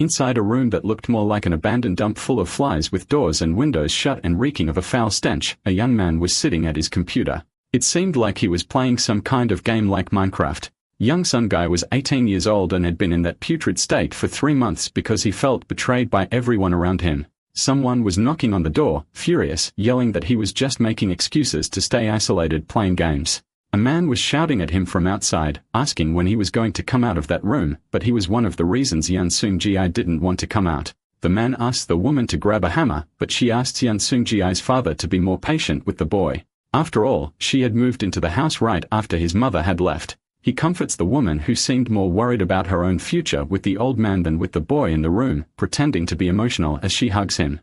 Inside a room that looked more like an abandoned dump full of flies with doors and windows shut and reeking of a foul stench, a young man was sitting at his computer. It seemed like he was playing some kind of game like Minecraft. Young Sun Guy was 18 years old and had been in that putrid state for 3 months because he felt betrayed by everyone around him. Someone was knocking on the door, furious, yelling that he was just making excuses to stay isolated playing games. A man was shouting at him from outside, asking when he was going to come out of that room, but he was one of the reasons Yan Seung-ji didn't want to come out. The man asked the woman to grab a hammer, but she asked Yan Seung-ji's father to be more patient with the boy. After all, she had moved into the house right after his mother had left. He comforts the woman who seemed more worried about her own future with the old man than with the boy in the room, pretending to be emotional as she hugs him.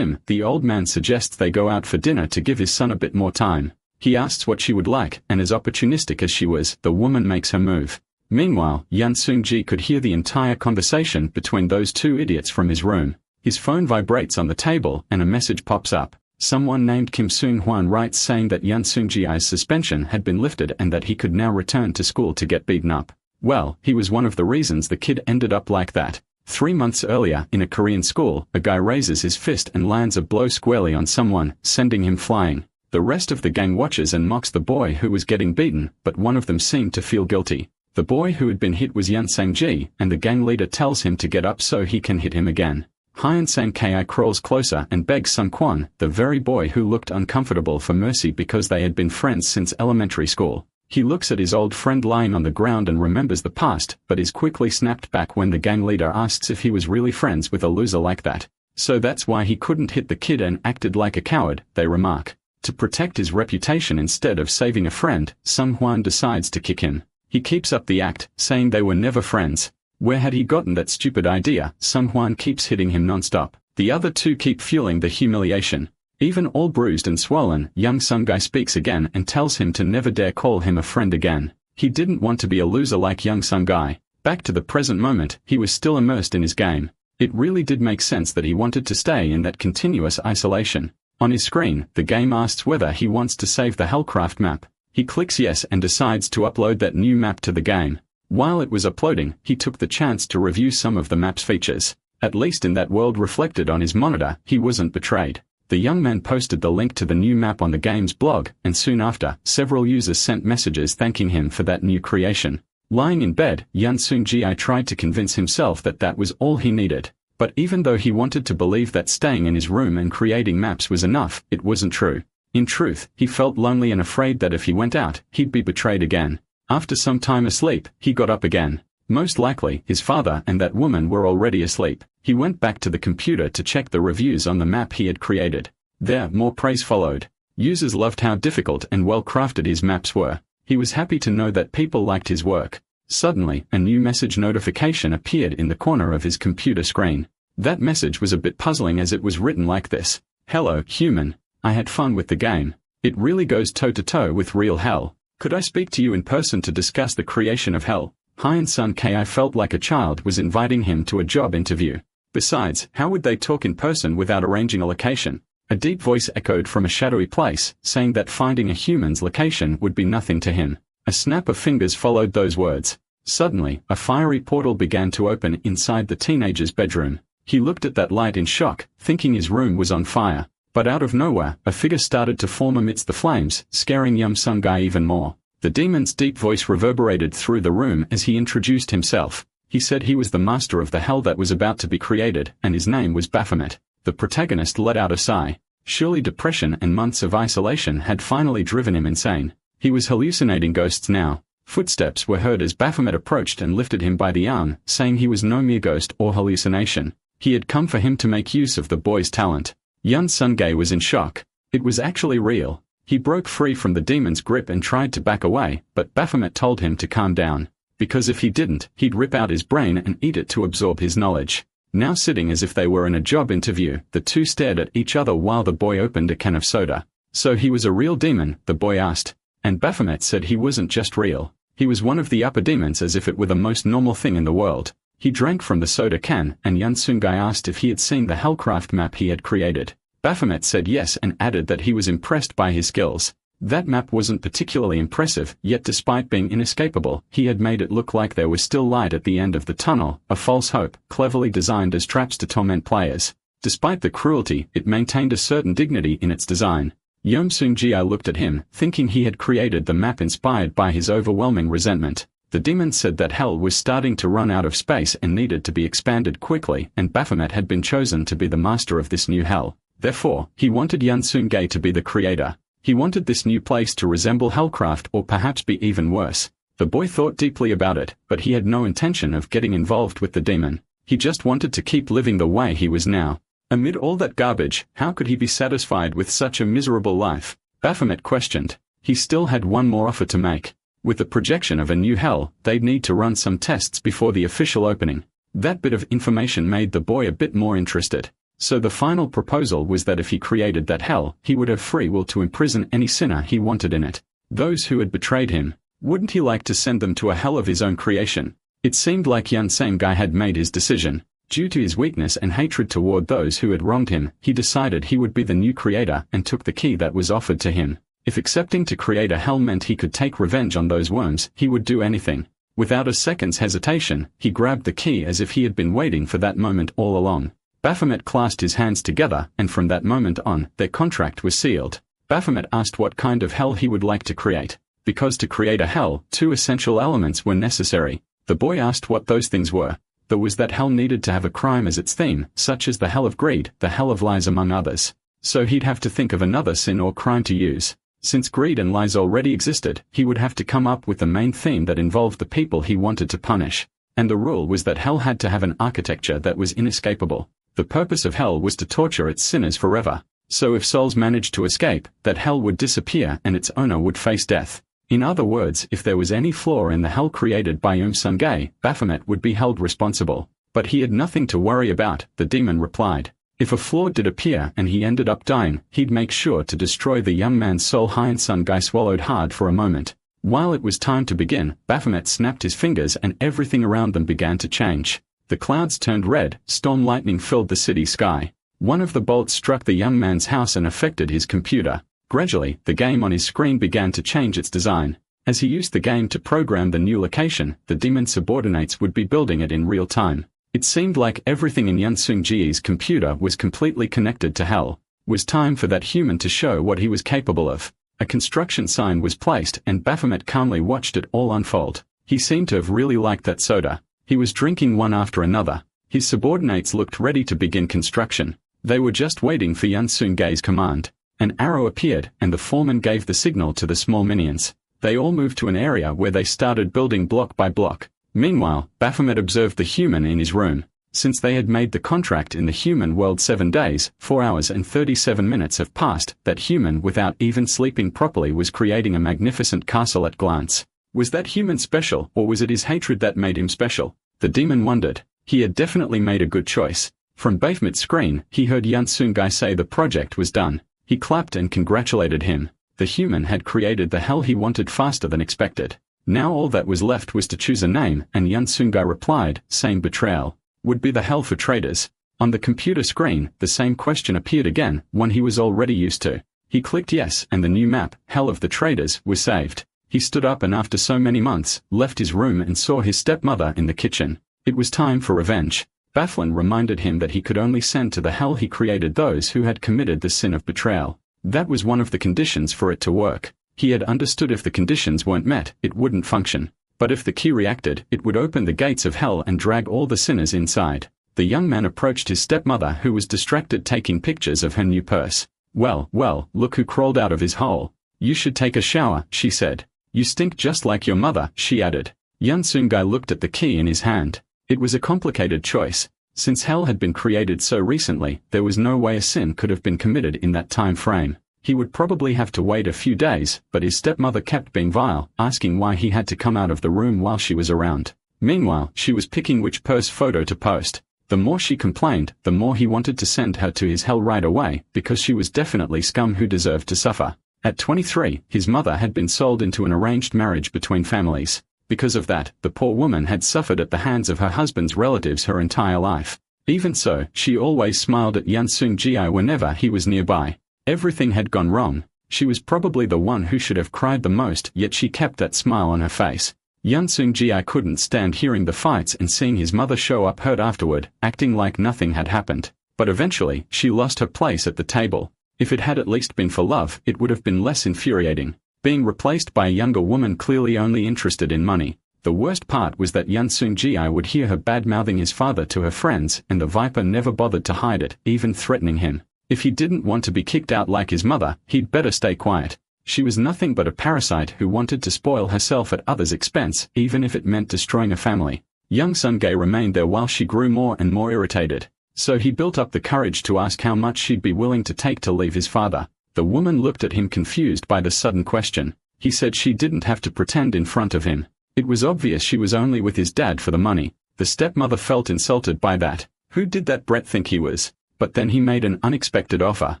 The old man suggests they go out for dinner to give his son a bit more time. He asks what she would like, and as opportunistic as she was, the woman makes her move. Meanwhile, Yan Seung-ji could hear the entire conversation between those two idiots from his room. His phone vibrates on the table, and a message pops up. Someone named Kim Seung-hwan writes saying that Yan Seung-ji's suspension had been lifted and that he could now return to school to get beaten up. Well, he was one of the reasons the kid ended up like that. 3 months earlier, in a Korean school, a guy raises his fist and lands a blow squarely on someone, sending him flying. The rest of the gang watches and mocks the boy who was getting beaten, but one of them seemed to feel guilty. The boy who had been hit was Yan Seung-ji, and the gang leader tells him to get up so he can hit him again. Hyun Sang-ki crawls closer and begs Sung Kwon, the very boy who looked uncomfortable, for mercy because they had been friends since elementary school. He looks at his old friend lying on the ground and remembers the past, but is quickly snapped back when the gang leader asks if he was really friends with a loser like that. So that's why he couldn't hit the kid and acted like a coward, they remark. To protect his reputation instead of saving a friend, Sung Hwan decides to kick him. He keeps up the act, saying they were never friends. Where had he gotten that stupid idea? Sung Hwan keeps hitting him non-stop. The other two keep fueling the humiliation. Even all bruised and swollen, young Sun Guy speaks again and tells him to never dare call him a friend again. He didn't want to be a loser like young Sun Guy. Back to the present moment, he was still immersed in his game. It really did make sense that he wanted to stay in that continuous isolation. On his screen, the game asks whether he wants to save the Hellcraft map. He clicks yes and decides to upload that new map to the game. While it was uploading, he took the chance to review some of the map's features. At least in that world reflected on his monitor, he wasn't betrayed. The young man posted the link to the new map on the game's blog, and soon after, several users sent messages thanking him for that new creation. Lying in bed, Yan Seung-ji tried to convince himself that that was all he needed. But even though he wanted to believe that staying in his room and creating maps was enough, it wasn't true. In truth, he felt lonely and afraid that if he went out, he'd be betrayed again. After some time asleep, he got up again. Most likely, his father and that woman were already asleep. He went back to the computer to check the reviews on the map he had created. There, more praise followed. Users loved how difficult and well-crafted his maps were. He was happy to know that people liked his work. Suddenly, a new message notification appeared in the corner of his computer screen. That message was a bit puzzling as it was written like this. Hello, human. I had fun with the game. It really goes toe-to-toe with real hell. Could I speak to you in person to discuss the creation of hell? Hyun Sang-ki felt like a child was inviting him to a job interview. Besides, how would they talk in person without arranging a location? A deep voice echoed from a shadowy place, saying that finding a human's location would be nothing to him. A snap of fingers followed those words. Suddenly, a fiery portal began to open inside the teenager's bedroom. He looked at that light in shock, thinking his room was on fire. But out of nowhere, a figure started to form amidst the flames, scaring young Sun Guy even more. The demon's deep voice reverberated through the room as he introduced himself. He said he was the master of the hell that was about to be created, and his name was Baphomet. The protagonist let out a sigh. Surely depression and months of isolation had finally driven him insane. He was hallucinating ghosts now. Footsteps were heard as Baphomet approached and lifted him by the arm, saying he was no mere ghost or hallucination. He had come for him to make use of the boy's talent. Young Sun-gae was in shock. It was actually real. He broke free from the demon's grip and tried to back away, but Baphomet told him to calm down. Because if he didn't, he'd rip out his brain and eat it to absorb his knowledge. Now sitting as if they were in a job interview, the two stared at each other while the boy opened a can of soda. So he was a real demon, the boy asked. And Baphomet said he wasn't just real. He was one of the upper demons, as if it were the most normal thing in the world. He drank from the soda can, and Yan Seung-gae asked if he had seen the Hellcraft map he had created. Baphomet said yes and added that he was impressed by his skills. That map wasn't particularly impressive, yet despite being inescapable, he had made it look like there was still light at the end of the tunnel, a false hope, cleverly designed as traps to torment players. Despite the cruelty, it maintained a certain dignity in its design. Yomsung-ji looked at him, thinking he had created the map inspired by his overwhelming resentment. The demon said that hell was starting to run out of space and needed to be expanded quickly, and Baphomet had been chosen to be the master of this new hell. Therefore, he wanted Yunsunge to be the creator. He wanted this new place to resemble Hellcraft or perhaps be even worse. The boy thought deeply about it, but he had no intention of getting involved with the demon. He just wanted to keep living the way he was now. Amid all that garbage, how could he be satisfied with such a miserable life? Baphomet questioned. He still had one more offer to make. With the projection of a new hell, they'd need to run some tests before the official opening. That bit of information made the boy a bit more interested. So the final proposal was that if he created that hell, he would have free will to imprison any sinner he wanted in it. Those who had betrayed him. Wouldn't he like to send them to a hell of his own creation? It seemed like Yunsunge had made his decision. Due to his weakness and hatred toward those who had wronged him, he decided he would be the new creator and took the key that was offered to him. If accepting to create a hell meant he could take revenge on those worms, he would do anything. Without a second's hesitation, he grabbed the key as if he had been waiting for that moment all along. Baphomet clasped his hands together, and from that moment on, their contract was sealed. Baphomet asked what kind of hell he would like to create. Because to create a hell, two essential elements were necessary. The boy asked what those things were. There was that hell needed to have a crime as its theme, such as the hell of greed, the hell of lies among others. So he'd have to think of another sin or crime to use. Since greed and lies already existed, he would have to come up with the main theme that involved the people he wanted to punish. And the rule was that hell had to have an architecture that was inescapable. The purpose of hell was to torture its sinners forever. So if souls managed to escape, that hell would disappear and its owner would face death. In other words, if there was any flaw in the hell created by Yunsunge, Baphomet would be held responsible. But he had nothing to worry about, the demon replied. If a flaw did appear and he ended up dying, he'd make sure to destroy the young man's soul. Yunsunge swallowed hard for a moment. While it was time to begin, Baphomet snapped his fingers and everything around them began to change. The clouds turned red, storm lightning filled the city sky. One of the bolts struck the young man's house and affected his computer. Gradually, the game on his screen began to change its design. As he used the game to program the new location, the demon's subordinates would be building it in real time. It seemed like everything in Yunsunge's computer was completely connected to hell. It was time for that human to show what he was capable of. A construction sign was placed and Baphomet calmly watched it all unfold. He seemed to have really liked that soda. He was drinking one after another. His subordinates looked ready to begin construction. They were just waiting for Yunsunge's command. An arrow appeared, and the foreman gave the signal to the small minions. They all moved to an area where they started building block by block. Meanwhile, Baphomet observed the human in his room. Since they had made the contract in the human world 7 days, 4 hours and 37 minutes have passed, that human without even sleeping properly was creating a magnificent castle at glance. Was that human special, or was it his hatred that made him special? The demon wondered. He had definitely made a good choice. From Baphomet's screen, he heard Yunsunge say the project was done. He clapped and congratulated him. The human had created the hell he wanted faster than expected. Now all that was left was to choose a name, and Yunsunge replied, same betrayal. Would be the hell for traitors. On the computer screen, the same question appeared again, one he was already used to. He clicked yes, and the new map, Hell of the Traitors, was saved. He stood up and after so many months, left his room and saw his stepmother in the kitchen. It was time for revenge. Baphomet reminded him that he could only send to the hell he created those who had committed the sin of betrayal. That was one of the conditions for it to work. He had understood if the conditions weren't met, it wouldn't function. But if the key reacted, it would open the gates of hell and drag all the sinners inside. The young man approached his stepmother who was distracted taking pictures of her new purse. Well, look who crawled out of his hole. You should take a shower, she said. You stink just like your mother, she added. Yunsunge looked at the key in his hand. It was a complicated choice. Since hell had been created so recently, there was no way a sin could have been committed in that time frame. He would probably have to wait a few days, but his stepmother kept being vile, asking why he had to come out of the room while she was around. Meanwhile, she was picking which purse photo to post. The more she complained, the more he wanted to send her to his hell right away, because she was definitely scum who deserved to suffer. At 23, his mother had been sold into an arranged marriage between families. Because of that, the poor woman had suffered at the hands of her husband's relatives her entire life. Even so, she always smiled at Yunsunge whenever he was nearby. Everything had gone wrong. She was probably the one who should have cried the most, yet she kept that smile on her face. Yun Sung-ji couldn't stand hearing the fights and seeing his mother show up hurt afterward, acting like nothing had happened. But eventually, she lost her place at the table. If it had at least been for love, it would have been less infuriating. Being replaced by a younger woman clearly only interested in money. The worst part was that Yun Sung-ji would hear her bad-mouthing his father to her friends, and the Viper never bothered to hide it, even threatening him. If he didn't want to be kicked out like his mother, he'd better stay quiet. She was nothing but a parasite who wanted to spoil herself at others' expense, even if it meant destroying a family. Young Sung-gae remained there while she grew more and more irritated. So he built up the courage to ask how much she'd be willing to take to leave his father. The woman looked at him confused by the sudden question. He said she didn't have to pretend in front of him. It was obvious she was only with his dad for the money. The stepmother felt insulted by that. Who did that Brett think he was? But then he made an unexpected offer.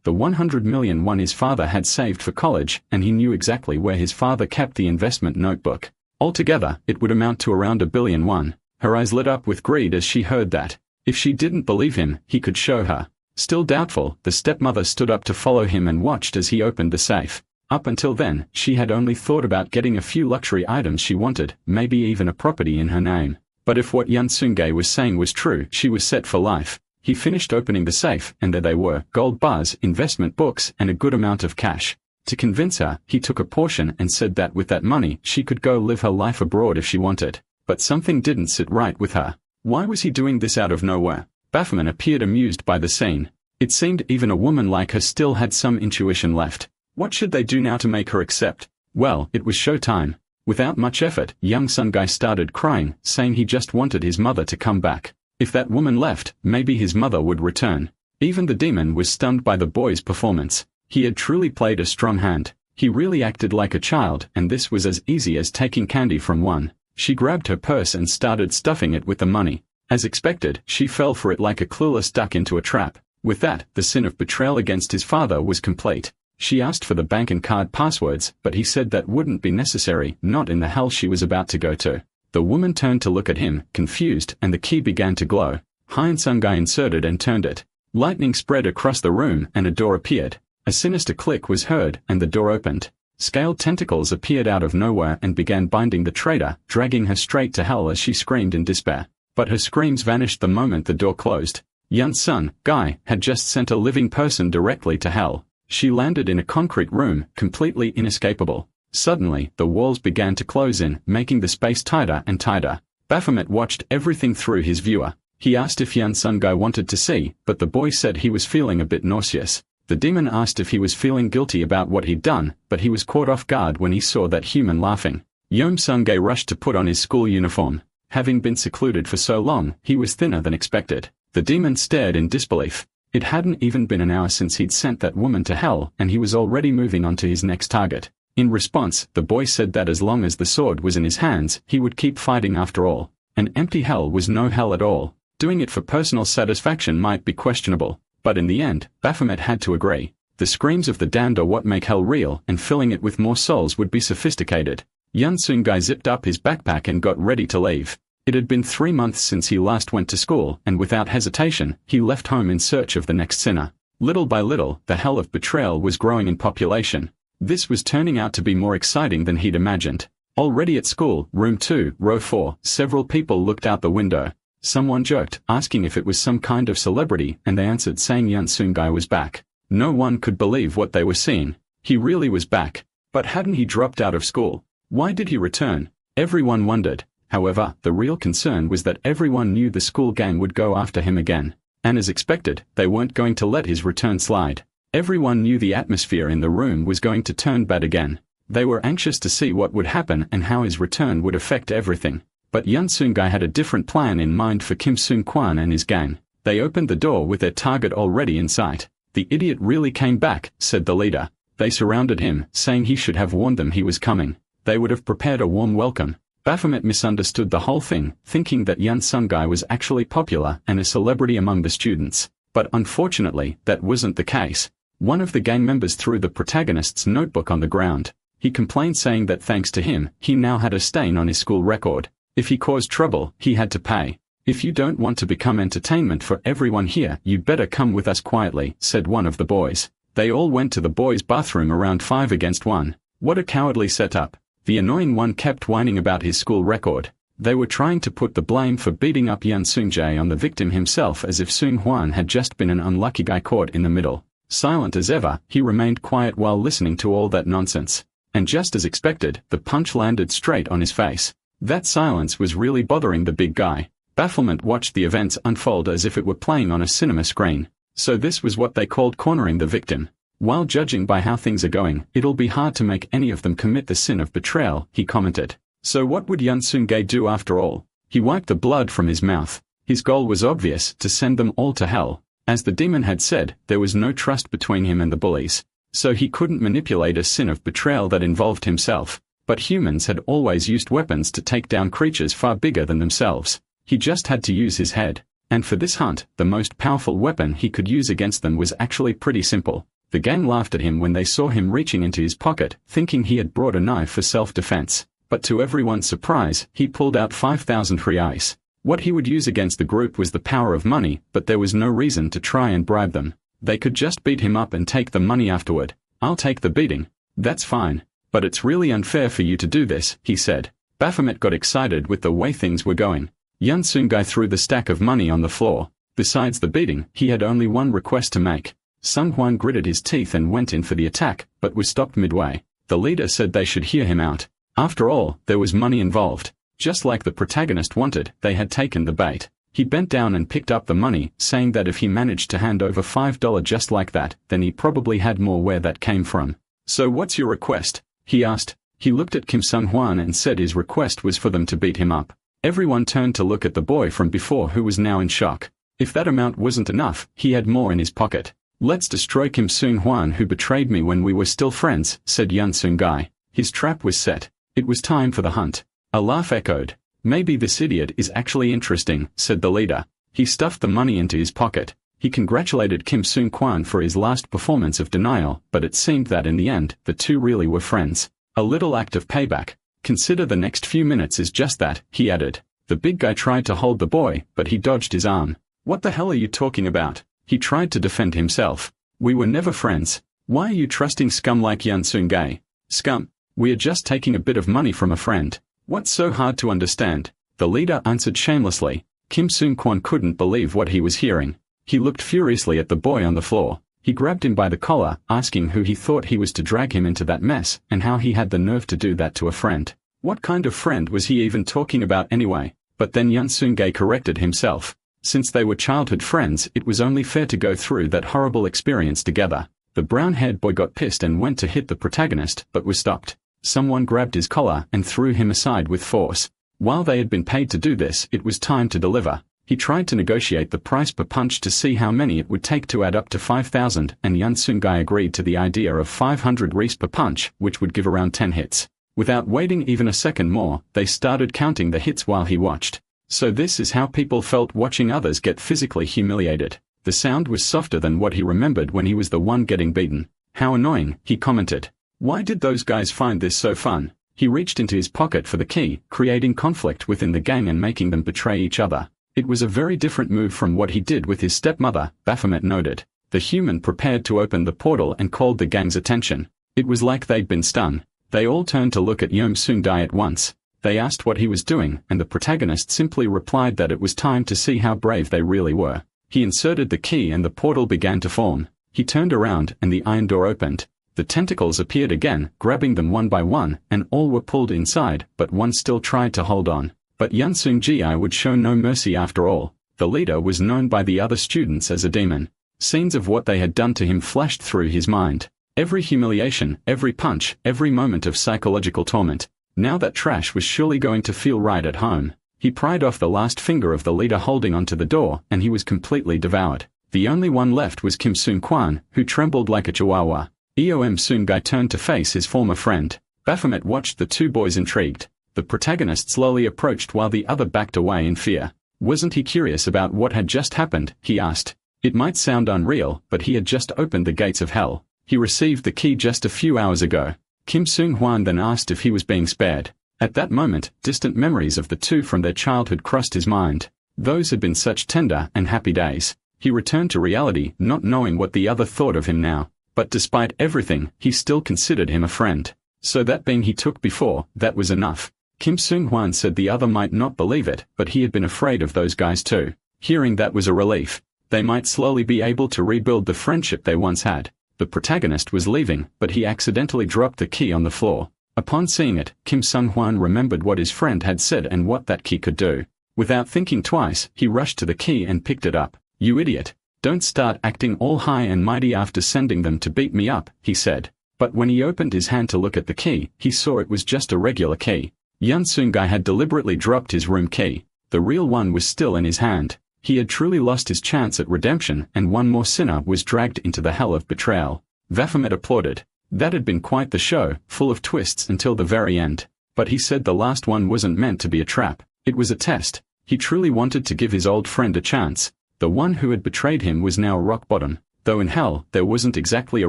The 100 million won his father had saved for college, and he knew exactly where his father kept the investment notebook. Altogether, it would amount to around 1 billion won. Her eyes lit up with greed as she heard that. If she didn't believe him, he could show her. Still doubtful, the stepmother stood up to follow him and watched as he opened the safe. Up until then, she had only thought about getting a few luxury items she wanted, maybe even a property in her name. But if what Yun Sung-gae was saying was true, she was set for life. He finished opening the safe, and there they were, gold bars, investment books, and a good amount of cash. To convince her, he took a portion and said that with that money, she could go live her life abroad if she wanted. But something didn't sit right with her. Why was he doing this out of nowhere? Baphomet appeared amused by the scene. It seemed even a woman like her still had some intuition left. What should they do now to make her accept? Well, it was showtime. Without much effort, young Sung-gae started crying, saying he just wanted his mother to come back. If that woman left, maybe his mother would return. Even the demon was stunned by the boy's performance. He had truly played a strong hand. He really acted like a child, and this was as easy as taking candy from one. She grabbed her purse and started stuffing it with the money. As expected, she fell for it like a clueless duck into a trap. With that, the sin of betrayal against his father was complete. She asked for the bank and card passwords, but he said that wouldn't be necessary, not in the hell she was about to go to. The woman turned to look at him, confused, and the key began to glow. Hyun Sung-gae inserted and turned it. Lightning spread across the room and a door appeared. A sinister click was heard, and the door opened. Scaled tentacles appeared out of nowhere and began binding the traitor, dragging her straight to hell as she screamed in despair. But her screams vanished the moment the door closed. Yun Sung-gae had just sent a living person directly to hell. She landed in a concrete room, completely inescapable. Suddenly, the walls began to close in, making the space tighter and tighter. Baphomet watched everything through his viewer. He asked if Yun Sung-gae wanted to see, but the boy said he was feeling a bit nauseous. The demon asked if he was feeling guilty about what he'd done, but he was caught off guard when he saw that human laughing. Yun Sung-gae rushed to put on his school uniform. Having been secluded for so long, he was thinner than expected. The demon stared in disbelief. It hadn't even been an hour since he'd sent that woman to hell, and he was already moving on to his next target. In response, the boy said that as long as the sword was in his hands, he would keep fighting after all. An empty hell was no hell at all. Doing it for personal satisfaction might be questionable, but in the end, Baphomet had to agree. The screams of the damned are what make hell real, and filling it with more souls would be sophisticated. Yun Sung-gae zipped up his backpack and got ready to leave. It had been 3 months since he last went to school, and without hesitation, he left home in search of the next sinner. Little by little, the hell of betrayal was growing in population. This was turning out to be more exciting than he'd imagined. Already at school, room 2, row 4, several people looked out the window. Someone joked, asking if it was some kind of celebrity, and they answered saying Yun Sung-gae was back. No one could believe what they were seeing. He really was back. But hadn't he dropped out of school? Why did he return? Everyone wondered. However, the real concern was that everyone knew the school gang would go after him again. And as expected, they weren't going to let his return slide. Everyone knew the atmosphere in the room was going to turn bad again. They were anxious to see what would happen and how his return would affect everything. But Yun Sung-gae had a different plan in mind for Kim Sung-kwan and his gang. They opened the door with their target already in sight. The idiot really came back, said the leader. They surrounded him, saying he should have warned them he was coming. They would have prepared a warm welcome. Baphomet misunderstood the whole thing, thinking that Yun Sung-gae was actually popular and a celebrity among the students. But unfortunately, that wasn't the case. One of the gang members threw the protagonist's notebook on the ground. He complained saying that thanks to him, he now had a stain on his school record. If he caused trouble, he had to pay. If you don't want to become entertainment for everyone here, you'd better come with us quietly, said one of the boys. They all went to the boys' bathroom around 5 against 1. What a cowardly setup. The annoying one kept whining about his school record. They were trying to put the blame for beating up Yan Sung-jae on the victim himself, as if Sung Hwan had just been an unlucky guy caught in the middle. Silent as ever, he remained quiet while listening to all that nonsense. And just as expected, the punch landed straight on his face. That silence was really bothering the big guy. Bafflement watched the events unfold as if it were playing on a cinema screen. So this was what they called cornering the victim. While judging by how things are going, it'll be hard to make any of them commit the sin of betrayal, he commented. So what would Yan Sung-jae do after all? He wiped the blood from his mouth. His goal was obvious, to send them all to hell. As the demon had said, there was no trust between him and the bullies. So he couldn't manipulate a sin of betrayal that involved himself. But humans had always used weapons to take down creatures far bigger than themselves. He just had to use his head. And for this hunt, the most powerful weapon he could use against them was actually pretty simple. The gang laughed at him when they saw him reaching into his pocket, thinking he had brought a knife for self-defense. But to everyone's surprise, he pulled out 5,000 reais. What he would use against the group was the power of money, but there was no reason to try and bribe them. They could just beat him up and take the money afterward. I'll take the beating. That's fine. But it's really unfair for you to do this, he said. Baphomet got excited with the way things were going. Yan Sung-jae threw the stack of money on the floor. Besides the beating, he had only one request to make. Sung Hwan gritted his teeth and went in for the attack, but was stopped midway. The leader said they should hear him out. After all, there was money involved. Just like the protagonist wanted, they had taken the bait. He bent down and picked up the money, saying that if he managed to hand over $5 just like that, then he probably had more where that came from. So what's your request? He asked. He looked at Kim Sung Hwan and said his request was for them to beat him up. Everyone turned to look at the boy from before, who was now in shock. If that amount wasn't enough, he had more in his pocket. Let's destroy Kim Sung Hwan, who betrayed me when we were still friends, said Yan Sung-jae. His trap was set. It was time for the hunt. A laugh echoed. Maybe this idiot is actually interesting, said the leader. He stuffed the money into his pocket. He congratulated Kim Sung Hwan for his last performance of denial, but it seemed that in the end, the two really were friends. A little act of payback. Consider the next few minutes is just that, he added. The big guy tried to hold the boy, but he dodged his arm. What the hell are you talking about? He tried to defend himself. We were never friends. Why are you trusting scum like Yan Sung-jae? Scum? We are just taking a bit of money from a friend. What's so hard to understand? The leader answered shamelessly. Kim Sung Hwan couldn't believe what he was hearing. He looked furiously at the boy on the floor. He grabbed him by the collar, asking who he thought he was to drag him into that mess, and how he had the nerve to do that to a friend. What kind of friend was he even talking about anyway? But then Yan Sung-jae corrected himself. Since they were childhood friends, it was only fair to go through that horrible experience together. The brown-haired boy got pissed and went to hit the protagonist, but was stopped. Someone grabbed his collar and threw him aside with force. While they had been paid to do this, it was time to deliver. He tried to negotiate the price per punch to see how many it would take to add up to 5,000, and Yan Sung-jae agreed to the idea of 500 reais per punch, which would give around 10 hits. Without waiting even a second more, they started counting the hits while he watched. So this is how people felt watching others get physically humiliated. The sound was softer than what he remembered when he was the one getting beaten. How annoying, he commented. Why did those guys find this so fun? He reached into his pocket for the key, creating conflict within the gang and making them betray each other. It was a very different move from what he did with his stepmother, Baphomet noted. The human prepared to open the portal and called the gang's attention. It was like they'd been stung. They all turned to look at Yan Sung-jae at once. They asked what he was doing, and the protagonist simply replied that it was time to see how brave they really were. He inserted the key and the portal began to form. He turned around and the iron door opened. The tentacles appeared again, grabbing them one by one, and all were pulled inside, but one still tried to hold on. But Yan Sung-jae would show no mercy after all. The leader was known by the other students as a demon. Scenes of what they had done to him flashed through his mind. Every humiliation, every punch, every moment of psychological torment. Now that trash was surely going to feel right at home. He pried off the last finger of the leader holding onto the door, and he was completely devoured. The only one left was Kim Sung Hwan, who trembled like a chihuahua. Eom Sung-jae turned to face his former friend. Baphomet watched the two boys intrigued. The protagonist slowly approached while the other backed away in fear. Wasn't he curious about what had just happened? He asked. It might sound unreal, but he had just opened the gates of hell. He received the key just a few hours ago. Kim Sung Hwan then asked if he was being spared. At that moment, distant memories of the two from their childhood crossed his mind. Those had been such tender and happy days. He returned to reality, not knowing what the other thought of him now. but despite everything, he still considered him a friend. So that being he took before, that was enough. Kim Seung-hwan said the other might not believe it, but he had been afraid of those guys too. Hearing that was a relief. They might slowly be able to rebuild the friendship they once had. The protagonist was leaving, but he accidentally dropped the key on the floor. Upon seeing it, Kim Seung-hwan remembered what his friend had said and what that key could do. Without thinking twice, he rushed to the key and picked it up. "You idiot. Don't start acting all high and mighty after sending them to beat me up," he said. But when he opened his hand to look at the key, he saw it was just a regular key. Yun Seung-gai had deliberately dropped his room key. The real one was still in his hand. He had truly lost his chance at redemption, and one more sinner was dragged into the hell of betrayal. Baphomet applauded. That had been quite the show, full of twists until the very end. But he said the last one wasn't meant to be a trap. It was a test. He truly wanted to give his old friend a chance. The one who had betrayed him was now rock bottom. Though in hell, there wasn't exactly a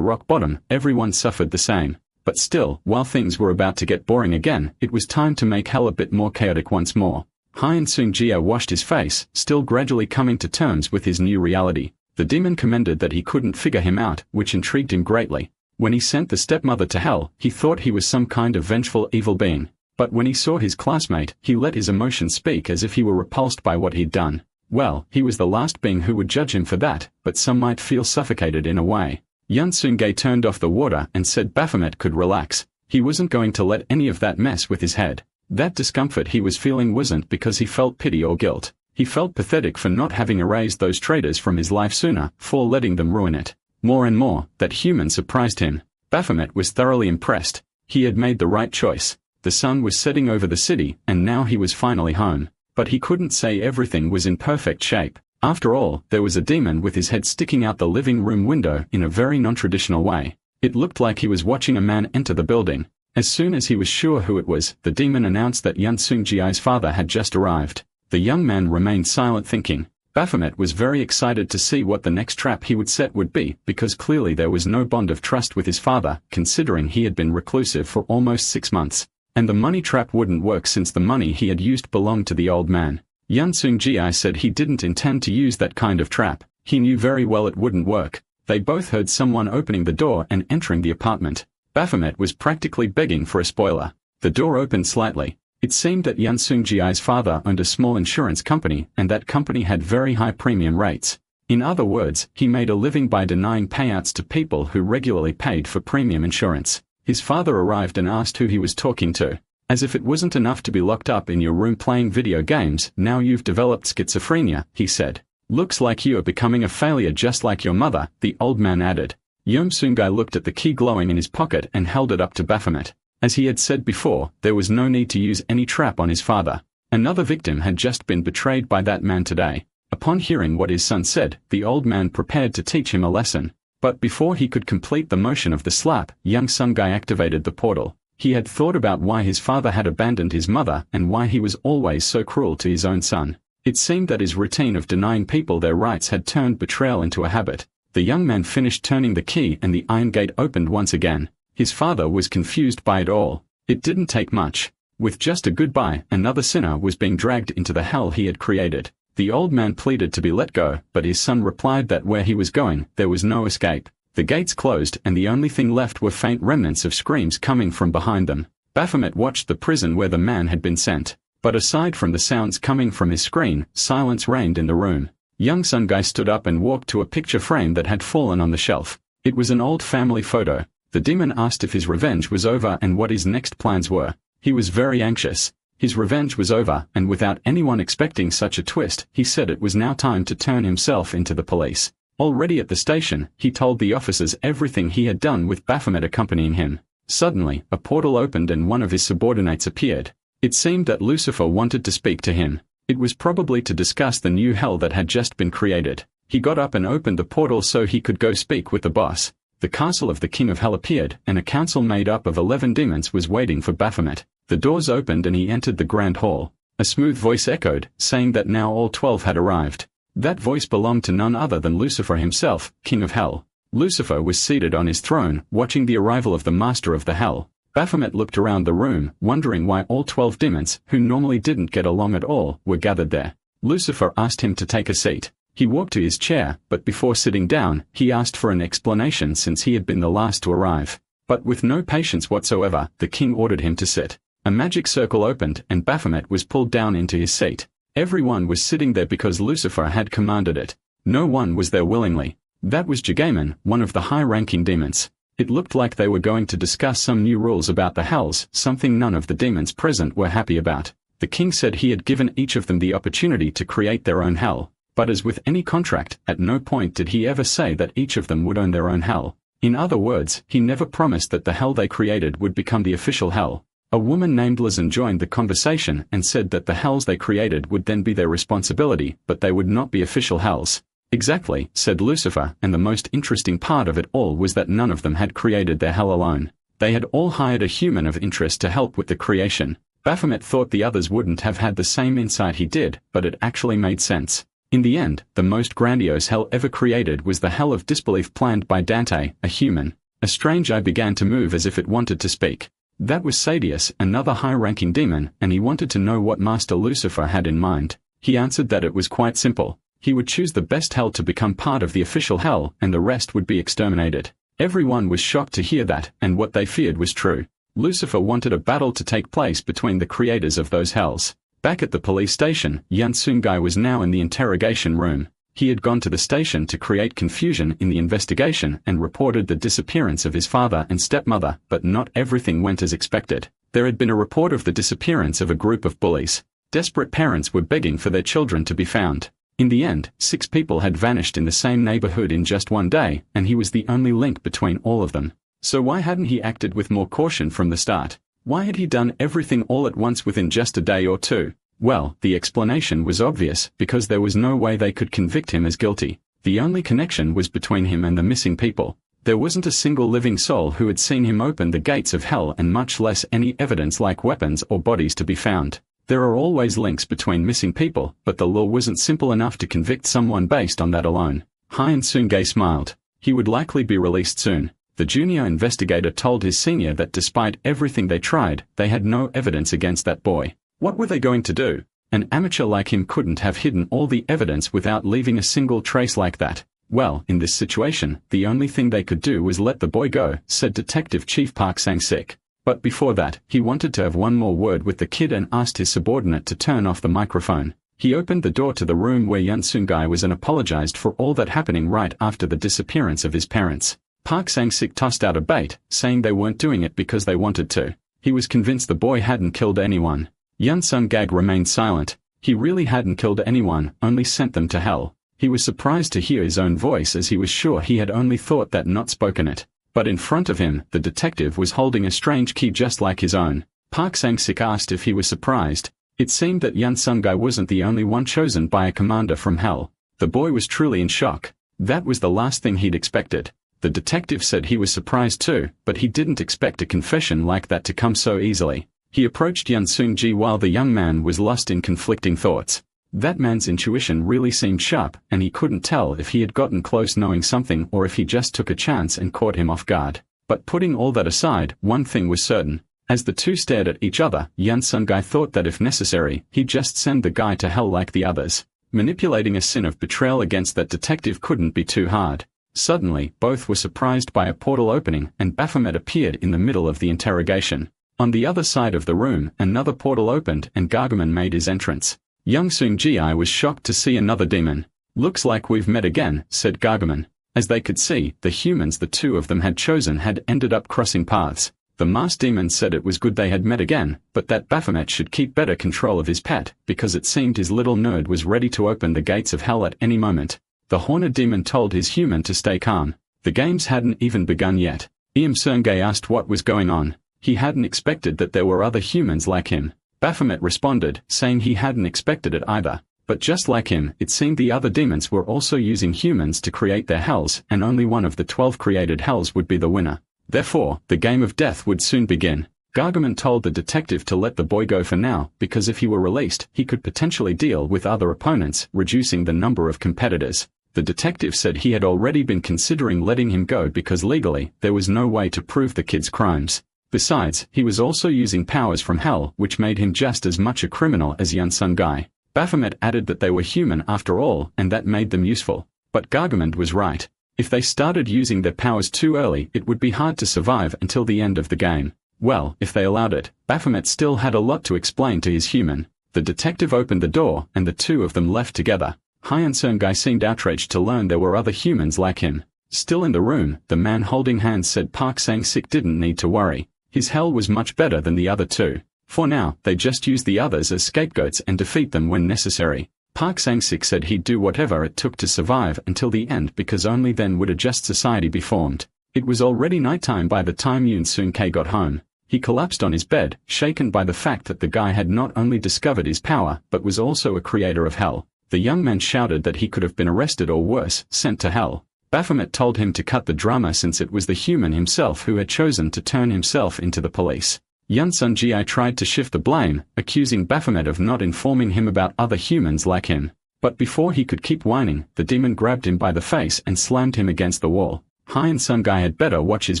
rock bottom, everyone suffered the same. But still, while things were about to get boring again, it was time to make hell a bit more chaotic once more. Hyun Seung-jia washed his face, still gradually coming to terms with his new reality. The demon commended that he couldn't figure him out, which intrigued him greatly. When he sent the stepmother to hell, he thought he was some kind of vengeful evil being. But when he saw his classmate, he let his emotions speak as if he were repulsed by what he'd done. Well, he was the last being who would judge him for that, but some might feel suffocated in a way. Yun Seung-gai turned off the water and said Baphomet could relax. He wasn't going to let any of that mess with his head. That discomfort he was feeling wasn't because he felt pity or guilt. He felt pathetic for not having erased those traitors from his life sooner, for letting them ruin it. More and more, that human surprised him. Baphomet was thoroughly impressed. He had made the right choice. The sun was setting over the city, and now he was finally home. But he couldn't say everything was in perfect shape. After all, there was a demon with his head sticking out the living room window in a very non-traditional way. It looked like he was watching a man enter the building. As soon as he was sure who it was, the demon announced that Yun Seung-ji's father had just arrived. The young man remained silent thinking. Baphomet was very excited to see what the next trap he would set would be, because clearly there was no bond of trust with his father, considering he had been reclusive for almost 6 months. And the money trap wouldn't work since the money he had used belonged to the old man. Yun Seung-ji said he didn't intend to use that kind of trap. He knew very well it wouldn't work. They both heard someone opening the door and entering the apartment. Baphomet was practically begging for a spoiler. The door opened slightly. It seemed that Yun Seung-ji's father owned a small insurance company, and that company had very high premium rates. In other words, he made a living by denying payouts to people who regularly paid for premium insurance. His father arrived and asked who he was talking to. As if it wasn't enough to be locked up in your room playing video games, now you've developed schizophrenia, he said. Looks like you are becoming a failure just like your mother, the old man added. Yum Seung-gai looked at the key glowing in his pocket and held it up to Baphomet. As he had said before, there was no need to use any trap on his father. Another victim had just been betrayed by that man today. Upon hearing what his son said, the old man prepared to teach him a lesson. But before he could complete the motion of the slap, young Seung-gai activated the portal. He had thought about why his father had abandoned his mother and why he was always so cruel to his own son. It seemed that his routine of denying people their rights had turned betrayal into a habit. The young man finished turning the key and the iron gate opened once again. His father was confused by it all. It didn't take much. With just a goodbye, another sinner was being dragged into the hell he had created. The old man pleaded to be let go, but his son replied that where he was going, there was no escape. The gates closed and the only thing left were faint remnants of screams coming from behind them. Baphomet watched the prison where the man had been sent. But aside from the sounds coming from his screen, silence reigned in the room. Young Seung-gai stood up and walked to a picture frame that had fallen on the shelf. It was an old family photo. The demon asked if his revenge was over and what his next plans were. He was very anxious. His revenge was over, and without anyone expecting such a twist, he said it was now time to turn himself into the police. Already at the station, he told the officers everything he had done with Baphomet accompanying him. Suddenly, a portal opened and one of his subordinates appeared. It seemed that Lucifer wanted to speak to him. It was probably to discuss the new hell that had just been created. He got up and opened the portal so he could go speak with the boss. The castle of the King of Hell appeared, and a council made up of 11 demons was waiting for Baphomet. The doors opened and he entered the grand hall. A smooth voice echoed, saying that now all 12 had arrived. That voice belonged to none other than Lucifer himself, King of Hell. Lucifer was seated on his throne, watching the arrival of the Master of the Hell. Baphomet looked around the room, wondering why all 12 demons, who normally didn't get along at all, were gathered there. Lucifer asked him to take a seat. He walked to his chair, but before sitting down, he asked for an explanation since he had been the last to arrive. But with no patience whatsoever, the king ordered him to sit. A magic circle opened and Baphomet was pulled down into his seat. Everyone was sitting there because Lucifer had commanded it. No one was there willingly. That was Jagaman, one of the high-ranking demons. It looked like they were going to discuss some new rules about the hells, something none of the demons present were happy about. The king said he had given each of them the opportunity to create their own hell. But as with any contract, at no point did he ever say that each of them would own their own hell. In other words, he never promised that the hell they created would become the official hell. A woman named Lizen joined the conversation and said that the hells they created would then be their responsibility, but they would not be official hells. Exactly, said Lucifer, and the most interesting part of it all was that none of them had created their hell alone. They had all hired a human of interest to help with the creation. Baphomet thought the others wouldn't have had the same insight he did, but it actually made sense. In the end, the most grandiose hell ever created was the hell of disbelief planned by Dante, a human. A strange eye began to move as if it wanted to speak. That was Sadius, another high-ranking demon, and he wanted to know what Master Lucifer had in mind. He answered that it was quite simple. He would choose the best hell to become part of the official hell, and the rest would be exterminated. Everyone was shocked to hear that, and what they feared was true. Lucifer wanted a battle to take place between the creators of those hells. Back at the police station, Yan Sungai was now in the interrogation room. He had gone to the station to create confusion in the investigation and reported the disappearance of his father and stepmother, but not everything went as expected. There had been a report of the disappearance of a group of bullies. Desperate parents were begging for their children to be found. In the end, 6 people had vanished in the same neighborhood in just one day, and he was the only link between all of them. So why hadn't he acted with more caution from the start? Why had he done everything all at once within just a day or two? Well, the explanation was obvious, because there was no way they could convict him as guilty. The only connection was between him and the missing people. There wasn't a single living soul who had seen him open the gates of hell, and much less any evidence like weapons or bodies to be found. There are always links between missing people, but the law wasn't simple enough to convict someone based on that alone. Hien Sungay smiled. He would likely be released soon. The junior investigator told his senior that despite everything they tried, they had no evidence against that boy. What were they going to do? An amateur like him couldn't have hidden all the evidence without leaving a single trace like that. Well, in this situation, the only thing they could do was let the boy go, said Detective Chief Park Sang-sik. But before that, he wanted to have one more word with the kid and asked his subordinate to turn off the microphone. He opened the door to the room where Yan Sungai was and apologized for all that happening right after the disappearance of his parents. Park Sang-sik tossed out a bait, saying they weren't doing it because they wanted to. He was convinced the boy hadn't killed anyone. Yan Sungag remained silent. He really hadn't killed anyone, only sent them to hell. He was surprised to hear his own voice, as he was sure he had only thought that, not spoken it. But in front of him, the detective was holding a strange key just like his own. Park Sang-sik asked if he was surprised. It seemed that Yan Sunggai wasn't the only one chosen by a commander from hell. The boy was truly in shock. That was the last thing he'd expected. The detective said he was surprised too, but he didn't expect a confession like that to come so easily. He approached Yan Sung-ji while the young man was lost in conflicting thoughts. That man's intuition really seemed sharp, and he couldn't tell if he had gotten close knowing something or if he just took a chance and caught him off guard. But putting all that aside, one thing was certain. As the two stared at each other, Yan Sunggai thought that if necessary, he'd just send the guy to hell like the others. Manipulating a sin of betrayal against that detective couldn't be too hard. Suddenly, both were surprised by a portal opening, and Baphomet appeared in the middle of the interrogation. On the other side of the room, another portal opened and Gargamon made his entrance. Young Sung-ji was shocked to see another demon. "Looks like we've met again," said Gargamon. As they could see, the humans the two of them had chosen had ended up crossing paths. The masked demon said it was good they had met again, but that Baphomet should keep better control of his pet, because it seemed his little nerd was ready to open the gates of hell at any moment. The horned demon told his human to stay calm. The games hadn't even begun yet. Iam Sungay asked what was going on. He hadn't expected that there were other humans like him. Baphomet responded, saying he hadn't expected it either. But just like him, it seemed the other demons were also using humans to create their hells, and only one of the 12 created hells would be the winner. Therefore, the game of death would soon begin. Gargamon told the detective to let the boy go for now, because if he were released, he could potentially deal with other opponents, reducing the number of competitors. The detective said he had already been considering letting him go because legally, there was no way to prove the kid's crimes. Besides, he was also using powers from hell, which made him just as much a criminal as Yan Sunggai. Baphomet added that they were human after all and that made them useful. But Gargamel was right. If they started using their powers too early, it would be hard to survive until the end of the game. Well, if they allowed it, Baphomet still had a lot to explain to his human. The detective opened the door, and the two of them left together. Hyun Seung-gi seemed outraged to learn there were other humans like him. Still in the room, the man holding hands said Park Sang-sik didn't need to worry. His hell was much better than the other two. For now, they just use the others as scapegoats and defeat them when necessary. Park Sang-sik said he'd do whatever it took to survive until the end because only then would a just society be formed. It was already nighttime by the time Yoon Seung-gi got home. He collapsed on his bed, shaken by the fact that the guy had not only discovered his power but was also a creator of hell. The young man shouted that he could have been arrested or worse, sent to hell. Baphomet told him to cut the drama since it was the human himself who had chosen to turn himself into the police. Yoon Seung-gi tried to shift the blame, accusing Baphomet of not informing him about other humans like him. But before he could keep whining, the demon grabbed him by the face and slammed him against the wall. Hyun Seung-gi had better watch his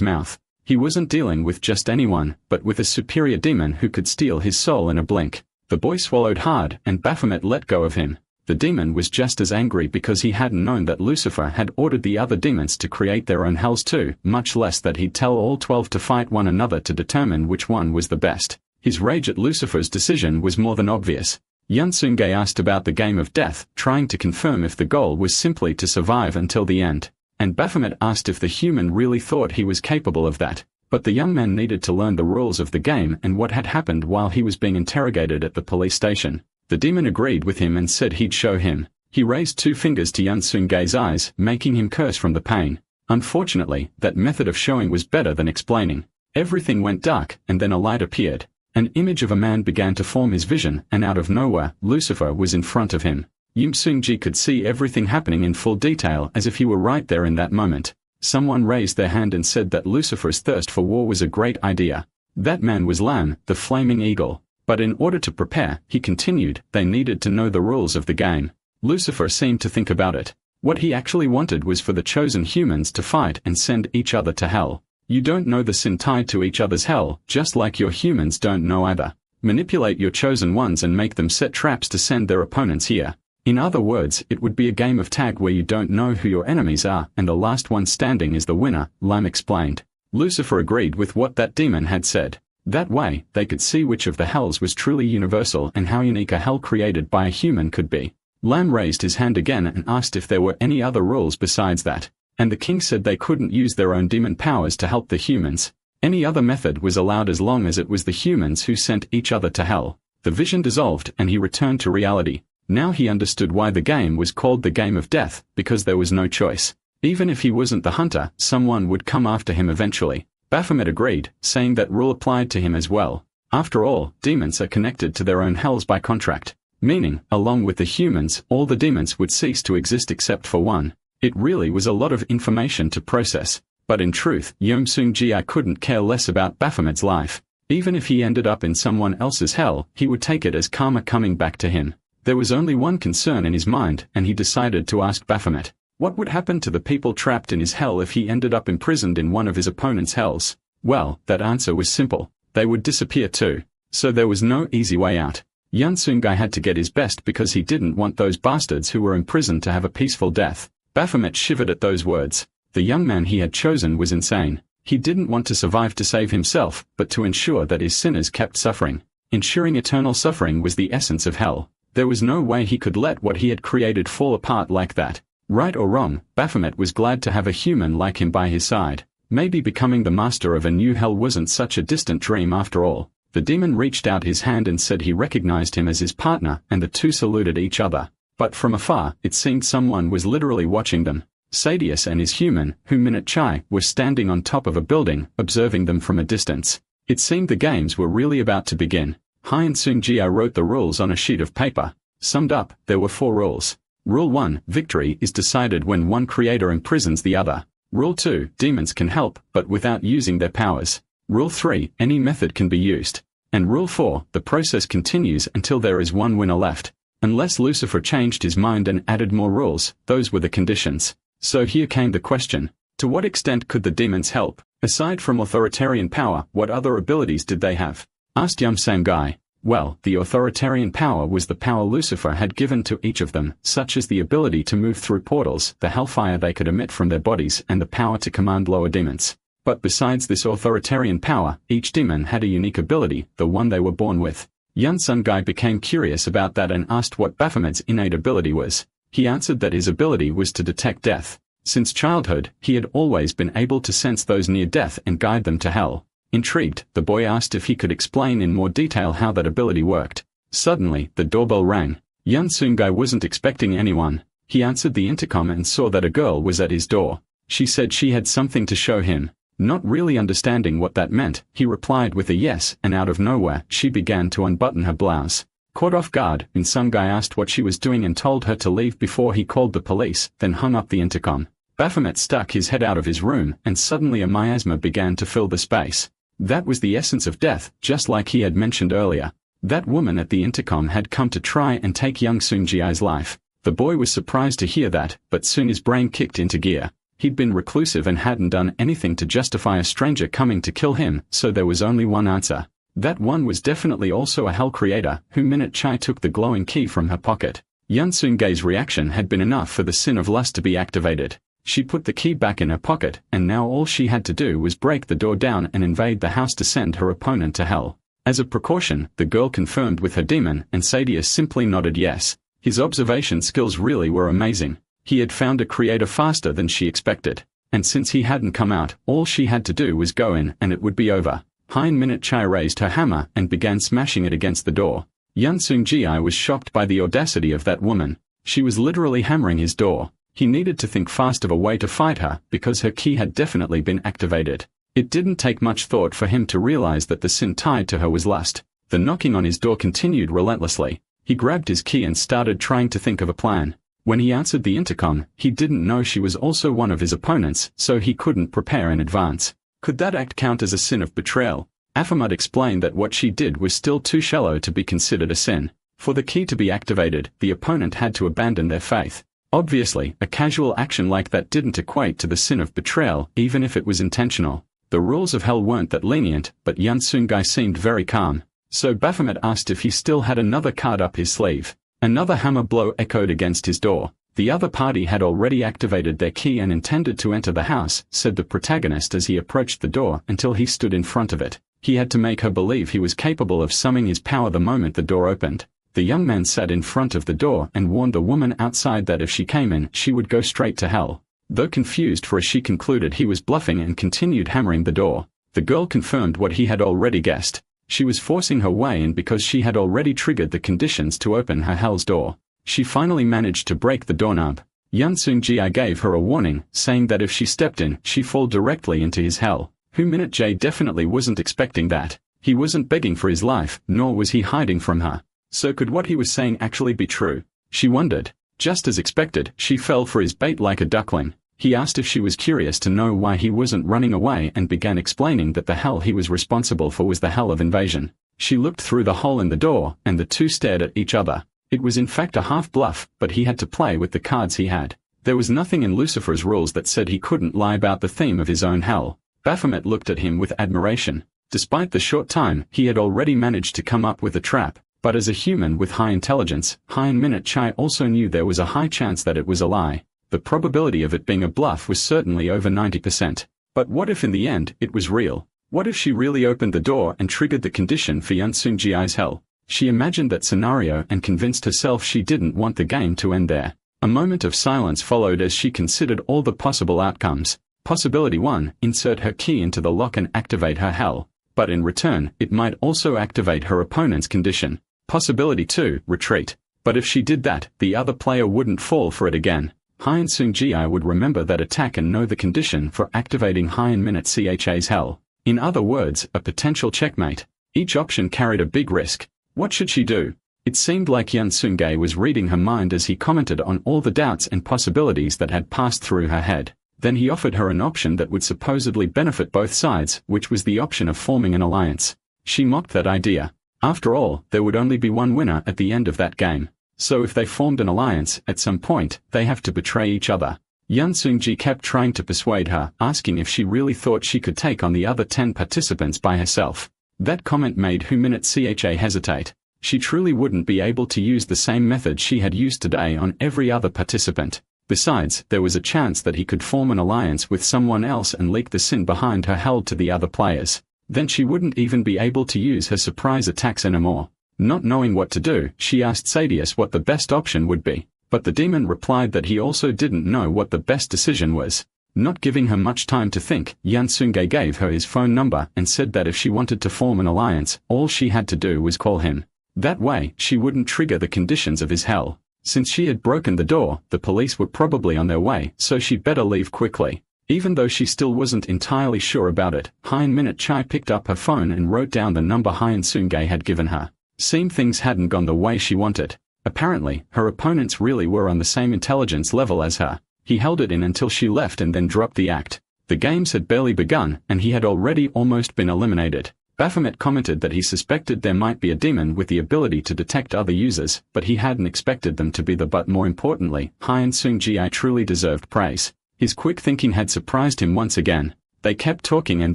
mouth. He wasn't dealing with just anyone, but with a superior demon who could steal his soul in a blink. The boy swallowed hard, and Baphomet let go of him. The demon was just as angry because he hadn't known that Lucifer had ordered the other demons to create their own hells too, much less that he'd tell all 12 to fight one another to determine which one was the best. His rage at Lucifer's decision was more than obvious. Yoon Seung-gi asked about the game of death, trying to confirm if the goal was simply to survive until the end. And Baphomet asked if the human really thought he was capable of that. But the young man needed to learn the rules of the game and what had happened while he was being interrogated at the police station. The demon agreed with him and said he'd show him. He raised 2 fingers to Yoon Seung-gi's eyes, making him curse from the pain. Unfortunately, that method of showing was better than explaining. Everything went dark, and then a light appeared. An image of a man began to form his vision, and out of nowhere, Lucifer was in front of him. Yoon Seung-gi could see everything happening in full detail as if he were right there in that moment. Someone raised their hand and said that Lucifer's thirst for war was a great idea. That man was Lam, the flaming eagle. But in order to prepare, he continued, they needed to know the rules of the game. Lucifer seemed to think about it. What he actually wanted was for the chosen humans to fight and send each other to hell. You don't know the sin tied to each other's hell, just like your humans don't know either. Manipulate your chosen ones and make them set traps to send their opponents here. In other words, it would be a game of tag where you don't know who your enemies are and the last one standing is the winner, Lam explained. Lucifer agreed with what that demon had said. That way, they could see which of the hells was truly universal and how unique a hell created by a human could be. Lam raised his hand again and asked if there were any other rules besides that. And the king said they couldn't use their own demon powers to help the humans. Any other method was allowed as long as it was the humans who sent each other to hell. The vision dissolved and he returned to reality. Now he understood why the game was called the game of death, because there was no choice. Even if he wasn't the hunter, someone would come after him eventually. Baphomet agreed, saying that rule applied to him as well. After all, demons are connected to their own hells by contract. Meaning, along with the humans, all the demons would cease to exist except for one. It really was a lot of information to process. But in truth, Yoon Seung-gi couldn't care less about Baphomet's life. Even if he ended up in someone else's hell, he would take it as karma coming back to him. There was only one concern in his mind, and he decided to ask Baphomet. What would happen to the people trapped in his hell if he ended up imprisoned in one of his opponent's hells? Well, that answer was simple. They would disappear too. So there was no easy way out. Yoon Seung-gi had to get his best because he didn't want those bastards who were imprisoned to have a peaceful death. Baphomet shivered at those words. The young man he had chosen was insane. He didn't want to survive to save himself, but to ensure that his sinners kept suffering. Ensuring eternal suffering was the essence of hell. There was no way he could let what he had created fall apart like that. Right or wrong, Baphomet was glad to have a human like him by his side. Maybe becoming the master of a new hell wasn't such a distant dream after all. The demon reached out his hand and said he recognized him as his partner, and the two saluted each other. But from afar, it seemed someone was literally watching them. Sadius and his human, Minute Chai, were standing on top of a building, observing them from a distance. It seemed the games were really about to begin. Hyun Seung-gi wrote the rules on a sheet of paper. Summed up, there were 4 rules. Rule 1, victory is decided when one creator imprisons the other. Rule 2, demons can help, but without using their powers. Rule 3, any method can be used. And Rule 4, the process continues until there is one winner left. Unless Lucifer changed his mind and added more rules, those were the conditions. So here came the question. To what extent could the demons help? Aside from authoritarian power, what other abilities did they have? Asked Yoon Seung-gi. Well, the authoritarian power was the power Lucifer had given to each of them, such as the ability to move through portals, the hellfire they could emit from their bodies, and the power to command lower demons. But besides this authoritarian power, each demon had a unique ability, the one they were born with. Yun Sun Gai became curious about that and asked what Baphomet's innate ability was. He answered that his ability was to detect death. Since childhood, he had always been able to sense those near death and guide them to hell. Intrigued, the boy asked if he could explain in more detail how that ability worked. Suddenly, the doorbell rang. Yun Sun Gai wasn't expecting anyone. He answered the intercom and saw that a girl was at his door. She said she had something to show him. Not really understanding what that meant, he replied with a yes, and out of nowhere, she began to unbutton her blouse. Caught off guard, Yun Sun Gai asked what she was doing and told her to leave before he called the police, then hung up the intercom. Baphomet stuck his head out of his room, and suddenly a miasma began to fill the space. That was the essence of death, just like he had mentioned earlier. That woman at the intercom had come to try and take young Sun Jiai's life. The boy was surprised to hear that, but soon his brain kicked into gear. He'd been reclusive and hadn't done anything to justify a stranger coming to kill him, so there was only one answer. That one was definitely also a hell creator, who Minute Chai took the glowing key from her pocket. Yun Sun Gai's reaction had been enough for the sin of lust to be activated. She put the key back in her pocket, and now all she had to do was break the door down and invade the house to send her opponent to hell. As a precaution, the girl confirmed with her demon, and Sadius simply nodded yes. His observation skills really were amazing. He had found a creator faster than she expected. And since he hadn't come out, all she had to do was go in, and it would be over. Hein Minute Chai raised her hammer and began smashing it against the door. Yun Sun Ji was shocked by the audacity of that woman. She was literally hammering his door. He needed to think fast of a way to fight her, because her key had definitely been activated. It didn't take much thought for him to realize that the sin tied to her was lust. The knocking on his door continued relentlessly. He grabbed his key and started trying to think of a plan. When he answered the intercom, he didn't know she was also one of his opponents, so he couldn't prepare in advance. Could that act count as a sin of betrayal? Baphomet explained that what she did was still too shallow to be considered a sin. For the key to be activated, the opponent had to abandon their faith. Obviously, a casual action like that didn't equate to the sin of betrayal, even if it was intentional. The rules of hell weren't that lenient, but Yun Sun Gai seemed very calm. So Baphomet asked if he still had another card up his sleeve. Another hammer blow echoed against his door. The other party had already activated their key and intended to enter the house, said the protagonist as he approached the door until he stood in front of it. He had to make her believe he was capable of summoning his power the moment the door opened. The young man sat in front of the door and warned the woman outside that if she came in, she would go straight to hell. Though confused, for she concluded he was bluffing and continued hammering the door. The girl confirmed what he had already guessed. She was forcing her way in because she had already triggered the conditions to open her hell's door. She finally managed to break the doorknob. Yun Sun Ji gave her a warning, saying that if she stepped in, she'd fall directly into his hell. Minute J definitely wasn't expecting that. He wasn't begging for his life, nor was he hiding from her. So could what he was saying actually be true? She wondered. Just as expected, she fell for his bait like a duckling. He asked if she was curious to know why he wasn't running away and began explaining that the hell he was responsible for was the hell of invasion. She looked through the hole in the door, and the two stared at each other. It was in fact a half bluff, but he had to play with the cards he had. There was nothing in Lucifer's rules that said he couldn't lie about the theme of his own hell. Baphomet looked at him with admiration. Despite the short time, he had already managed to come up with a trap. But as a human with high intelligence, Hein Minute Chai also knew there was a high chance that it was a lie. The probability of it being a bluff was certainly over 90%. But what if in the end, it was real? What if she really opened the door and triggered the condition for Yun Sun Ji's hell? She imagined that scenario and convinced herself she didn't want the game to end there. A moment of silence followed as she considered all the possible outcomes. Possibility 1, insert her key into the lock and activate her hell. But in return, it might also activate her opponent's condition. Possibility 2, retreat. But if she did that, the other player wouldn't fall for it again. Hein Sun Ji would remember that attack and know the condition for activating Hein Minute Cha's hell. In other words, a potential checkmate. Each option carried a big risk. What should she do? It seemed like Yun Sun Gai was reading her mind as he commented on all the doubts and possibilities that had passed through her head. Then he offered her an option that would supposedly benefit both sides, which was the option of forming an alliance. She mocked that idea. After all, there would only be one winner at the end of that game. So if they formed an alliance, at some point, they have to betray each other. Yun Sun Ji kept trying to persuade her, asking if she really thought she could take on the other 10 participants by herself. That comment made Minute Cha hesitate. She truly wouldn't be able to use the same method she had used today on every other participant. Besides, there was a chance that he could form an alliance with someone else and leak the sin behind her held to the other players. Then she wouldn't even be able to use her surprise attacks anymore. Not knowing what to do, she asked Sadius what the best option would be, but the demon replied that he also didn't know what the best decision was. Not giving her much time to think, Yansunge gave her his phone number and said that if she wanted to form an alliance, all she had to do was call him. That way, she wouldn't trigger the conditions of his hell. Since she had broken the door, the police were probably on their way, so she'd better leave quickly. Even though she still wasn't entirely sure about it, Hyun-Minute Chai picked up her phone and wrote down the number Hyun-Sunge had given her. Seemed things hadn't gone the way she wanted. Apparently, her opponents really were on the same intelligence level as her. He held it in until she left and then dropped the act. The games had barely begun, and he had already almost been eliminated. Baphomet commented that he suspected there might be a demon with the ability to detect other users, but he hadn't expected them to be the but more importantly, Hyun-Sungi truly deserved praise. His quick thinking had surprised him once again. They kept talking and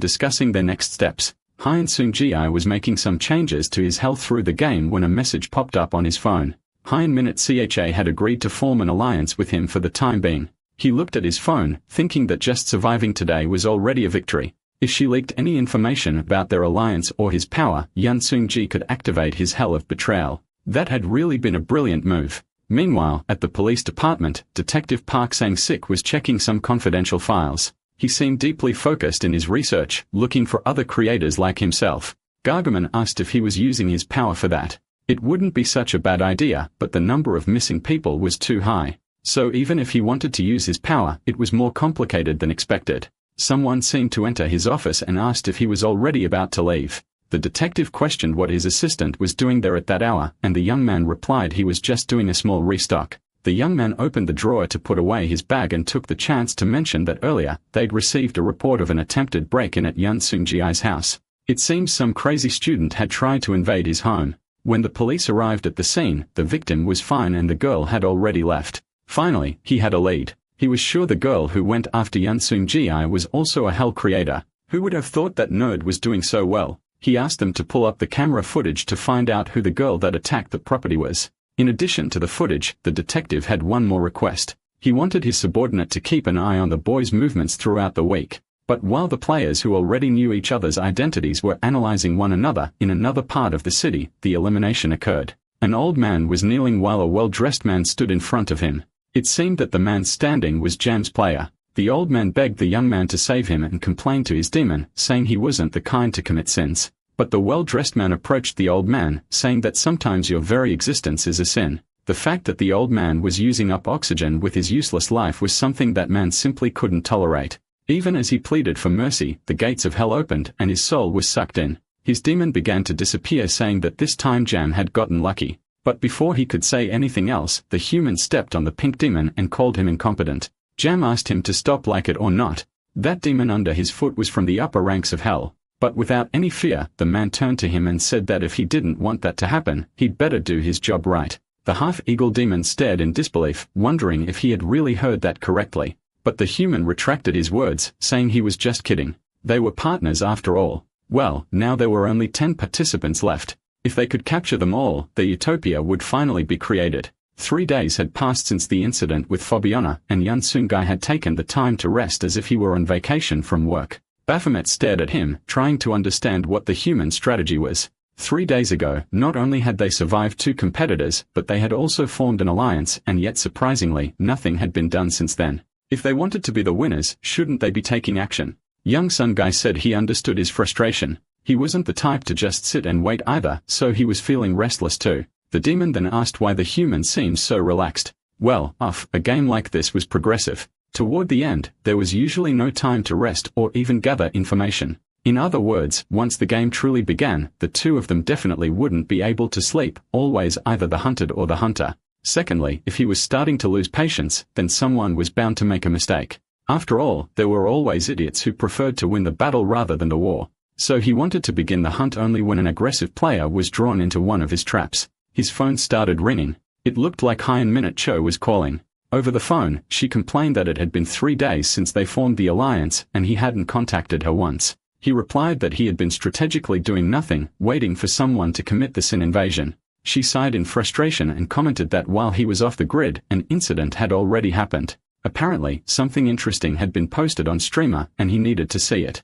discussing their next steps. Hyun-Sungi was making some changes to his health through the game when a message popped up on his phone. Hyun-Minute Cha had agreed to form an alliance with him for the time being. He looked at his phone, thinking that just surviving today was already a victory. If she leaked any information about their alliance or his power, Yan-Sung-ji could activate his hell of betrayal. That had really been a brilliant move. Meanwhile, at the police department, Detective Park Sang-sik was checking some confidential files. He seemed deeply focused in his research, looking for other creators like himself. Gargamon asked if he was using his power for that. It wouldn't be such a bad idea, but the number of missing people was too high. So even if he wanted to use his power, it was more complicated than expected. Someone seemed to enter his office and asked if he was already about to leave. The detective questioned what his assistant was doing there at that hour, and the young man replied he was just doing a small restock. The young man opened the drawer to put away his bag and took the chance to mention that earlier, they'd received a report of an attempted break-in at Yun Sung-ji's house. It seems some crazy student had tried to invade his home. When the police arrived at the scene, the victim was fine and the girl had already left. Finally, he had a lead. He was sure the girl who went after Yun Sung-ji was also a hell creator. Who would have thought that nerd was doing so well? He asked them to pull up the camera footage to find out who the girl that attacked the property was. In addition to the footage, the detective had one more request. He wanted his subordinate to keep an eye on the boy's movements throughout the week. But while the players who already knew each other's identities were analyzing one another in another part of the city, the elimination occurred. An old man was kneeling while a well-dressed man stood in front of him. It seemed that the man standing was Jam's player. The old man begged the young man to save him and complained to his demon, saying he wasn't the kind to commit sins. But the well-dressed man approached the old man, saying that sometimes your very existence is a sin. The fact that the old man was using up oxygen with his useless life was something that man simply couldn't tolerate. Even as he pleaded for mercy, the gates of hell opened and his soul was sucked in. His demon began to disappear, saying that this time Jam had gotten lucky. But before he could say anything else, the human stepped on the pink demon and called him incompetent. Jam asked him to stop, like it or not. That demon under his foot was from the upper ranks of hell. But without any fear, the man turned to him and said that if he didn't want that to happen, he'd better do his job right. The half-eagle demon stared in disbelief, wondering if he had really heard that correctly. But the human retracted his words, saying he was just kidding. They were partners after all. Well, now there were only 10 participants left. If they could capture them all, the utopia would finally be created. 3 days had passed since the incident with Fabiana, and Yun Sungai had taken the time to rest as if he were on vacation from work. Baphomet stared at him, trying to understand what the human strategy was. 3 days ago, not only had they survived 2 competitors, but they had also formed an alliance, and yet surprisingly, nothing had been done since then. If they wanted to be the winners, shouldn't they be taking action? Young Sungai said he understood his frustration. He wasn't the type to just sit and wait either, so he was feeling restless too. The demon then asked why the human seemed so relaxed. Well, a game like this was progressive. Toward the end, there was usually no time to rest or even gather information. In other words, once the game truly began, the two of them definitely wouldn't be able to sleep, always either the hunted or the hunter. Secondly, if he was starting to lose patience, then someone was bound to make a mistake. After all, there were always idiots who preferred to win the battle rather than the war. So he wanted to begin the hunt only when an aggressive player was drawn into one of his traps. His phone started ringing. It looked like Hyun-Minute Cho was calling. Over the phone, she complained that it had been 3 days since they formed the alliance, and he hadn't contacted her once. He replied that he had been strategically doing nothing, waiting for someone to commit the sin invasion. She sighed in frustration and commented that while he was off the grid, an incident had already happened. Apparently, something interesting had been posted on Streamer, and he needed to see it.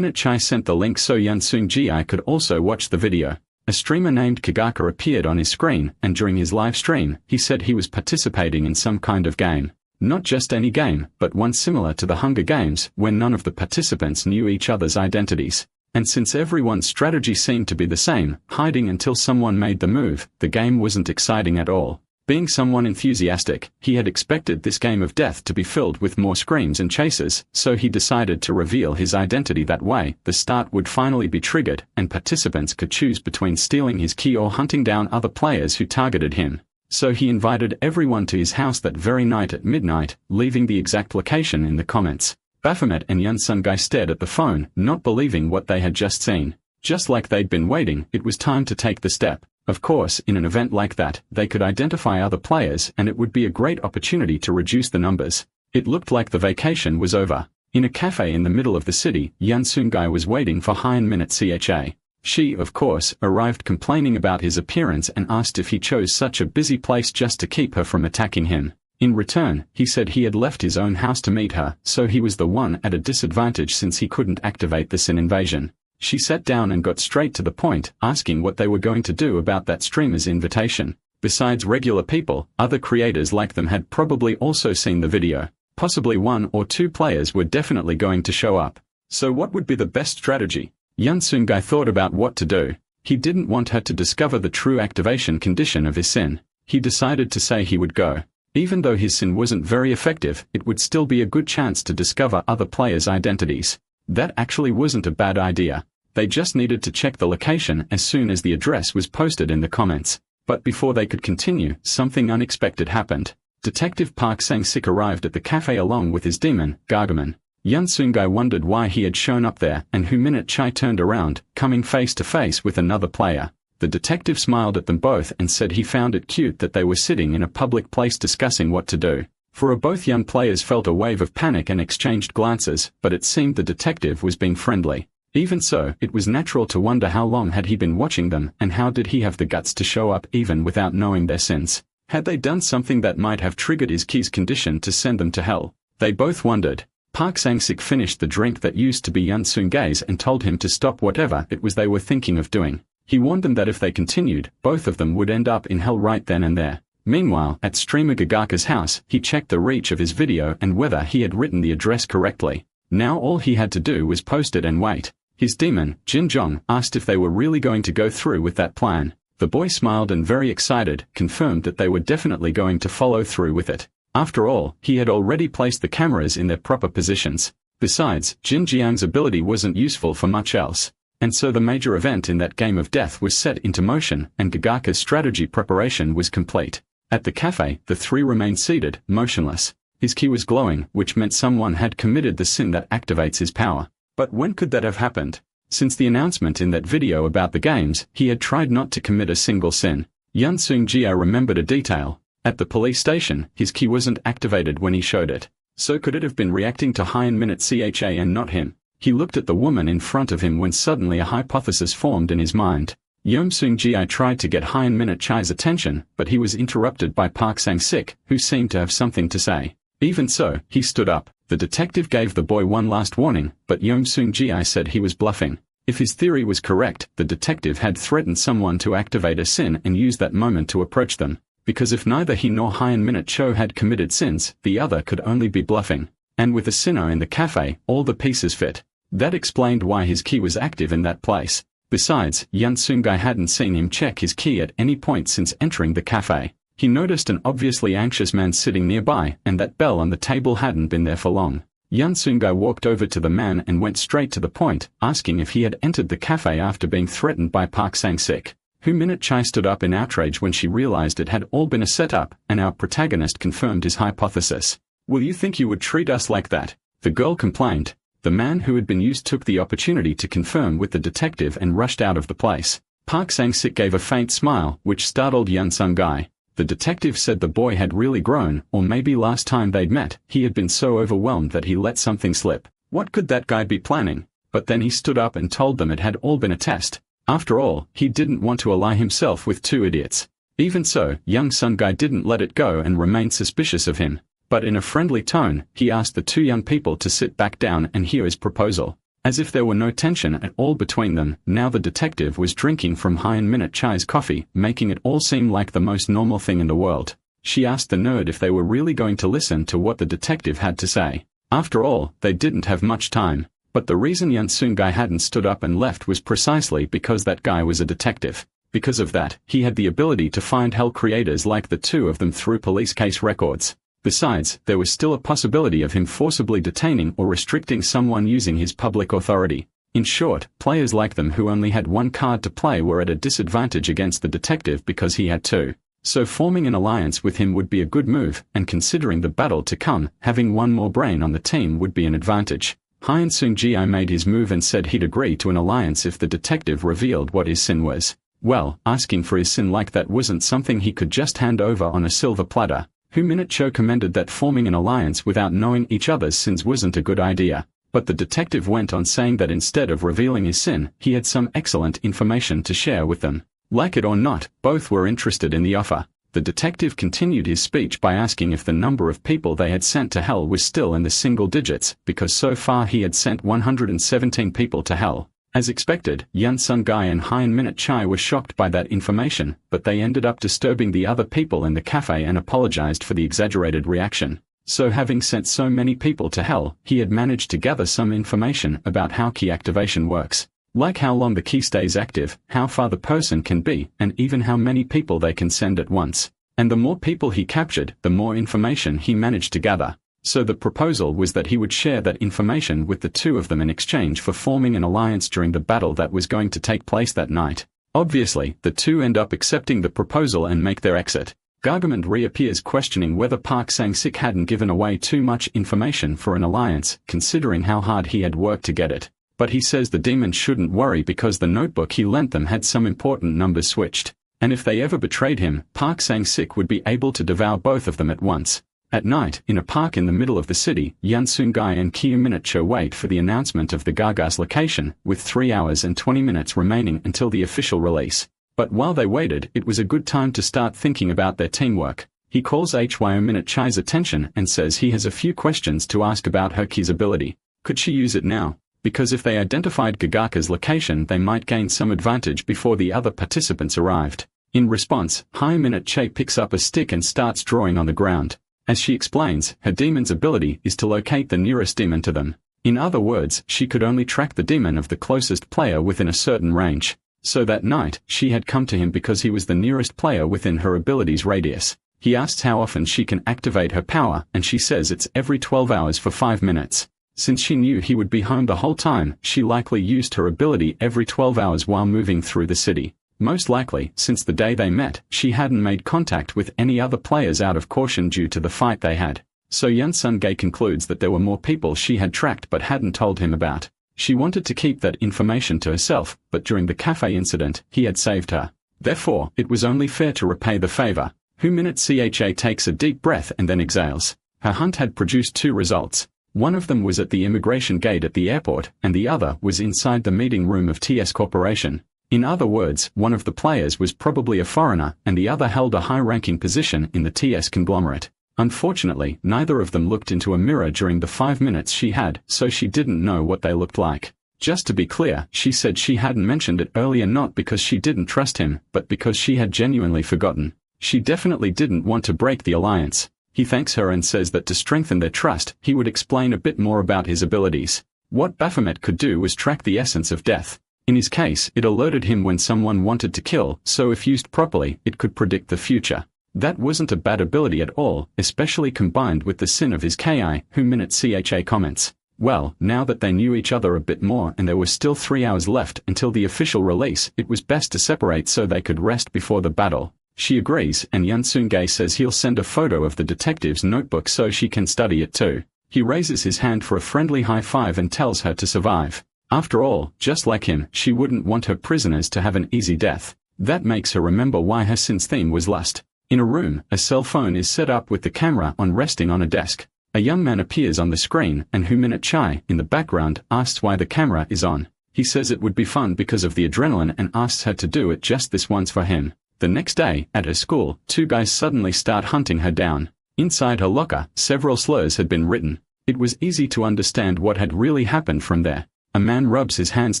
Chai sent the link so Gi could also watch the video. A streamer named Kagaka appeared on his screen, and during his live stream, he said he was participating in some kind of game. Not just any game, but one similar to the Hunger Games, when none of the participants knew each other's identities. And since everyone's strategy seemed to be the same, hiding until someone made the move, the game wasn't exciting at all. Being someone enthusiastic, he had expected this game of death to be filled with more screams and chases, so he decided to reveal his identity that way. The start would finally be triggered, and participants could choose between stealing his key or hunting down other players who targeted him. So he invited everyone to his house that very night at midnight, leaving the exact location in the comments. Baphomet and Yunsungai stared at the phone, not believing what they had just seen. Just like they'd been waiting, it was time to take the step. Of course, in an event like that, they could identify other players and it would be a great opportunity to reduce the numbers. It looked like the vacation was over. In a cafe in the middle of the city, Yunsungai was waiting for Minute Cha. She, of course, arrived complaining about his appearance and asked if he chose such a busy place just to keep her from attacking him. In return, he said he had left his own house to meet her, so he was the one at a disadvantage since he couldn't activate the Sin invasion. She sat down and got straight to the point, asking what they were going to do about that streamer's invitation. Besides regular people, other creators like them had probably also seen the video. Possibly 1 or 2 players were definitely going to show up. So what would be the best strategy? Yunsungai thought about what to do. He didn't want her to discover the true activation condition of his Sin. He decided to say he would go. Even though his Sin wasn't very effective, it would still be a good chance to discover other players' identities. That actually wasn't a bad idea. They just needed to check the location as soon as the address was posted in the comments. But before they could continue, something unexpected happened. Detective Park Sang-sik arrived at the cafe along with his demon, Gargamon. Yunsungai wondered why he had shown up there, and Minute Chai turned around, coming face to face with another player. The detective smiled at them both and said he found it cute that they were sitting in a public place discussing what to do. For both young players felt a wave of panic and exchanged glances, but it seemed the detective was being friendly. Even so, it was natural to wonder how long had he been watching them, and how did he have the guts to show up even without knowing their sins? Had they done something that might have triggered his key's condition to send them to hell? They both wondered. Park Sang-sik finished the drink that used to be Yunsungai's and told him to stop whatever it was they were thinking of doing. He warned them that if they continued, both of them would end up in hell right then and there. Meanwhile, at streamer Gagaka's house, he checked the reach of his video and whether he had written the address correctly. Now all he had to do was post it and wait. His demon, Jin Jong, asked if they were really going to go through with that plan. The boy smiled and very excited, confirmed that they were definitely going to follow through with it. After all, he had already placed the cameras in their proper positions. Besides, Jin Jiang's ability wasn't useful for much else. And so the major event in that game of death was set into motion, and Gagaka's strategy preparation was complete. At the cafe, the three remained seated, motionless. His key was glowing, which meant someone had committed the sin that activates his power. But when could that have happened? Since the announcement in that video about the games, he had tried not to commit a single sin. Yunsung-jia remembered a detail. At the police station, his key wasn't activated when he showed it. So could it have been reacting to Minute Cha and not him? He looked at the woman in front of him when suddenly a hypothesis formed in his mind. Yumsung-jia tried to get Minute Chai's attention, but he was interrupted by Park Sang-sik, who seemed to have something to say. Even so, he stood up. The detective gave the boy one last warning, but Yumsung-jia said he was bluffing. If his theory was correct, the detective had threatened someone to activate a sin and use that moment to approach them. Because if neither he nor Minute Cho had committed sins, the other could only be bluffing. And with a sinner in the cafe, all the pieces fit. That explained why his key was active in that place. Besides, Yunsungai hadn't seen him check his key at any point since entering the cafe. He noticed an obviously anxious man sitting nearby, and that bell on the table hadn't been there for long. Yunsungai walked over to the man and went straight to the point, asking if he had entered the cafe after being threatened by Park Sang-sik. Minute Chai stood up in outrage when she realized it had all been a setup, and our protagonist confirmed his hypothesis. "Will you think you would treat us like that?" the girl complained. The man who had been used took the opportunity to confirm with the detective and rushed out of the place. Park Sang-sik gave a faint smile, which startled Yunsungai. The detective said the boy had really grown, or maybe last time they'd met, he had been so overwhelmed that he let something slip. What could that guy be planning? But then he stood up and told them it had all been a test. After all, he didn't want to ally himself with two idiots. Even so, young Sun Guy didn't let it go and remained suspicious of him. But in a friendly tone, he asked the two young people to sit back down and hear his proposal. As if there were no tension at all between them, now the detective was drinking from Hyun-Minute Chai's coffee, making it all seem like the most normal thing in the world. She asked the nerd if they were really going to listen to what the detective had to say. After all, they didn't have much time. But the reason Yun Sun Guy hadn't stood up and left was precisely because that guy was a detective. Because of that, he had the ability to find hell creators like the two of them through police case records. Besides, there was still a possibility of him forcibly detaining or restricting someone using his public authority. In short, players like them who only had one card to play were at a disadvantage against the detective because he had two. So forming an alliance with him would be a good move, and considering the battle to come, having one more brain on the team would be an advantage. Hyun Sung Ji made his move and said he'd agree to an alliance if the detective revealed what his sin was. Well, asking for his sin like that wasn't something he could just hand over on a silver platter. Hyun-Minute Cho commended that forming an alliance without knowing each other's sins wasn't a good idea. But the detective went on saying that instead of revealing his sin, he had some excellent information to share with them. Like it or not, both were interested in the offer. The detective continued his speech by asking if the number of people they had sent to hell was still in the single digits, because so far he had sent 117 people to hell. As expected, Yun Sun Guy and Hyun-Minute Chai were shocked by that information, but they ended up disturbing the other people in the cafe and apologized for the exaggerated reaction. So having sent so many people to hell, he had managed to gather some information about how key activation works. Like how long the key stays active, how far the person can be, and even how many people they can send at once. And the more people he captured, the more information he managed to gather. So the proposal was that he would share that information with the two of them in exchange for forming an alliance during the battle that was going to take place that night. Obviously, the two end up accepting the proposal and make their exit. Gargamond reappears questioning whether Park Sang-sik hadn't given away too much information for an alliance, considering how hard he had worked to get it. But he says the demons shouldn't worry because the notebook he lent them had some important numbers switched. And if they ever betrayed him, Park Sang-sik would be able to devour both of them at once. At night, in a park in the middle of the city, Yun Sun Guy and Hyun-Minute Cho wait for the announcement of the Gaga's location, with 3 hours and 20 minutes remaining until the official release. But while they waited, it was a good time to start thinking about their teamwork. He calls Hyun-Minute Chai's attention and says he has a few questions to ask about her key's ability. Could she use it now? Because if they identified Gaga's location they might gain some advantage before the other participants arrived. In response, Hyun-Minute Chai picks up a stick and starts drawing on the ground. As she explains, her demon's ability is to locate the nearest demon to them. In other words, she could only track the demon of the closest player within a certain range. So that night, she had come to him because he was the nearest player within her ability's radius. He asks how often she can activate her power, and she says it's every 12 hours for 5 minutes. Since she knew he would be home the whole time, she likely used her ability every 12 hours while moving through the city. Most likely, since the day they met, she hadn't made contact with any other players out of caution due to the fight they had. So Yun Sun Gae concludes that there were more people she had tracked but hadn't told him about. She wanted to keep that information to herself, but during the cafe incident, he had saved her. Therefore, it was only fair to repay the favor. Hyun-Minute Cha takes a deep breath and then exhales. Her hunt had produced 2 results. One of them was at the immigration gate at the airport, and the other was inside the meeting room of TS Corporation. In other words, one of the players was probably a foreigner, and the other held a high-ranking position in the TS conglomerate. Unfortunately, neither of them looked into a mirror during the 5 minutes she had, so she didn't know what they looked like. Just to be clear, she said she hadn't mentioned it earlier not because she didn't trust him, but because she had genuinely forgotten. She definitely didn't want to break the alliance. He thanks her and says that to strengthen their trust, he would explain a bit more about his abilities. What Baphomet could do was track the essence of death. In his case, it alerted him when someone wanted to kill, so if used properly, it could predict the future. That wasn't a bad ability at all, especially combined with the sin of his Ki, Hyun-Minute Cha comments. Well, now that they knew each other a bit more and there were still 3 hours left until the official release, it was best to separate so they could rest before the battle. She agrees, and Yun Sun Gae says he'll send a photo of the detective's notebook so she can study it too. He raises his hand for a friendly high five and tells her to survive. After all, just like him, she wouldn't want her prisoners to have an easy death. That makes her remember why her sin's theme was lust. In a room, a cell phone is set up with the camera on resting on a desk. A young man appears on the screen, and Hyun-Minute Chai, in the background, asks why the camera is on. He says it would be fun because of the adrenaline and asks her to do it just this once for him. The next day, at her school, two guys suddenly start hunting her down. Inside her locker, several slurs had been written. It was easy to understand what had really happened from there. A man rubs his hands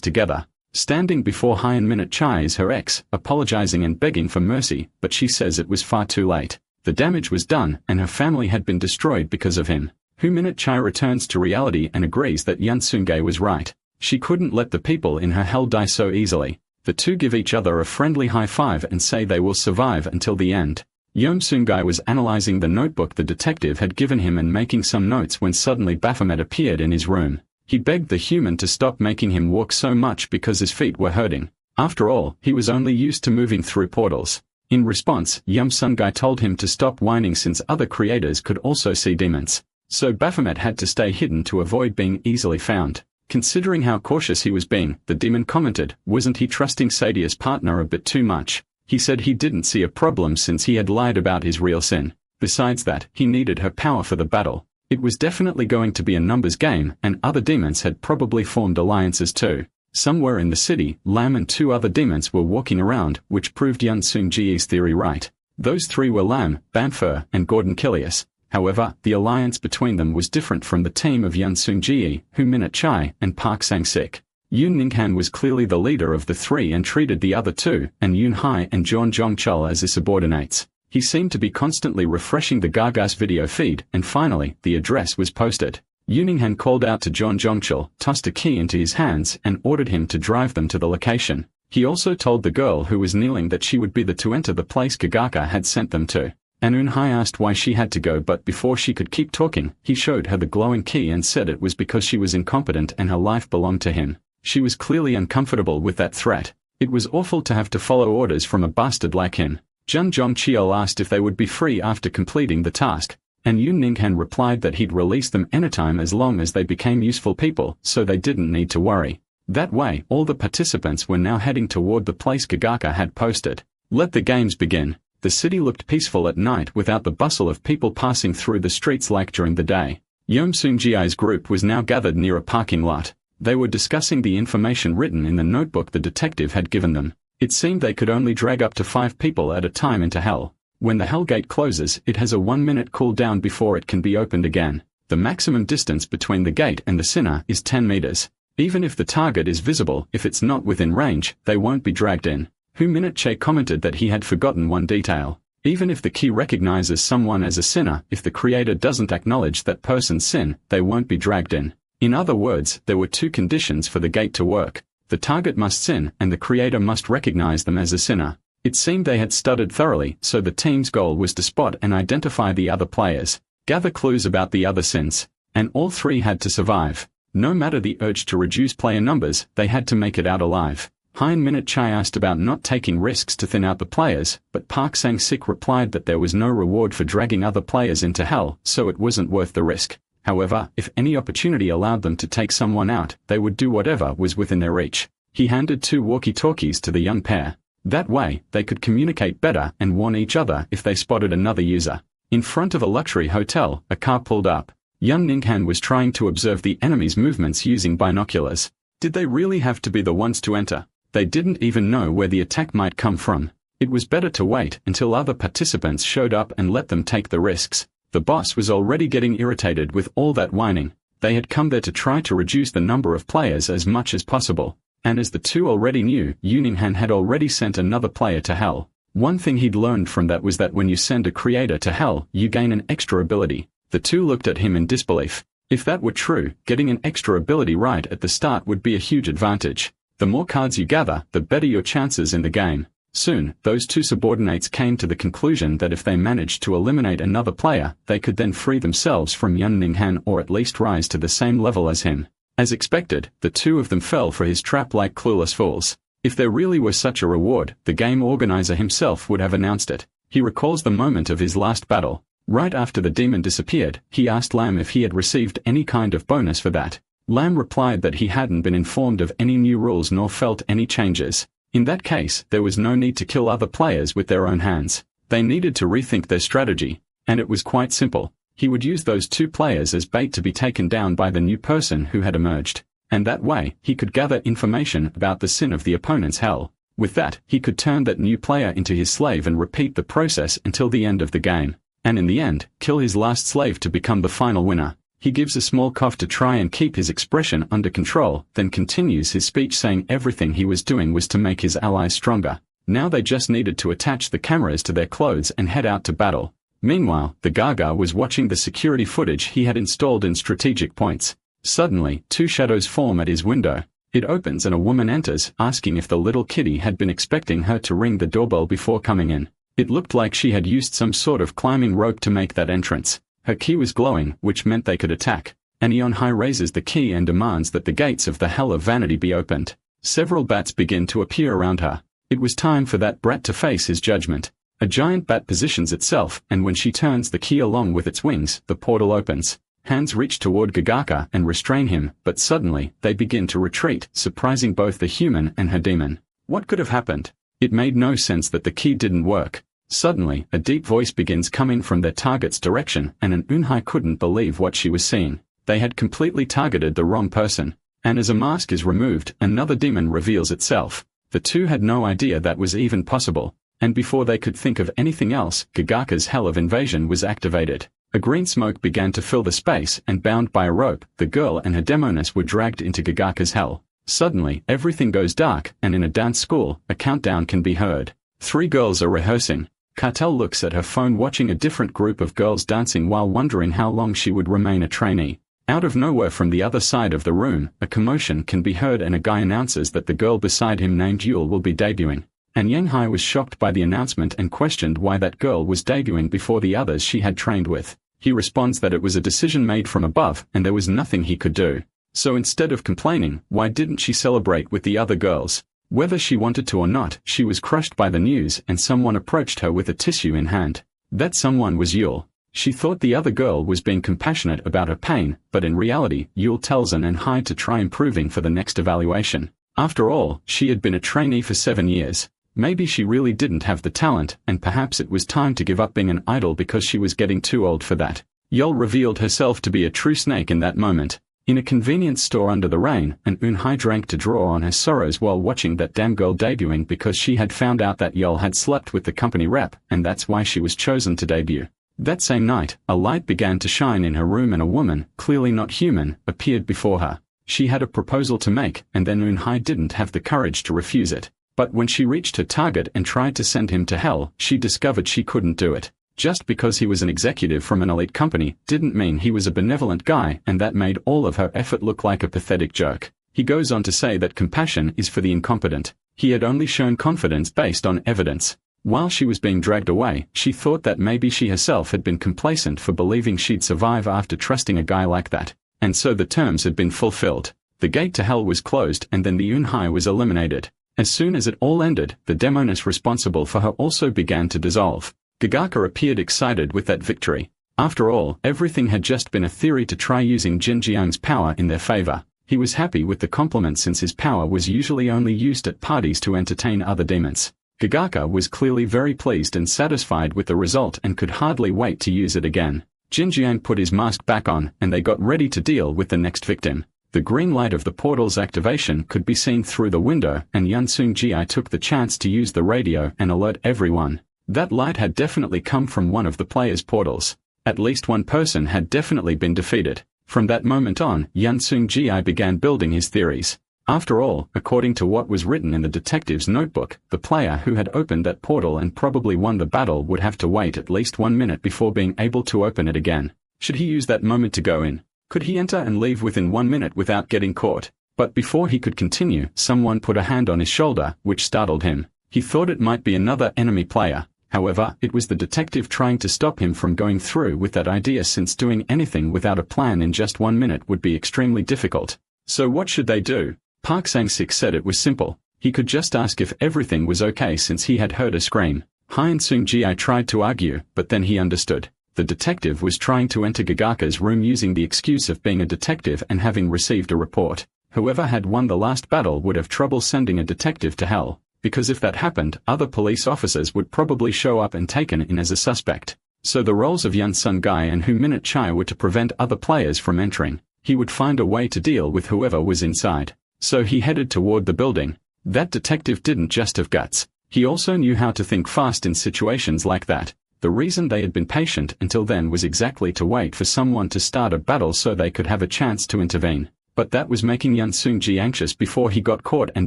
together. Standing before Hyun-Minute Chai is her ex, apologizing and begging for mercy, but she says it was far too late. The damage was done, and her family had been destroyed because of him. Hyun-Minute Chai returns to reality and agrees that Yeon Seung-gae was right. She couldn't let the people in her hell die so easily. The two give each other a friendly high five and say they will survive until the end. Yeon Seung-gae was analyzing the notebook the detective had given him and making some notes when suddenly Baphomet appeared in his room. He begged the human to stop making him walk so much because his feet were hurting. After all, he was only used to moving through portals. In response, Yeon Seung-gae told him to stop whining since other creators could also see demons. So Baphomet had to stay hidden to avoid being easily found. Considering how cautious he was being, the demon commented, wasn't he trusting Sadie's partner a bit too much? He said he didn't see a problem since he had lied about his real sin. Besides that, he needed her power for the battle. It was definitely going to be a numbers game, and other demons had probably formed alliances too. Somewhere in the city, Lam and two other demons were walking around, which proved Yeon Seung-gae's theory right. Those three were Lam, Bamfur, and Gordon Kilius. However, the alliance between them was different from the team of Yeon Seung-gae, Hyun-Minute Chai, and Park Sang-sik. Yoon Ning-han was clearly the leader of the three and treated the other two, and Yoon Hai and Jeon Jong-chul as his subordinates. He seemed to be constantly refreshing the Gargas video feed, and finally, the address was posted. Yoon Ning-han called out to Jeon Jong-chul, tossed a key into his hands, and ordered him to drive them to the location. He also told the girl who was kneeling that she would be the to enter the place Gagaka had sent them to. Yoon Hai asked why she had to go, but before she could keep talking, he showed her the glowing key and said it was because she was incompetent and her life belonged to him. She was clearly uncomfortable with that threat. It was awful to have to follow orders from a bastard like him. Jun Jong-cheol asked if they would be free after completing the task, and Yoon Ning-han replied that he'd release them anytime as long as they became useful people, so they didn't need to worry. That way, all the participants were now heading toward the place Gagaka had posted. Let the games begin. The city looked peaceful at night without the bustle of people passing through the streets like during the day. Yeon Seung-gae's group was now gathered near a parking lot. They were discussing the information written in the notebook the detective had given them. It seemed they could only drag up to 5 people at a time into hell. When the hell gate closes, it has a 1-minute cooldown before it can be opened again. The maximum distance between the gate and the sinner is 10 meters. Even if the target is visible, if it's not within range, they won't be dragged in. Hyun-Minute Chai commented that he had forgotten one detail. Even if the key recognizes someone as a sinner, if the creator doesn't acknowledge that person's sin, they won't be dragged in. In other words, there were 2 conditions for the gate to work. The target must sin, and the creator must recognize them as a sinner. It seemed they had studied thoroughly, so the team's goal was to spot and identify the other players, gather clues about the other sins, and all 3 had to survive. No matter the urge to reduce player numbers, they had to make it out alive. Hyun-Minute Chai asked about not taking risks to thin out the players, but Park Sang-sik replied that there was no reward for dragging other players into hell, so it wasn't worth the risk. However, if any opportunity allowed them to take someone out, they would do whatever was within their reach. He handed 2 walkie-talkies to the young pair. That way, they could communicate better and warn each other if they spotted another user. In front of a luxury hotel, a car pulled up. Young Ning-han was trying to observe the enemy's movements using binoculars. Did they really have to be the ones to enter? They didn't even know where the attack might come from. It was better to wait until other participants showed up and let them take the risks. The boss was already getting irritated with all that whining. They had come there to try to reduce the number of players as much as possible. And as the 2 already knew, Yoon Ning-han had already sent another player to hell. One thing he'd learned from that was that when you send a creator to hell, you gain an extra ability. The 2 looked at him in disbelief. If that were true, getting an extra ability right at the start would be a huge advantage. The more cards you gather, the better your chances in the game. Soon, those 2 subordinates came to the conclusion that if they managed to eliminate another player, they could then free themselves from Yoon Ning-han or at least rise to the same level as him. As expected, the 2 of them fell for his trap like clueless fools. If there really was such a reward, the game organizer himself would have announced it. He recalls the moment of his last battle. Right after the demon disappeared, he asked Lam if he had received any kind of bonus for that. Lam replied that he hadn't been informed of any new rules nor felt any changes. In that case, there was no need to kill other players with their own hands. They needed to rethink their strategy. And it was quite simple. He would use those 2 players as bait to be taken down by the new person who had emerged. and that way, he could gather information about the sin of the opponent's hell. With that, he could turn that new player into his slave and repeat the process until the end of the game. And in the end, kill his last slave to become the final winner. He gives a small cough to try and keep his expression under control, then continues his speech saying everything he was doing was to make his allies stronger. Now they just needed to attach the cameras to their clothes and head out to battle. Meanwhile, the Gaga was watching the security footage he had installed in strategic points. Suddenly, two shadows form at his window. It opens and a woman enters, asking if the little kitty had been expecting her to ring the doorbell before coming in. It looked like she had used some sort of climbing rope to make that entrance. Her key was glowing, which meant they could attack. Anion raises the key and demands that the gates of the Hell of Vanity be opened. Several bats begin to appear around her. It was time for that brat to face his judgment. A giant bat positions itself, and when she turns the key along with its wings, the portal opens. Hands reach toward Gagaka and restrain him, but suddenly, they begin to retreat, surprising both the human and her demon. What could have happened? It made no sense that the key didn't work. Suddenly, a deep voice begins coming from their target's direction, and an Unhai couldn't believe what she was seeing. They had completely targeted the wrong person. And as a mask is removed, another demon reveals itself. The two had no idea that was even possible. And before they could think of anything else, Gagaka's Hell of Invasion was activated. A green smoke began to fill the space, and bound by a rope, the girl and her demoness were dragged into Gagaka's hell. Suddenly, everything goes dark, and in a dance school, a countdown can be heard. 3 girls are rehearsing. Cartel looks at her phone watching a different group of girls dancing while wondering how long she would remain a trainee. Out of nowhere from the other side of the room, a commotion can be heard and a guy announces that the girl beside him named Yule will be debuting. And Yanghai was shocked by the announcement and questioned why that girl was debuting before the others she had trained with. He responds that it was a decision made from above and there was nothing he could do. So instead of complaining, why didn't she celebrate with the other girls? Whether she wanted to or not, she was crushed by the news and someone approached her with a tissue in hand. That someone was Yule. She thought the other girl was being compassionate about her pain, but in reality, Yule tells An and Hai to try improving for the next evaluation. After all, she had been a trainee for 7 years. Maybe she really didn't have the talent, and perhaps it was time to give up being an idol because she was getting too old for that. Yul revealed herself to be a true snake in that moment. In a convenience store under the rain, An Unhai drank to draw on her sorrows while watching that damn girl debuting because she had found out that Yul had slept with the company rep, and that's why she was chosen to debut. That same night, a light began to shine in her room and a woman, clearly not human, appeared before her. She had a proposal to make, and then Unhai didn't have the courage to refuse it. But when she reached her target and tried to send him to hell, she discovered she couldn't do it. Just because he was an executive from an elite company didn't mean he was a benevolent guy, and that made all of her effort look like a pathetic joke. He goes on to say that compassion is for the incompetent. He had only shown confidence based on evidence. While she was being dragged away, she thought that maybe she herself had been complacent for believing she'd survive after trusting a guy like that. And so the terms had been fulfilled. The gate to hell was closed and then the Unhai was eliminated. As soon as it all ended, the demoness responsible for her also began to dissolve. Gagaka appeared excited with that victory. After all, everything had just been a theory to try using Jinjiang's power in their favor. He was happy with the compliment since his power was usually only used at parties to entertain other demons. Gagaka was clearly very pleased and satisfied with the result and could hardly wait to use it again. Jinjiang put his mask back on and they got ready to deal with the next victim. The green light of the portal's activation could be seen through the window and Yansung Ji took the chance to use the radio and alert everyone. That light had definitely come from one of the players' portals. At least one person had definitely been defeated. From that moment on, Yansung Ji began building his theories. After all, according to what was written in the detective's notebook, the player who had opened that portal and probably won the battle would have to wait at least 1 minute before being able to open it again. Should he use that moment to go in? Could he enter and leave within 1 minute without getting caught? But before he could continue, someone put a hand on his shoulder, which startled him. He thought it might be another enemy player. However, it was the detective trying to stop him from going through with that idea since doing anything without a plan in just 1 minute would be extremely difficult. So what should they do? Park Sang-sik said it was simple. He could just ask if everything was okay since he had heard a scream. Hyen Sung-ji tried to argue, but then he understood. The detective was trying to enter Gagaka's room using the excuse of being a detective and having received a report. Whoever had won the last battle would have trouble sending a detective to hell. Because if that happened, other police officers would probably show up and taken in as a suspect. So the roles of Yan Sun Gai and Hu Minute Chai were to prevent other players from entering. He would find a way to deal with whoever was inside. So he headed toward the building. That detective didn't just have guts. He also knew how to think fast in situations like that. The reason they had been patient until then was exactly to wait for someone to start a battle so they could have a chance to intervene. But that was making Yun Seung-ji anxious before he got caught and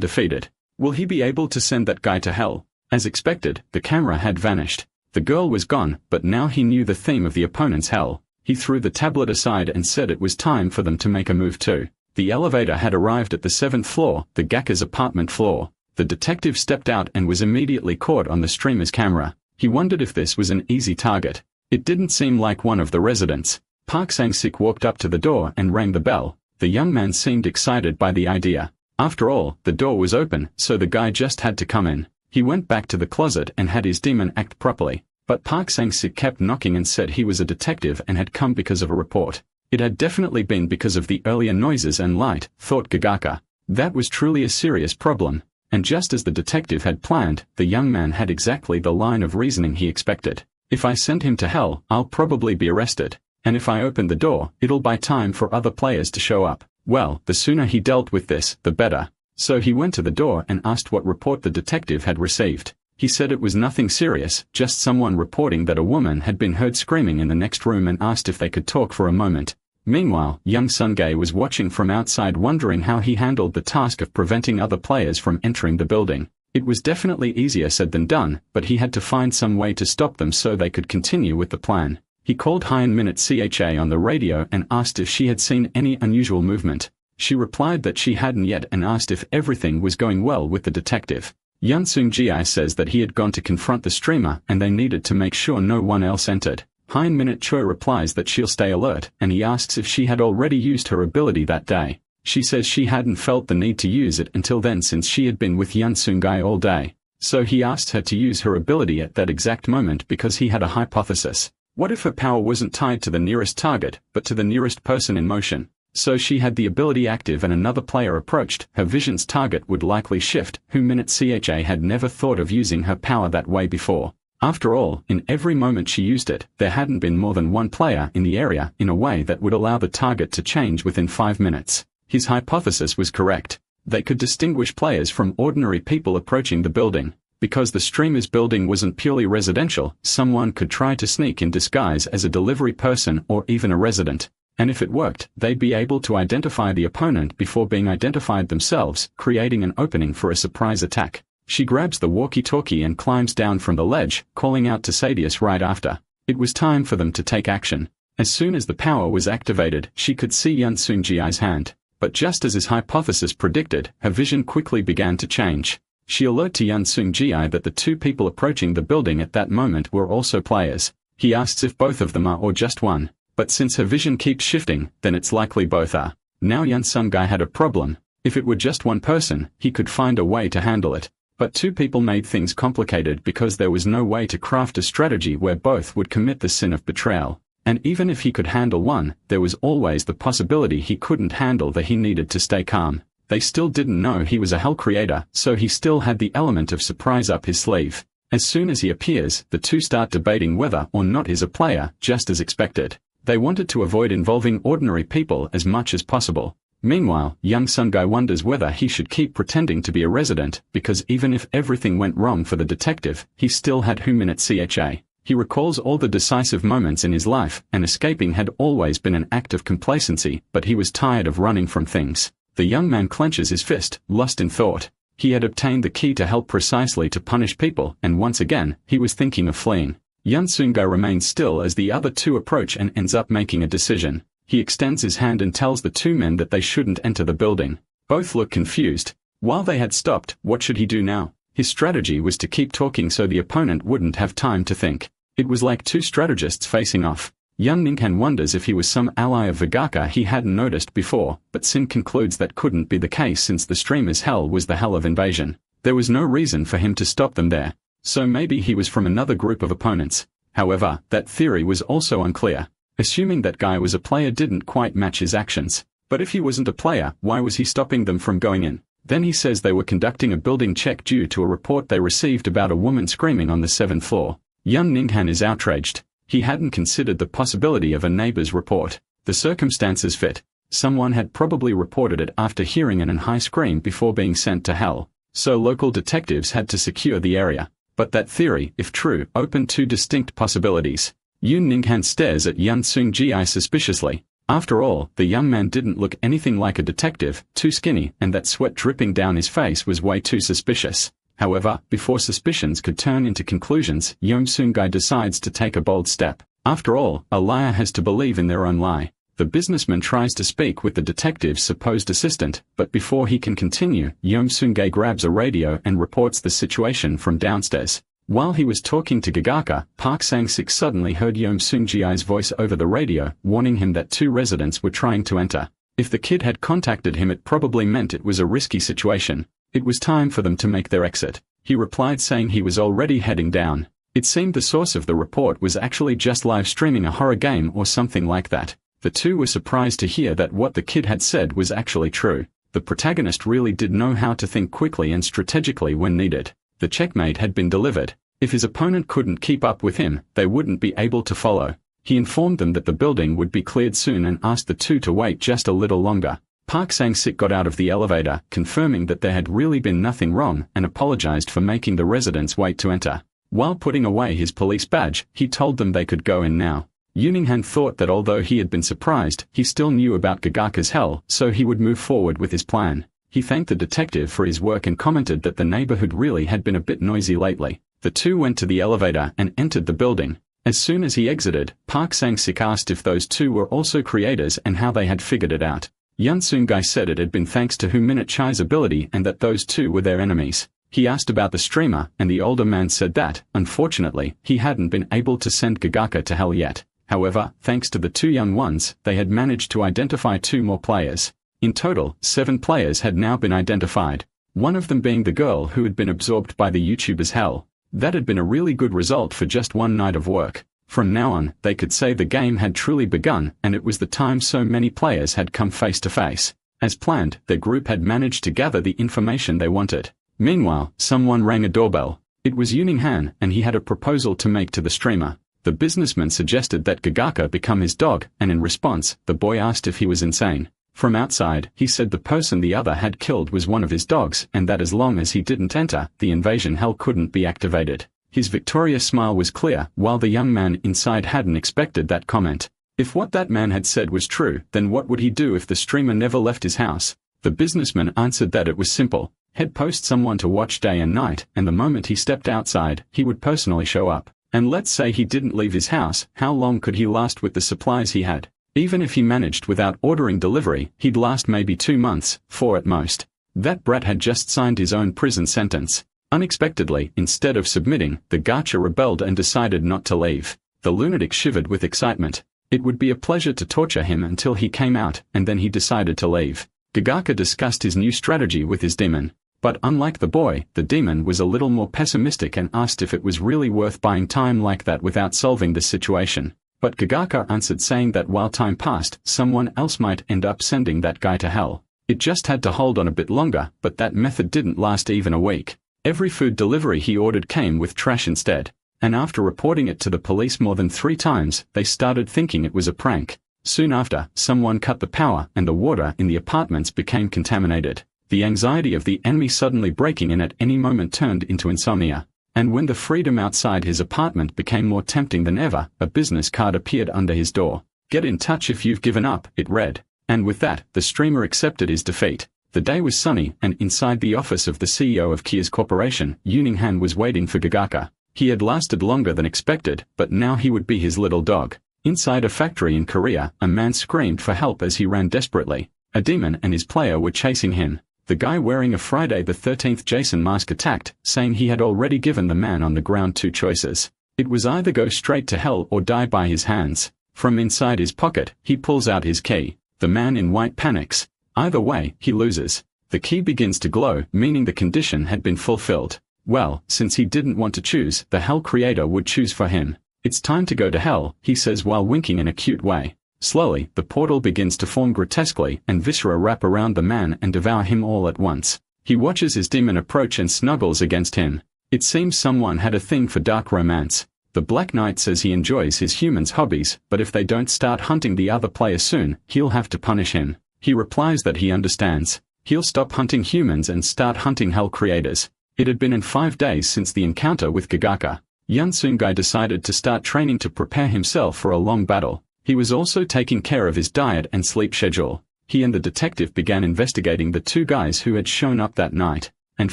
defeated. Will he be able to send that guy to hell? As expected, the camera had vanished. The girl was gone, but now he knew the theme of the opponent's hell. He threw the tablet aside and said it was time for them to make a move too. The elevator had arrived at the 7th floor, the Gakka's apartment floor. The detective stepped out and was immediately caught on the streamer's camera. He wondered if this was an easy target. It didn't seem like one of the residents. Park Sang-sik walked up to the door and rang the bell. The young man seemed excited by the idea. After all, the door was open, so the guy just had to come in. He went back to the closet and had his demon act properly. But Park Sang-sik kept knocking and said he was a detective and had come because of a report. It had definitely been because of the earlier noises and light, thought Gagaka. That was truly a serious problem. And just as the detective had planned, the young man had exactly the line of reasoning he expected. If I send him to hell, I'll probably be arrested. And if I open the door, it'll buy time for other players to show up. Well, the sooner he dealt with this, the better. So he went to the door and asked what report the detective had received. He said it was nothing serious, just someone reporting that a woman had been heard screaming in the next room and asked if they could talk for a moment. Meanwhile, young Sungjae was watching from outside wondering how he handled the task of preventing other players from entering the building. It was definitely easier said than done, but he had to find some way to stop them so they could continue with the plan. He called Hyun Minute CHA on the radio and asked if she had seen any unusual movement. She replied that she hadn't yet and asked if everything was going well with the detective. Yun Seung-ji says that he had gone to confront the streamer and they needed to make sure no one else entered. Hyun Minute Choi replies that she'll stay alert and he asks if she had already used her ability that day. She says she hadn't felt the need to use it until then since she had been with Yun Seung-gi all day. So he asked her to use her ability at that exact moment because he had a hypothesis. What if her power wasn't tied to the nearest target, but to the nearest person in motion? So she had the ability active and another player approached, her vision's target would likely shift. Who Minute CHA had never thought of using her power that way before. After all, in every moment she used it, there hadn't been more than one player in the area in a way that would allow the target to change within 5 minutes. His hypothesis was correct. They could distinguish players from ordinary people approaching the building. Because the streamer's building wasn't purely residential, someone could try to sneak in disguise as a delivery person or even a resident. And if it worked, they'd be able to identify the opponent before being identified themselves, creating an opening for a surprise attack. She grabs the walkie-talkie and climbs down from the ledge, calling out to Sadius right after. It was time for them to take action. As soon as the power was activated, she could see Yun Seung-ji's hand. But just as his hypothesis predicted, her vision quickly began to change. She alerted to Yun Seung-ji that the two people approaching the building at that moment were also players. He asks if both of them are or just one. But since her vision keeps shifting, then it's likely both are. Now Yun Seung-gi had a problem. If it were just one person, he could find a way to handle it. But two people made things complicated because there was no way to craft a strategy where both would commit the sin of betrayal. And even if he could handle one, there was always the possibility he couldn't handle that he needed to stay calm. They still didn't know he was a hell creator, so he still had the element of surprise up his sleeve. As soon as he appears, the two start debating whether or not he's a player, just as expected. They wanted to avoid involving ordinary people as much as possible. Meanwhile, young Sun-gi wonders whether he should keep pretending to be a resident, because even if everything went wrong for the detective, he still had Huminate CHA. He recalls all the decisive moments in his life, and escaping had always been an act of complacency, but he was tired of running from things. The young man clenches his fist, lost in thought. He had obtained the key to help precisely to punish people, and once again, he was thinking of fleeing. Yun Seung-gi remains still as the other two approach and ends up making a decision. He extends his hand and tells the two men that they shouldn't enter the building. Both look confused. While they had stopped, what should he do now? His strategy was to keep talking so the opponent wouldn't have time to think. It was like two strategists facing off. Young Ninghan wonders if he was some ally of Vigaka he hadn't noticed before, but Sin concludes that couldn't be the case since the streamer's hell was the hell of invasion. There was no reason for him to stop them there. So maybe he was from another group of opponents. However, that theory was also unclear. Assuming that guy was a player didn't quite match his actions. But if he wasn't a player, why was he stopping them from going in? Then he says they were conducting a building check due to a report they received about a woman screaming on the 7th floor. Young Ninghan is outraged. He hadn't considered the possibility of a neighbor's report. The circumstances fit. Someone had probably reported it after hearing an high scream before being sent to hell, so local detectives had to secure the area. But that theory, if true, opened two distinct possibilities. Yoon Ning-han stares at Yun Seung-gi suspiciously. After all, the young man didn't look anything like a detective, too skinny, and that sweat dripping down his face was way too suspicious. However, before suspicions could turn into conclusions, Yoon Seung-gi decides to take a bold step. After all, a liar has to believe in their own lie. The businessman tries to speak with the detective's supposed assistant, but before he can continue, Yoon Seung-gi grabs a radio and reports the situation from downstairs. While he was talking to Gagaka, Park Sang-sik suddenly heard Yoon Seung-gi's voice over the radio, warning him that two residents were trying to enter. If the kid had contacted him, it probably meant it was a risky situation. It was time for them to make their exit. He replied saying he was already heading down. It seemed the source of the report was actually just live streaming a horror game or something like that. The two were surprised to hear that what the kid had said was actually true. The protagonist really did know how to think quickly and strategically when needed. The checkmate had been delivered. If his opponent couldn't keep up with him, they wouldn't be able to follow. He informed them that the building would be cleared soon and asked the two to wait just a little longer. Park Sang-sik got out of the elevator, confirming that there had really been nothing wrong, and apologized for making the residents wait to enter. While putting away his police badge, he told them they could go in now. Yoon Ning-han thought that although he had been surprised, he still knew about Gagaka's hell, so he would move forward with his plan. He thanked the detective for his work and commented that the neighborhood really had been a bit noisy lately. The two went to the elevator and entered the building. As soon as he exited, Park Sang-sik asked if those two were also creators and how they had figured it out. Yoon Seung-gi said it had been thanks to Min Chai's ability and that those two were their enemies. He asked about the streamer, and the older man said that, unfortunately, he hadn't been able to send Gagaka to hell yet. However, thanks to the two young ones, they had managed to identify two more players. In total, 7 players had now been identified, one of them being the girl who had been absorbed by the YouTuber's hell. That had been a really good result for just one night of work. From now on, they could say the game had truly begun, and it was the time so many players had come face to face. As planned, their group had managed to gather the information they wanted. Meanwhile, someone rang a doorbell. It was Yoon Ning-han, and he had a proposal to make to the streamer. The businessman suggested that Gagaka become his dog, and in response, the boy asked if he was insane. From outside, he said the person the other had killed was one of his dogs, and that as long as he didn't enter, the invasion hell couldn't be activated. His victorious smile was clear, while the young man inside hadn't expected that comment. If what that man had said was true, then what would he do if the streamer never left his house? The businessman answered that it was simple. He'd post someone to watch day and night, and the moment he stepped outside, he would personally show up. And let's say he didn't leave his house, how long could he last with the supplies he had? Even if he managed without ordering delivery, he'd last maybe 2 months, 4 at most. That brat had just signed his own prison sentence. Unexpectedly, instead of submitting, the gacha rebelled and decided not to leave. The lunatic shivered with excitement. It would be a pleasure to torture him until he came out, and then he decided to leave. Gagaka discussed his new strategy with his demon. But unlike the boy, the demon was a little more pessimistic and asked if it was really worth buying time like that without solving this situation. But Gagaka answered saying that while time passed, someone else might end up sending that guy to hell. It just had to hold on a bit longer, but that method didn't last even a week. Every food delivery he ordered came with trash instead. And after reporting it to the police more than 3 times, they started thinking it was a prank. Soon after, someone cut the power and the water in the apartments became contaminated. The anxiety of the enemy suddenly breaking in at any moment turned into insomnia. And when the freedom outside his apartment became more tempting than ever, a business card appeared under his door. "Get in touch if you've given up," it read. And with that, the streamer accepted his defeat. The day was sunny, and inside the office of the CEO of Kia's corporation, Yoon Ning-han was waiting for Gagaka. He had lasted longer than expected, but now he would be his little dog. Inside a factory in Korea, a man screamed for help as he ran desperately. A demon and his player were chasing him. The guy wearing a Friday the 13th Jason mask attacked, saying he had already given the man on the ground 2 choices. It was either go straight to hell or die by his hands. From inside his pocket, he pulls out his key. The man in white panics. Either way, he loses. The key begins to glow, meaning the condition had been fulfilled. Well, since he didn't want to choose, the hell creator would choose for him. "It's time to go to hell," he says while winking in a cute way. Slowly, the portal begins to form grotesquely, and viscera wrap around the man and devour him all at once. He watches his demon approach and snuggles against him. It seems someone had a thing for dark romance. The Black Knight says he enjoys his humans' hobbies, but if they don't start hunting the other player soon, he'll have to punish him. He replies that he understands. He'll stop hunting humans and start hunting Hell creators. It had been 5 days since the encounter with Gagaka. Yunsungai decided to start training to prepare himself for a long battle. He was also taking care of his diet and sleep schedule. He and the detective began investigating the 2 guys who had shown up that night. And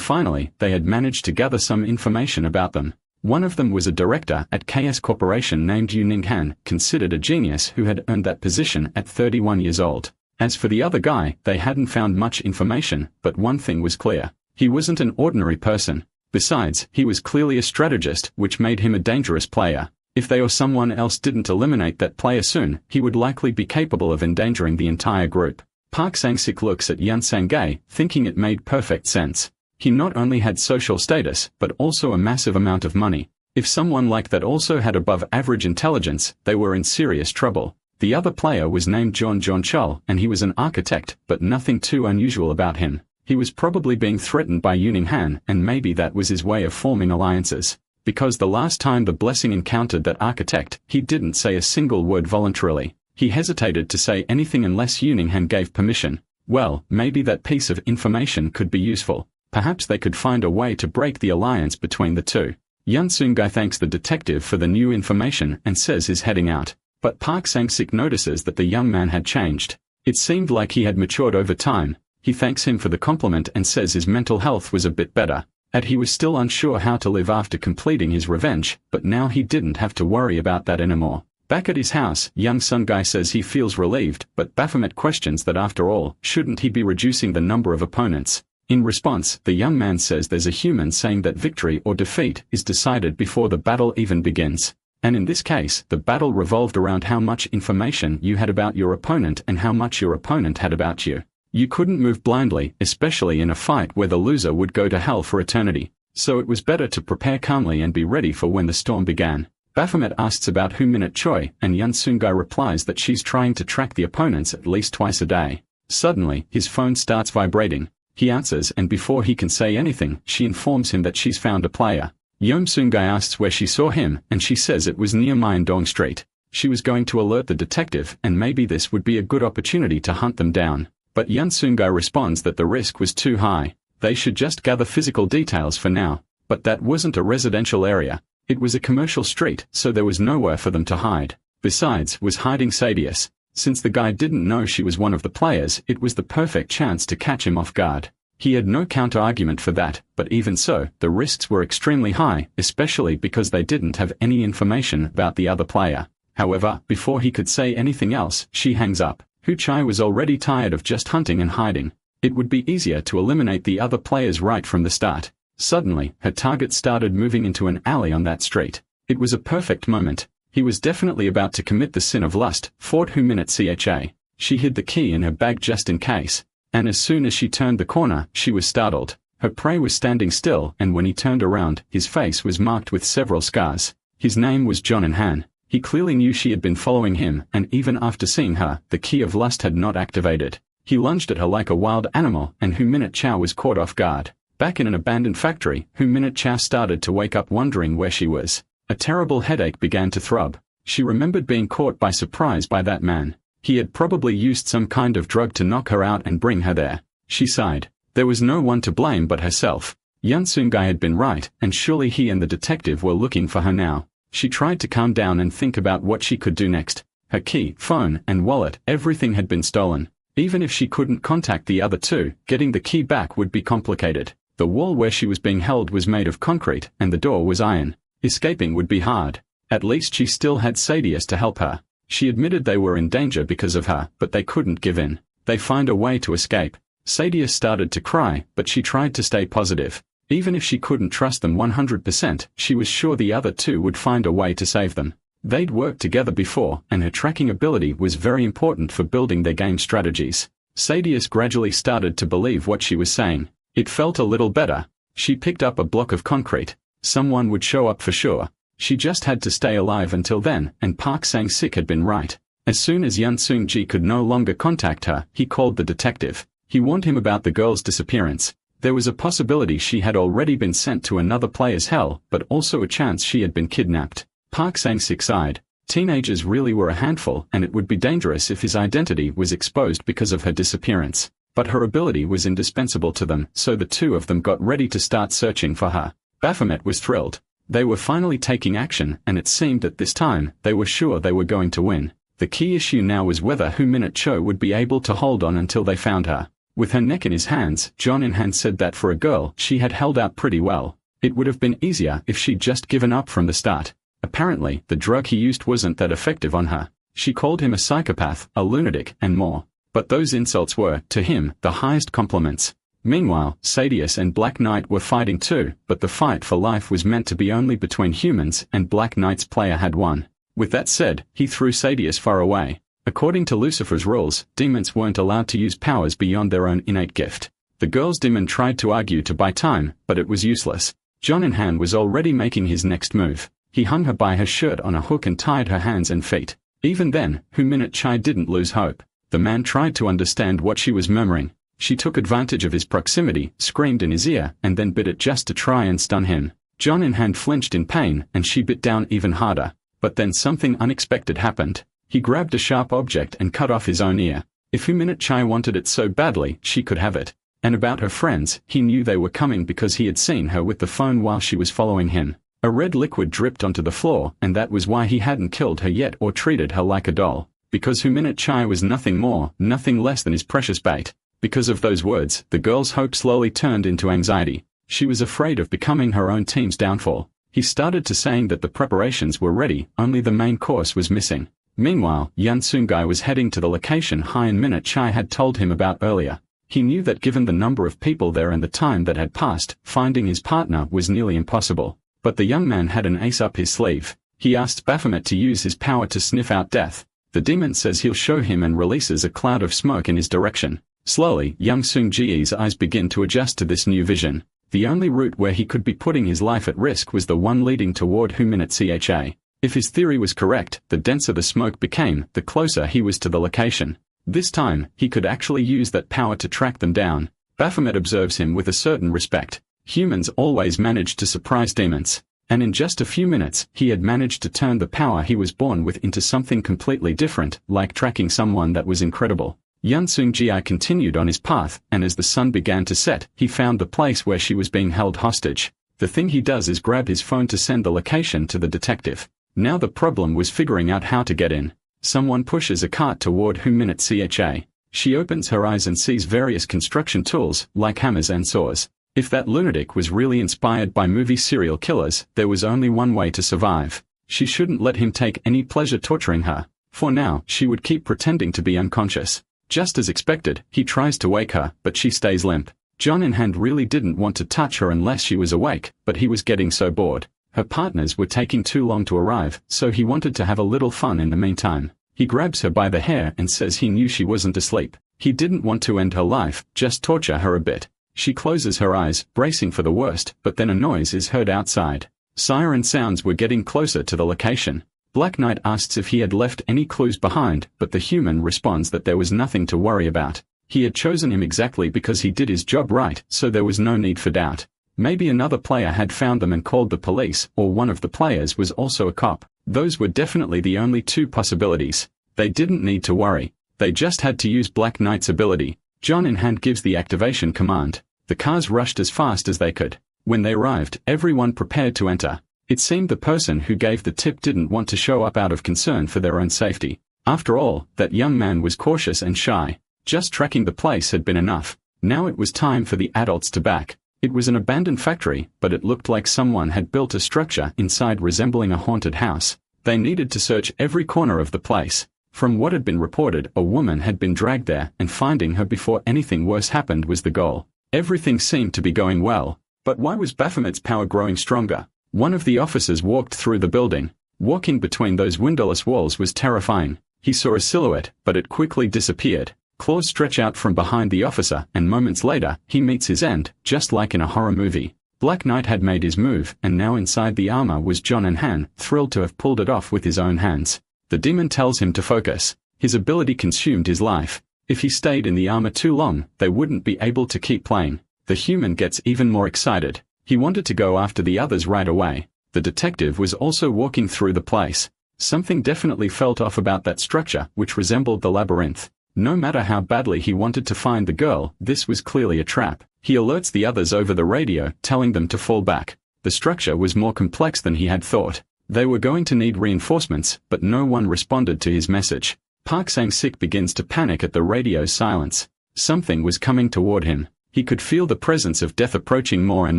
finally, they had managed to gather some information about them. One of them was a director at KS Corporation named Yu Ninghan, considered a genius who had earned that position at 31 years old. As for the other guy, they hadn't found much information, but one thing was clear. He wasn't an ordinary person. Besides, he was clearly a strategist, which made him a dangerous player. If they or someone else didn't eliminate that player soon, he would likely be capable of endangering the entire group. Park Sang-sik looks at Yun Sang-gae, thinking it made perfect sense. He not only had social status, but also a massive amount of money. If someone like that also had above-average intelligence, they were in serious trouble. The other player was named John Chul, and he was an architect, but nothing too unusual about him. He was probably being threatened by Yu Ninghan, and maybe that was his way of forming alliances. Because the last time the Blessing encountered that architect, he didn't say a single word voluntarily. He hesitated to say anything unless Yu Ninghan gave permission. Well, maybe that piece of information could be useful. Perhaps they could find a way to break the alliance between the two. Yun Sungai thanks the detective for the new information and says he's heading out. But Park Sang-sik notices that the young man had changed. It seemed like he had matured over time. He thanks him for the compliment and says his mental health was a bit better. He was still unsure how to live after completing his revenge, but now he didn't have to worry about that anymore. Back at his house, young Sungai says he feels relieved, but Baphomet questions that after all, shouldn't he be reducing the number of opponents? In response, the young man says there's a human saying that victory or defeat is decided before the battle even begins. And in this case, the battle revolved around how much information you had about your opponent and how much your opponent had about you. You couldn't move blindly, especially in a fight where the loser would go to hell for eternity. So it was better to prepare calmly and be ready for when the storm began. Baphomet asks about Hu Minute Choi, and Yun Sungai replies that she's trying to track the opponents at least twice a day. Suddenly, his phone starts vibrating. He answers, and before he can say anything, she informs him that she's found a player. Yom Sungai asks where she saw him, and she says it was near Myeongdong Street. She was going to alert the detective, and maybe this would be a good opportunity to hunt them down. But Yun Sungai responds that the risk was too high. They should just gather physical details for now. But that wasn't a residential area. It was a commercial street, so there was nowhere for them to hide. Besides, was hiding Sadius. Since the guy didn't know she was one of the players, it was the perfect chance to catch him off guard. He had no counter-argument for that, but even so, the risks were extremely high, especially because they didn't have any information about the other player. However, before he could say anything else, she hangs up. Hu Chai was already tired of just hunting and hiding. It would be easier to eliminate the other players right from the start. Suddenly, her target started moving into an alley on that street. It was a perfect moment. He was definitely about to commit the sin of lust, thought Hu Minute Cha. She hid the key in her bag just in case. And as soon as she turned the corner, she was startled. Her prey was standing still, and when he turned around, his face was marked with several scars. His name was John Han. He clearly knew she had been following him, and even after seeing her, the key of lust had not activated. He lunged at her like a wild animal, and Hu Minute Chow was caught off guard. Back in an abandoned factory, Hu Minute Chow started to wake up wondering where she was. A terrible headache began to throb. She remembered being caught by surprise by that man. He had probably used some kind of drug to knock her out and bring her there. She sighed. There was no one to blame but herself. Yun Sungai had been right, and surely he and the detective were looking for her now. She tried to calm down and think about what she could do next. Her key, phone, and wallet, everything had been stolen. Even if she couldn't contact the other two, getting the key back would be complicated. The wall where she was being held was made of concrete, and the door was iron. Escaping would be hard. At least she still had Sadius to help her. She admitted they were in danger because of her, but they couldn't give in. They find a way to escape. Sadius started to cry, but she tried to stay positive. Even if she couldn't trust them 100%, she was sure the other two would find a way to save them. They'd worked together before, and her tracking ability was very important for building their game strategies. Sadius gradually started to believe what she was saying. It felt a little better. She picked up a block of concrete. Someone would show up for sure. She just had to stay alive until then, and Park Sang-sik had been right. As soon as Yun Sung-ji could no longer contact her, he called the detective. He warned him about the girl's disappearance. There was a possibility she had already been sent to another player's hell, but also a chance she had been kidnapped. Park Sang-sik sighed. Teenagers really were a handful, and it would be dangerous if his identity was exposed because of her disappearance. But her ability was indispensable to them, so the two of them got ready to start searching for her. Baphomet was thrilled. They were finally taking action, and it seemed that this time, they were sure they were going to win. The key issue now was whether Hu-Minute Cho would be able to hold on until they found her. With her neck in his hands, John In-han said that for a girl, she had held out pretty well. It would have been easier if she'd just given up from the start. Apparently, the drug he used wasn't that effective on her. She called him a psychopath, a lunatic, and more. But those insults were, to him, the highest compliments. Meanwhile, Sadius and Black Knight were fighting too, but the fight for life was meant to be only between humans, and Black Knight's player had won. With that said, he threw Sadius far away. According to Lucifer's rules, demons weren't allowed to use powers beyond their own innate gift. The girl's demon tried to argue to buy time, but it was useless. John In-han was already making his next move. He hung her by her shirt on a hook and tied her hands and feet. Even then, Hu-Minute Chai didn't lose hope. The man tried to understand what she was murmuring. She took advantage of his proximity, screamed in his ear, and then bit it just to try and stun him. John In-han flinched in pain, and she bit down even harder. But then something unexpected happened. He grabbed a sharp object and cut off his own ear. If Hu-Minute Chai wanted it so badly, she could have it. And about her friends, he knew they were coming because he had seen her with the phone while she was following him. A red liquid dripped onto the floor, and that was why he hadn't killed her yet or treated her like a doll. Because Hu-Minute Chai was nothing more, nothing less than his precious bait. Because of those words, the girl's hope slowly turned into anxiety. She was afraid of becoming her own team's downfall. He started to saying that the preparations were ready, only the main course was missing. Meanwhile, Yan Sungai was heading to the location Hu-Minute Chai had told him about earlier. He knew that given the number of people there and the time that had passed, finding his partner was nearly impossible. But the young man had an ace up his sleeve. He asked Baphomet to use his power to sniff out death. The demon says he'll show him and releases a cloud of smoke in his direction. Slowly, young Seung-ji's eyes begin to adjust to this new vision. The only route where he could be putting his life at risk was the one leading toward Hu-Minute Cha. If his theory was correct, the denser the smoke became, the closer he was to the location. This time, he could actually use that power to track them down. Baphomet observes him with a certain respect. Humans always managed to surprise demons. And in just a few minutes, he had managed to turn the power he was born with into something completely different, like tracking someone that was incredible. Yan Seung-ji continued on his path, and as the sun began to set, he found the place where she was being held hostage. The thing he does is grab his phone to send the location to the detective. Now the problem was figuring out how to get in. Someone pushes a cart toward Hu-Minute Cha. She opens her eyes and sees various construction tools, like hammers and saws. If that lunatic was really inspired by movie serial killers, there was only one way to survive. She shouldn't let him take any pleasure torturing her. For now, she would keep pretending to be unconscious. Just as expected, he tries to wake her, but she stays limp. John In-han really didn't want to touch her unless she was awake, but he was getting so bored. Her partners were taking too long to arrive, so he wanted to have a little fun in the meantime. He grabs her by the hair and says he knew she wasn't asleep. He didn't want to end her life, just torture her a bit. She closes her eyes, bracing for the worst, but then a noise is heard outside. Siren sounds were getting closer to the location. Black Knight asks if he had left any clues behind, but the human responds that there was nothing to worry about. He had chosen him exactly because he did his job right, so there was no need for doubt. Maybe another player had found them and called the police, or one of the players was also a cop. Those were definitely the only two possibilities. They didn't need to worry. They just had to use Black Knight's ability. John In-han gives the activation command. The cars rushed as fast as they could. When they arrived, everyone prepared to enter. It seemed the person who gave the tip didn't want to show up out of concern for their own safety. After all, that young man was cautious and shy. Just tracking the place had been enough. Now it was time for the adults to back. It was an abandoned factory, but it looked like someone had built a structure inside resembling a haunted house. They needed to search every corner of the place. From what had been reported, a woman had been dragged there, and finding her before anything worse happened was the goal. Everything seemed to be going well. But why was Baphomet's power growing stronger? One of the officers walked through the building. Walking between those windowless walls was terrifying. He saw a silhouette, but it quickly disappeared. Claws stretch out from behind the officer, and moments later, he meets his end, just like in a horror movie. Black Knight had made his move, and now inside the armor was John In-han, thrilled to have pulled it off with his own hands. The demon tells him to focus. His ability consumed his life. If he stayed in the armor too long, they wouldn't be able to keep playing. The human gets even more excited. He wanted to go after the others right away. The detective was also walking through the place. Something definitely felt off about that structure, which resembled the labyrinth. No matter how badly he wanted to find the girl, this was clearly a trap. He alerts the others over the radio, telling them to fall back. The structure was more complex than he had thought. They were going to need reinforcements, but no one responded to his message. Park Sang-sik begins to panic at the radio's silence. Something was coming toward him. He could feel the presence of death approaching more and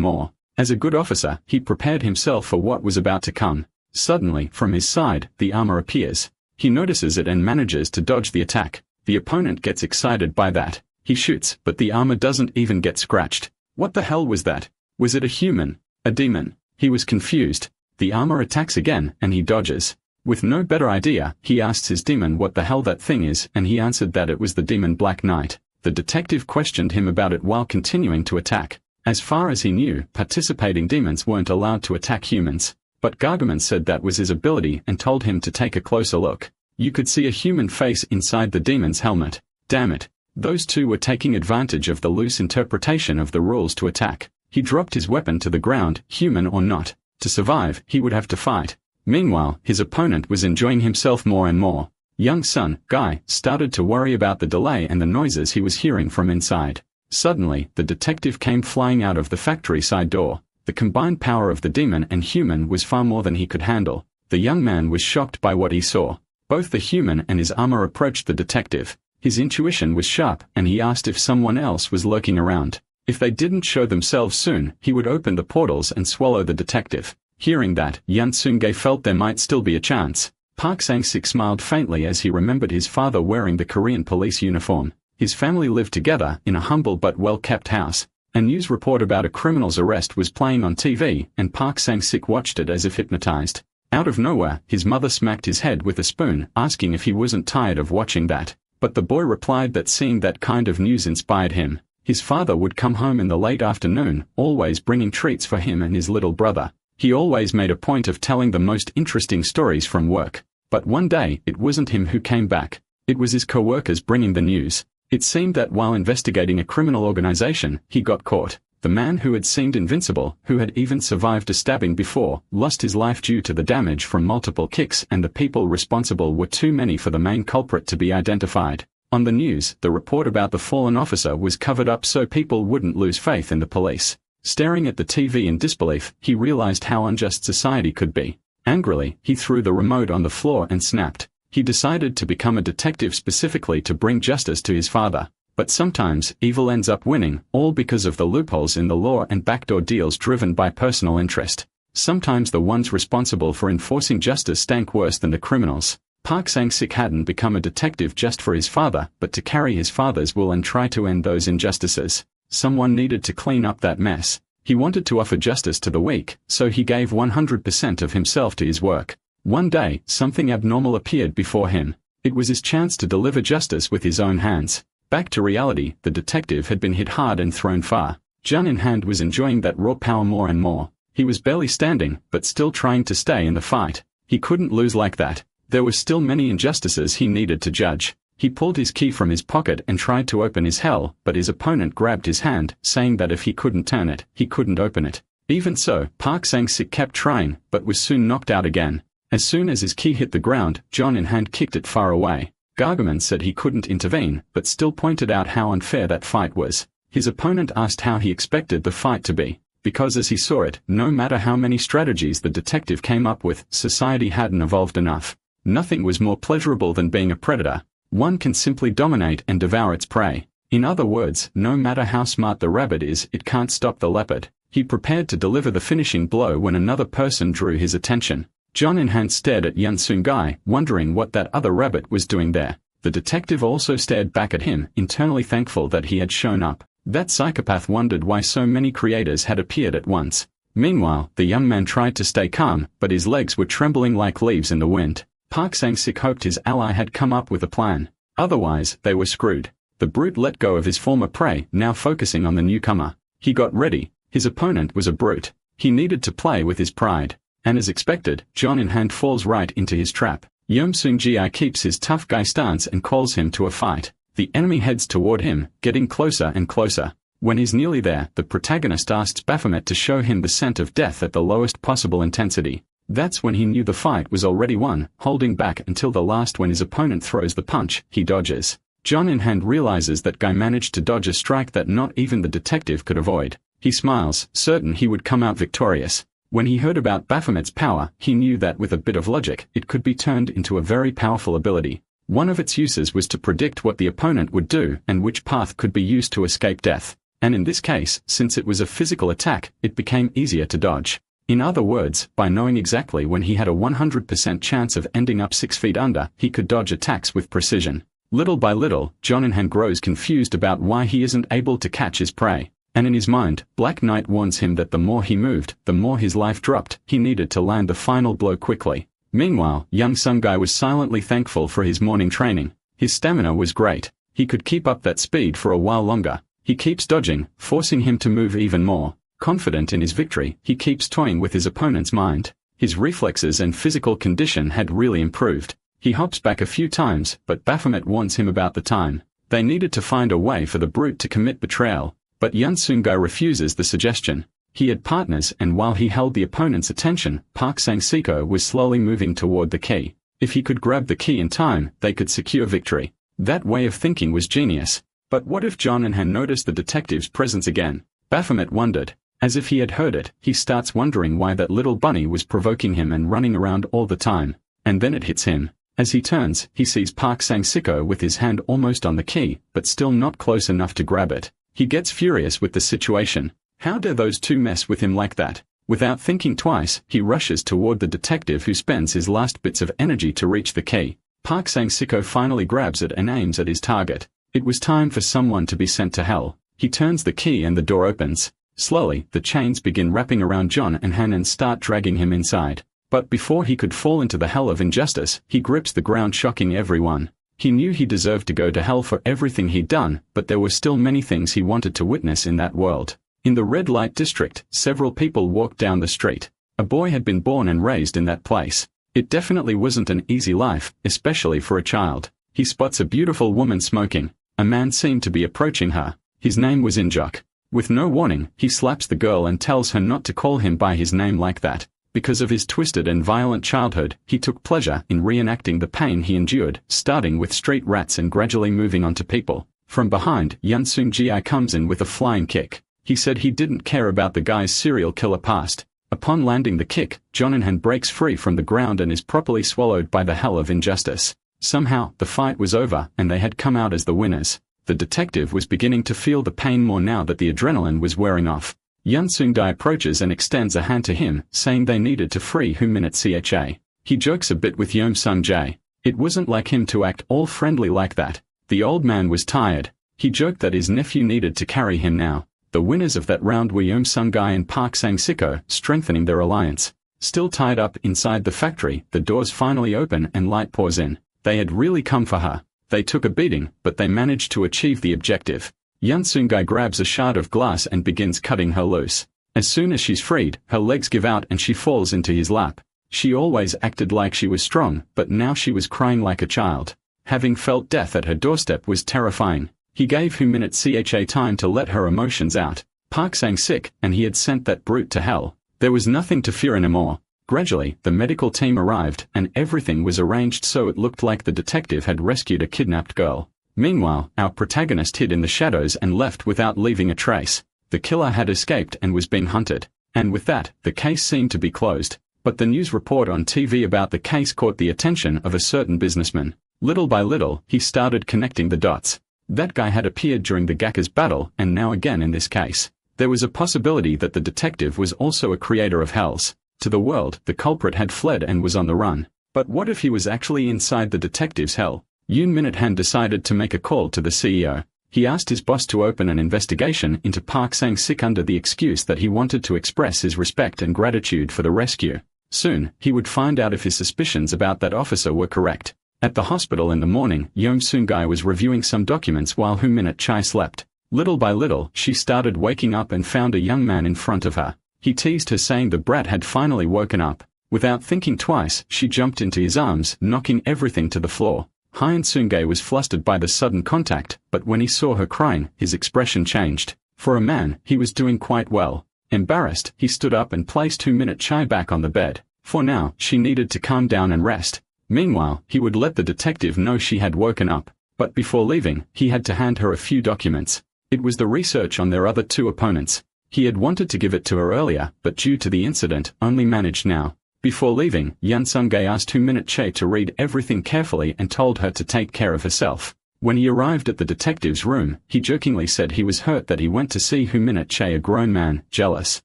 more. As a good officer, he prepared himself for what was about to come. Suddenly, from his side, the armor appears. He notices it and manages to dodge the attack. The opponent gets excited by that. He shoots, but the armor doesn't even get scratched. What the hell was that? Was it a human? A demon? He was confused. The armor attacks again, and he dodges. With no better idea, he asks his demon what the hell that thing is, and he answered that it was the demon Black Knight. The detective questioned him about it while continuing to attack. As far as he knew, participating demons weren't allowed to attack humans. But Gargamon said that was his ability and told him to take a closer look. You could see a human face inside the demon's helmet. Damn it. Those two were taking advantage of the loose interpretation of the rules to attack. He dropped his weapon to the ground, human or not. To survive, he would have to fight. Meanwhile, his opponent was enjoying himself more and more. Young Sun, Guy, started to worry about the delay and the noises he was hearing from inside. Suddenly, the detective came flying out of the factory side door. The combined power of the demon and human was far more than he could handle. The young man was shocked by what he saw. Both the human and his armor approached the detective. His intuition was sharp, and he asked if someone else was lurking around. If they didn't show themselves soon, he would open the portals and swallow the detective. Hearing that, Yan Seung-gae felt there might still be a chance. Park Sang-sik smiled faintly as he remembered his father wearing the Korean police uniform. His family lived together in a humble but well-kept house. A news report about a criminal's arrest was playing on TV, and Park Sang-sik watched it as if hypnotized. Out of nowhere, his mother smacked his head with a spoon, asking if he wasn't tired of watching that. But the boy replied that seeing that kind of news inspired him. His father would come home in the late afternoon, always bringing treats for him and his little brother. He always made a point of telling the most interesting stories from work. But one day, it wasn't him who came back. It was his co-workers bringing the news. It seemed that while investigating a criminal organization, he got caught. The man who had seemed invincible, who had even survived a stabbing before, lost his life due to the damage from multiple kicks, and the people responsible were too many for the main culprit to be identified. On the news, the report about the fallen officer was covered up so people wouldn't lose faith in the police. Staring at the TV in disbelief, he realized how unjust society could be. Angrily, he threw the remote on the floor and snapped. He decided to become a detective specifically to bring justice to his father. But sometimes, evil ends up winning, all because of the loopholes in the law and backdoor deals driven by personal interest. Sometimes the ones responsible for enforcing justice stank worse than the criminals. Park Sang-sik hadn't become a detective just for his father, but to carry his father's will and try to end those injustices. Someone needed to clean up that mess. He wanted to offer justice to the weak, so he gave 100% of himself to his work. One day, something abnormal appeared before him. It was his chance to deliver justice with his own hands. Back to reality, the detective had been hit hard and thrown far. Gun in hand was enjoying that raw power more and more. He was barely standing, but still trying to stay in the fight. He couldn't lose like that. There were still many injustices he needed to judge. He pulled his key from his pocket and tried to open his hell, but his opponent grabbed his hand, saying that if he couldn't turn it, he couldn't open it. Even so, Park Sang-sik kept trying, but was soon knocked out again. As soon as his key hit the ground, Jon in hand kicked it far away. Gargamon said he couldn't intervene, but still pointed out how unfair that fight was. His opponent asked how he expected the fight to be. Because as he saw it, no matter how many strategies the detective came up with, society hadn't evolved enough. Nothing was more pleasurable than being a predator. One can simply dominate and devour its prey. In other words, no matter how smart the rabbit is, it can't stop the leopard. He prepared to deliver the finishing blow when another person drew his attention. Jon in hand stared at Yan Seung-gae, wondering what that other rabbit was doing there. The detective also stared back at him, internally thankful that he had shown up. That psychopath wondered why so many creators had appeared at once. Meanwhile, the young man tried to stay calm, but his legs were trembling like leaves in the wind. Park Sang-sik hoped his ally had come up with a plan. Otherwise, they were screwed. The brute let go of his former prey, now focusing on the newcomer. He got ready. His opponent was a brute. He needed to play with his pride. And as expected, Jon in hand falls right into his trap. Yeom Seung-gi keeps his tough guy stance and calls him to a fight. The enemy heads toward him, getting closer and closer. When he's nearly there, the protagonist asks Baphomet to show him the scent of death at the lowest possible intensity. That's when he knew the fight was already won, holding back until the last. When his opponent throws the punch, he dodges. John in hand realizes that guy managed to dodge a strike that not even the detective could avoid. He smiles, certain he would come out victorious. When he heard about Baphomet's power, he knew that with a bit of logic, it could be turned into a very powerful ability. One of its uses was to predict what the opponent would do and which path could be used to escape death. And in this case, since it was a physical attack, it became easier to dodge. In other words, by knowing exactly when he had a 100% chance of ending up 6 feet under, he could dodge attacks with precision. Little by little, John in hand grows confused about why he isn't able to catch his prey. And in his mind, Black Knight warns him that the more he moved, the more his life dropped. He needed to land the final blow quickly. Meanwhile, young Sungai was silently thankful for his morning training. His stamina was great. He could keep up that speed for a while longer. He keeps dodging, forcing him to move even more. Confident in his victory, he keeps toying with his opponent's mind. His reflexes and physical condition had really improved. He hops back a few times, but Baphomet warns him about the time. They needed to find a way for the brute to commit betrayal. But Yun Sungai refuses the suggestion. He had partners, and while he held the opponent's attention, Park Sang-siko was slowly moving toward the key. If he could grab the key in time, they could secure victory. That way of thinking was genius. But what if John and Han noticed the detective's presence again? Baphomet wondered. As if he had heard it, he starts wondering why that little bunny was provoking him and running around all the time. And then it hits him. As he turns, he sees Park Sang-siko with his hand almost on the key, but still not close enough to grab it. He gets furious with the situation. How dare those two mess with him like that? Without thinking twice, he rushes toward the detective who spends his last bits of energy to reach the key. Park Sang-siko finally grabs it and aims at his target. It was time for someone to be sent to hell. He turns the key and the door opens. Slowly, the chains begin wrapping around John and Han and start dragging him inside. But before he could fall into the hell of injustice, he grips the ground, shocking everyone. He knew he deserved to go to hell for everything he'd done, but there were still many things he wanted to witness in that world. In the red light district, several people walked down the street. A boy had been born and raised in that place. It definitely wasn't an easy life, especially for a child. He spots a beautiful woman smoking. A man seemed to be approaching her. His name was Injuk. With no warning, he slaps the girl and tells her not to call him by his name like that. Because of his twisted and violent childhood, he took pleasure in reenacting the pain he endured, starting with street rats and gradually moving on to people. From behind, Yun Sung Ji comes in with a flying kick. He said he didn't care about the guy's serial killer past. Upon landing the kick, Jonathan breaks free from the ground and is properly swallowed by the hell of injustice. Somehow, the fight was over and they had come out as the winners. The detective was beginning to feel the pain more now that the adrenaline was wearing off. Yun Sung-dai approaches and extends a hand to him, saying they needed to free Huminat Cha. He jokes a bit with Yom Sung-jae. It wasn't like him to act all friendly like that. The old man was tired. He joked that his nephew needed to carry him now. The winners of that round were Yom Sung-gai and Park Sang-siko, strengthening their alliance. Still tied up inside the factory, the doors finally open and light pours in. They had really come for her. They took a beating, but they managed to achieve the objective. Yun Sung-gai grabs a shard of glass and begins cutting her loose. As soon as she's freed, her legs give out and she falls into his lap. She always acted like she was strong, but now she was crying like a child. Having felt death at her doorstep was terrifying. He gave Huminat Cha time to let her emotions out. Park sang sick, and he had sent that brute to hell. There was nothing to fear anymore. Gradually, the medical team arrived, and everything was arranged so it looked like the detective had rescued a kidnapped girl. Meanwhile, our protagonist hid in the shadows and left without leaving a trace. The killer had escaped and was being hunted. And with that, the case seemed to be closed. But the news report on TV about the case caught the attention of a certain businessman. Little by little, he started connecting the dots. That guy had appeared during the Gakka's battle, and now again in this case. There was a possibility that the detective was also a creator of hells. To the world, the culprit had fled and was on the run. But what if he was actually inside the detective's hell? Yoon Minute-han decided to make a call to the CEO. He asked his boss to open an investigation into Park Sang-sik under the excuse that he wanted to express his respect and gratitude for the rescue. Soon, he would find out if his suspicions about that officer were correct. At the hospital in the morning, Yeom Seung-gai was reviewing some documents while Hu Minute-chai slept. Little by little, she started waking up and found a young man in front of her. He teased her saying the brat had finally woken up. Without thinking twice, she jumped into his arms, knocking everything to the floor. Hyun Seung-gai was flustered by the sudden contact, but when he saw her crying, his expression changed. For a man, he was doing quite well. Embarrassed, he stood up and placed 2-minute Chai back on the bed. For now, she needed to calm down and rest. Meanwhile, he would let the detective know she had woken up. But before leaving, he had to hand her a few documents. It was the research on their other two opponents. He had wanted to give it to her earlier, but due to the incident, only managed now. Before leaving, Yan Sung-gae asked 2-minute Che to read everything carefully and told her to take care of herself. When he arrived at the detective's room, he jokingly said he was hurt that he went to see 2-minute Che, a grown man, jealous.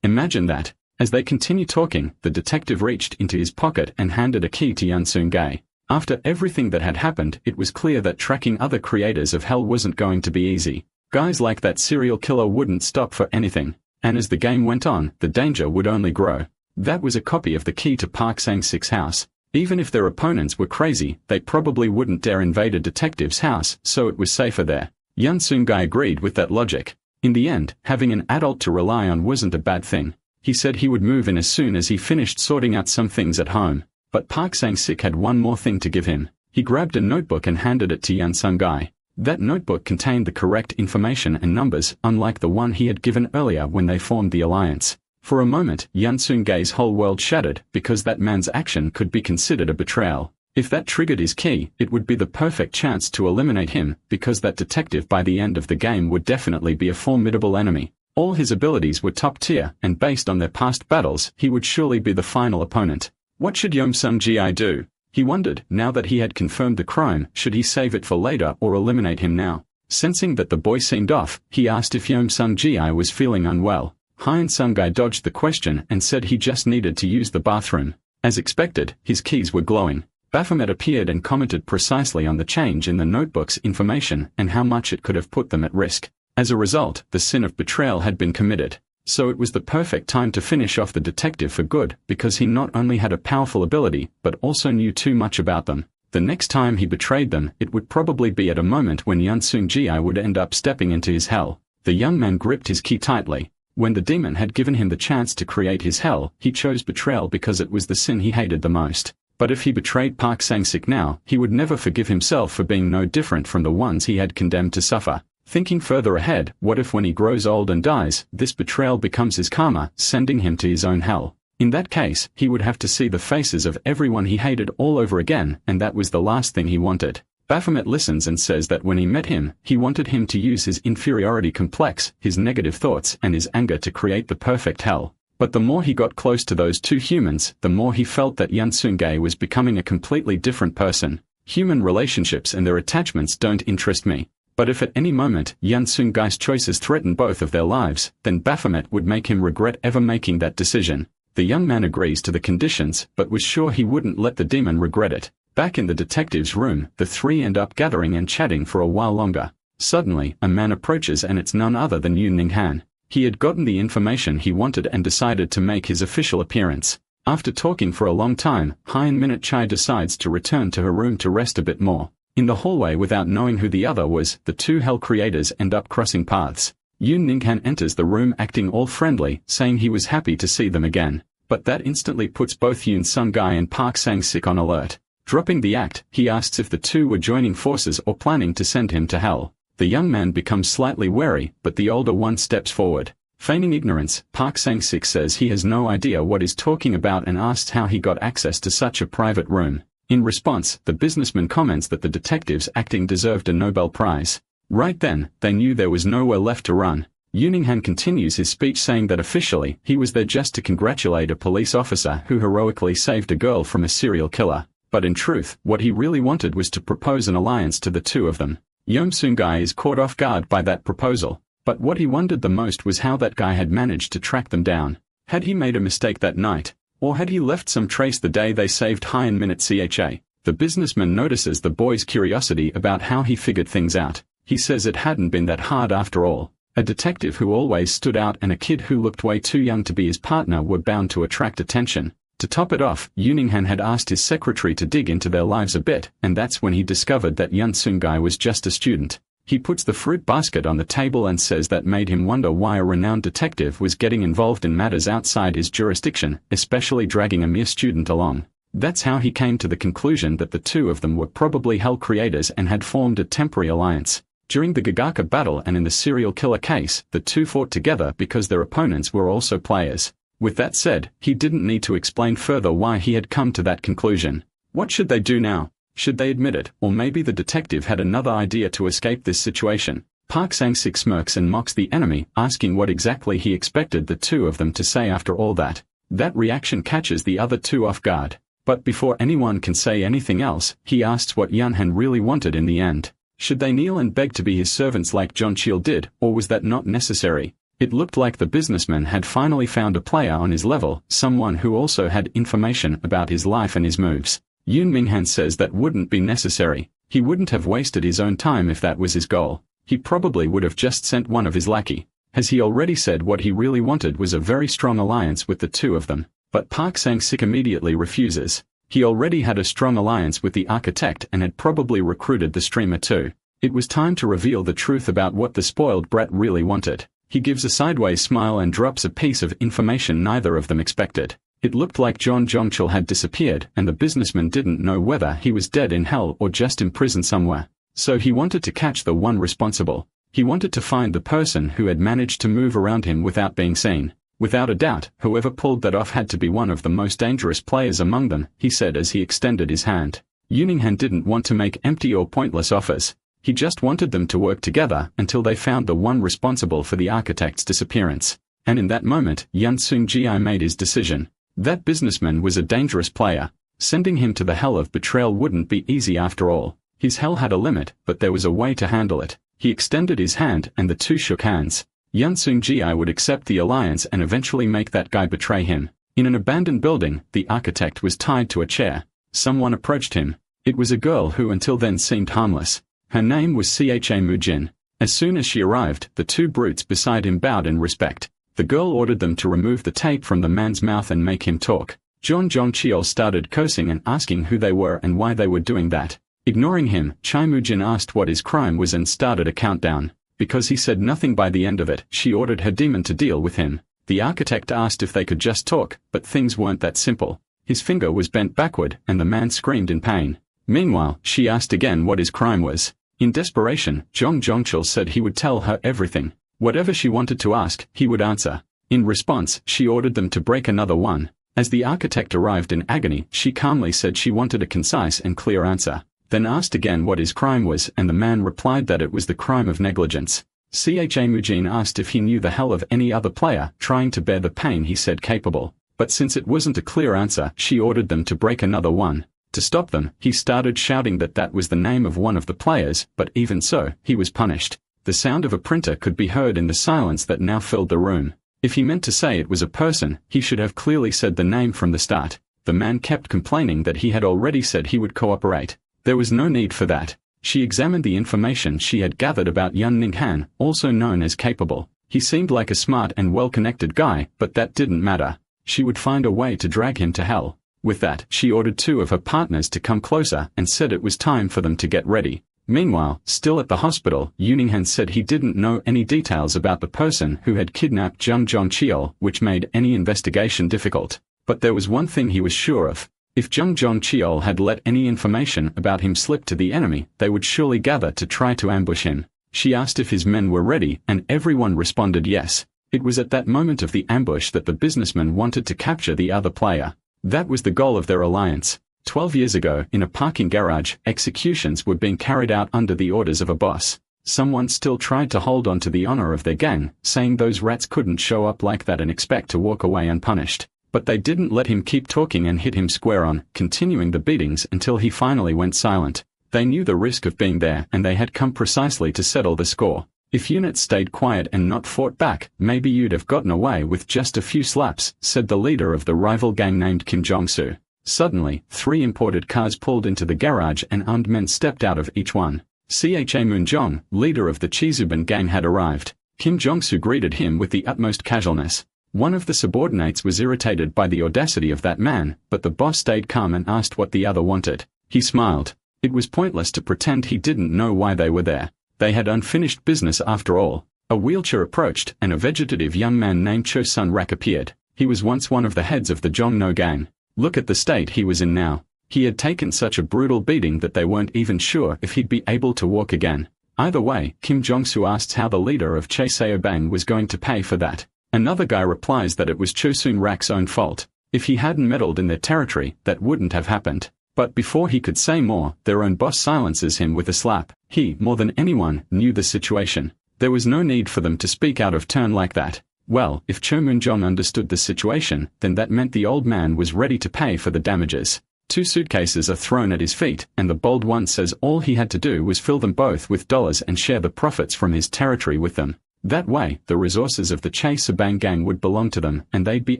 Imagine that. As they continued talking, the detective reached into his pocket and handed a key to Yan Sung-gae. After everything that had happened, it was clear that tracking other creators of hell wasn't going to be easy. Guys like that serial killer wouldn't stop for anything. And as the game went on, the danger would only grow. That was a copy of the key to Park Sang-sik's house. Even if their opponents were crazy, they probably wouldn't dare invade a detective's house, so it was safer there. Yan Sung-gae agreed with that logic. In the end, having an adult to rely on wasn't a bad thing. He said he would move in as soon as he finished sorting out some things at home. But Park Sang-sik had one more thing to give him. He grabbed a notebook and handed it to Yan Sung-gae. That notebook contained the correct information and numbers, unlike the one he had given earlier when they formed the alliance. For a moment, Yan Sung-gae's whole world shattered, because that man's action could be considered a betrayal. If that triggered his key, it would be the perfect chance to eliminate him, because that detective by the end of the game would definitely be a formidable enemy. All his abilities were top tier, and based on their past battles, he would surely be the final opponent. What should Yeom Sung-gi do? He wondered, now that he had confirmed the crime, should he save it for later or eliminate him now? Sensing that the boy seemed off, he asked if Yeom Sung-gi was feeling unwell. Hyun Sung-gae dodged the question and said he just needed to use the bathroom. As expected, his keys were glowing. Baphomet appeared and commented precisely on the change in the notebook's information and how much it could have put them at risk. As a result, the sin of betrayal had been committed. So it was the perfect time to finish off the detective for good, because he not only had a powerful ability, but also knew too much about them. The next time he betrayed them, it would probably be at a moment when Yeon Sung-gi would end up stepping into his hell. The young man gripped his key tightly. When the demon had given him the chance to create his hell, he chose betrayal because it was the sin he hated the most. But if he betrayed Park Sang-sik now, he would never forgive himself for being no different from the ones he had condemned to suffer. Thinking further ahead, what if when he grows old and dies, this betrayal becomes his karma, sending him to his own hell? In that case, he would have to see the faces of everyone he hated all over again, and that was the last thing he wanted. Baphomet listens and says that when he met him, he wanted him to use his inferiority complex, his negative thoughts, and his anger to create the perfect hell. But the more he got close to those two humans, the more he felt that Yan Sung-gae was becoming a completely different person. Human relationships and their attachments don't interest me. But if at any moment, Yan Sung-gae's choices threaten both of their lives, then Baphomet would make him regret ever making that decision. The young man agrees to the conditions, but was sure he wouldn't let the demon regret it. Back in the detective's room, the three end up gathering and chatting for a while longer. Suddenly, a man approaches and it's none other than Yoon Ning-han. He had gotten the information he wanted and decided to make his official appearance. After talking for a long time, Hyun Minute Chai decides to return to her room to rest a bit more. In the hallway, without knowing who the other was, the two hell creators end up crossing paths. Yoon Ning-han enters the room acting all friendly, saying he was happy to see them again. But that instantly puts both Yoon Sung-gae and Park Sang-sik on alert. Dropping the act, he asks if the two were joining forces or planning to send him to hell. The young man becomes slightly wary, but the older one steps forward. Feigning ignorance, Park Sang-sik says he has no idea what he's talking about and asks how he got access to such a private room. In response, the businessman comments that the detective's acting deserved a Nobel Prize. Right then, they knew there was nowhere left to run. Yoon Ning-han continues his speech saying that officially, he was there just to congratulate a police officer who heroically saved a girl from a serial killer. But in truth, what he really wanted was to propose an alliance to the two of them. Yeom Sung-gae is caught off guard by that proposal. But what he wondered the most was how that guy had managed to track them down. Had he made a mistake that night? Or had he left some trace the day they saved Hyun Minute Cha? The businessman notices the boy's curiosity about how he figured things out. He says it hadn't been that hard after all. A detective who always stood out and a kid who looked way too young to be his partner were bound to attract attention. To top it off, Yoon Ning-han had asked his secretary to dig into their lives a bit, and that's when he discovered that Yan Sung-gae was just a student. He puts the fruit basket on the table and says that made him wonder why a renowned detective was getting involved in matters outside his jurisdiction, especially dragging a mere student along. That's how he came to the conclusion that the two of them were probably hell creators and had formed a temporary alliance. During the Gagaka battle and in the serial killer case, the two fought together because their opponents were also players. With that said, he didn't need to explain further why he had come to that conclusion. What should they do now? Should they admit it, or maybe the detective had another idea to escape this situation? Park Sang-sik smirks and mocks the enemy, asking what exactly he expected the two of them to say after all that. That reaction catches the other two off guard. But before anyone can say anything else, he asks what Yunhan really wanted in the end. Should they kneel and beg to be his servants like Jeonchil did, or was that not necessary? It looked like the businessman had finally found a player on his level, someone who also had information about his life and his moves. Yoon Minghan says that wouldn't be necessary. He wouldn't have wasted his own time if that was his goal. He probably would have just sent one of his lackey. As he already said, what he really wanted was a very strong alliance with the two of them. But Park Sang-sik immediately refuses. He already had a strong alliance with the architect and had probably recruited the streamer too. It was time to reveal the truth about what the spoiled brat really wanted. He gives a sideways smile and drops a piece of information neither of them expected. It looked like John Jeonchil had disappeared and the businessman didn't know whether he was dead in hell or just in prison somewhere. So he wanted to catch the one responsible. He wanted to find the person who had managed to move around him without being seen. Without a doubt, whoever pulled that off had to be one of the most dangerous players among them, he said as he extended his hand. Yuninghan didn't want to make empty or pointless offers. He just wanted them to work together until they found the one responsible for the architect's disappearance. And in that moment, Yun Seung-ji made his decision. That businessman was a dangerous player. Sending him to the hell of betrayal wouldn't be easy after all. His hell had a limit, but there was a way to handle it. He extended his hand and the two shook hands. Yun Seung-ji would accept the alliance and eventually make that guy betray him. In an abandoned building, the architect was tied to a chair. Someone approached him. It was a girl who until then seemed harmless. Her name was Cha Mujin. As soon as she arrived, the two brutes beside him bowed in respect. The girl ordered them to remove the tape from the man's mouth and make him talk. John Jeonchil started cursing and asking who they were and why they were doing that. Ignoring him, Cha Mujin asked what his crime was and started a countdown. Because he said nothing by the end of it, she ordered her demon to deal with him. The architect asked if they could just talk, but things weren't that simple. His finger was bent backward, and the man screamed in pain. Meanwhile, she asked again what his crime was. In desperation, Jong Jeonchil said he would tell her everything. Whatever she wanted to ask, he would answer. In response, she ordered them to break another one. As the architect arrived in agony, she calmly said she wanted a concise and clear answer. Then asked again what his crime was and the man replied that it was the crime of negligence. Cha Mujin asked if he knew the hell of any other player trying to bear the pain he said capable. But since it wasn't a clear answer, she ordered them to break another one. To stop them, he started shouting that that was the name of one of the players, but even so, he was punished. The sound of a printer could be heard in the silence that now filled the room. If he meant to say it was a person, he should have clearly said the name from the start. The man kept complaining that he had already said he would cooperate. There was no need for that. She examined the information she had gathered about Yun Ninghan, also known as Capable. He seemed like a smart and well-connected guy, but that didn't matter. She would find a way to drag him to hell. With that, she ordered two of her partners to come closer and said it was time for them to get ready. Meanwhile, still at the hospital, Yuninghan said he didn't know any details about the person who had kidnapped Jung Jeonchil, which made any investigation difficult. But there was one thing he was sure of. If Jung Jeonchil had let any information about him slip to the enemy, they would surely gather to try to ambush him. She asked if his men were ready, and everyone responded yes. It was at that moment of the ambush that the businessman wanted to capture the other player. That was the goal of their alliance. 12 years ago, in a parking garage, executions were being carried out under the orders of a boss. Someone still tried to hold on to the honor of their gang, saying those rats couldn't show up like that and expect to walk away unpunished. But they didn't let him keep talking and hit him square on, continuing the beatings until he finally went silent. They knew the risk of being there and they had come precisely to settle the score. If units stayed quiet and not fought back, maybe you'd have gotten away with just a few slaps, said the leader of the rival gang named Kim Jong-soo. Suddenly, 3 imported cars pulled into the garage and armed men stepped out of each one. Cha Moon-jong, leader of the Chizuban gang, had arrived. Kim Jong-soo greeted him with the utmost casualness. One of the subordinates was irritated by the audacity of that man, but the boss stayed calm and asked what the other wanted. He smiled. It was pointless to pretend he didn't know why they were there. They had unfinished business after all. A wheelchair approached, and a vegetative young man named Cho Sun-rak appeared. He was once one of the heads of the Jong-no gang. Look at the state he was in now. He had taken such a brutal beating that they weren't even sure if he'd be able to walk again. Either way, Kim Jong-soo asks how the leader of Chaeseobang was going to pay for that. Another guy replies that it was Chosun Rak's own fault. If he hadn't meddled in their territory, that wouldn't have happened. But before he could say more, their own boss silences him with a slap. He, more than anyone, knew the situation. There was no need for them to speak out of turn like that. Well, if Cho Moon-jong understood the situation, then that meant the old man was ready to pay for the damages. 2 suitcases are thrown at his feet, and the bold one says all he had to do was fill them both with dollars and share the profits from his territory with them. That way, the resources of the Chaeseobang gang would belong to them, and they'd be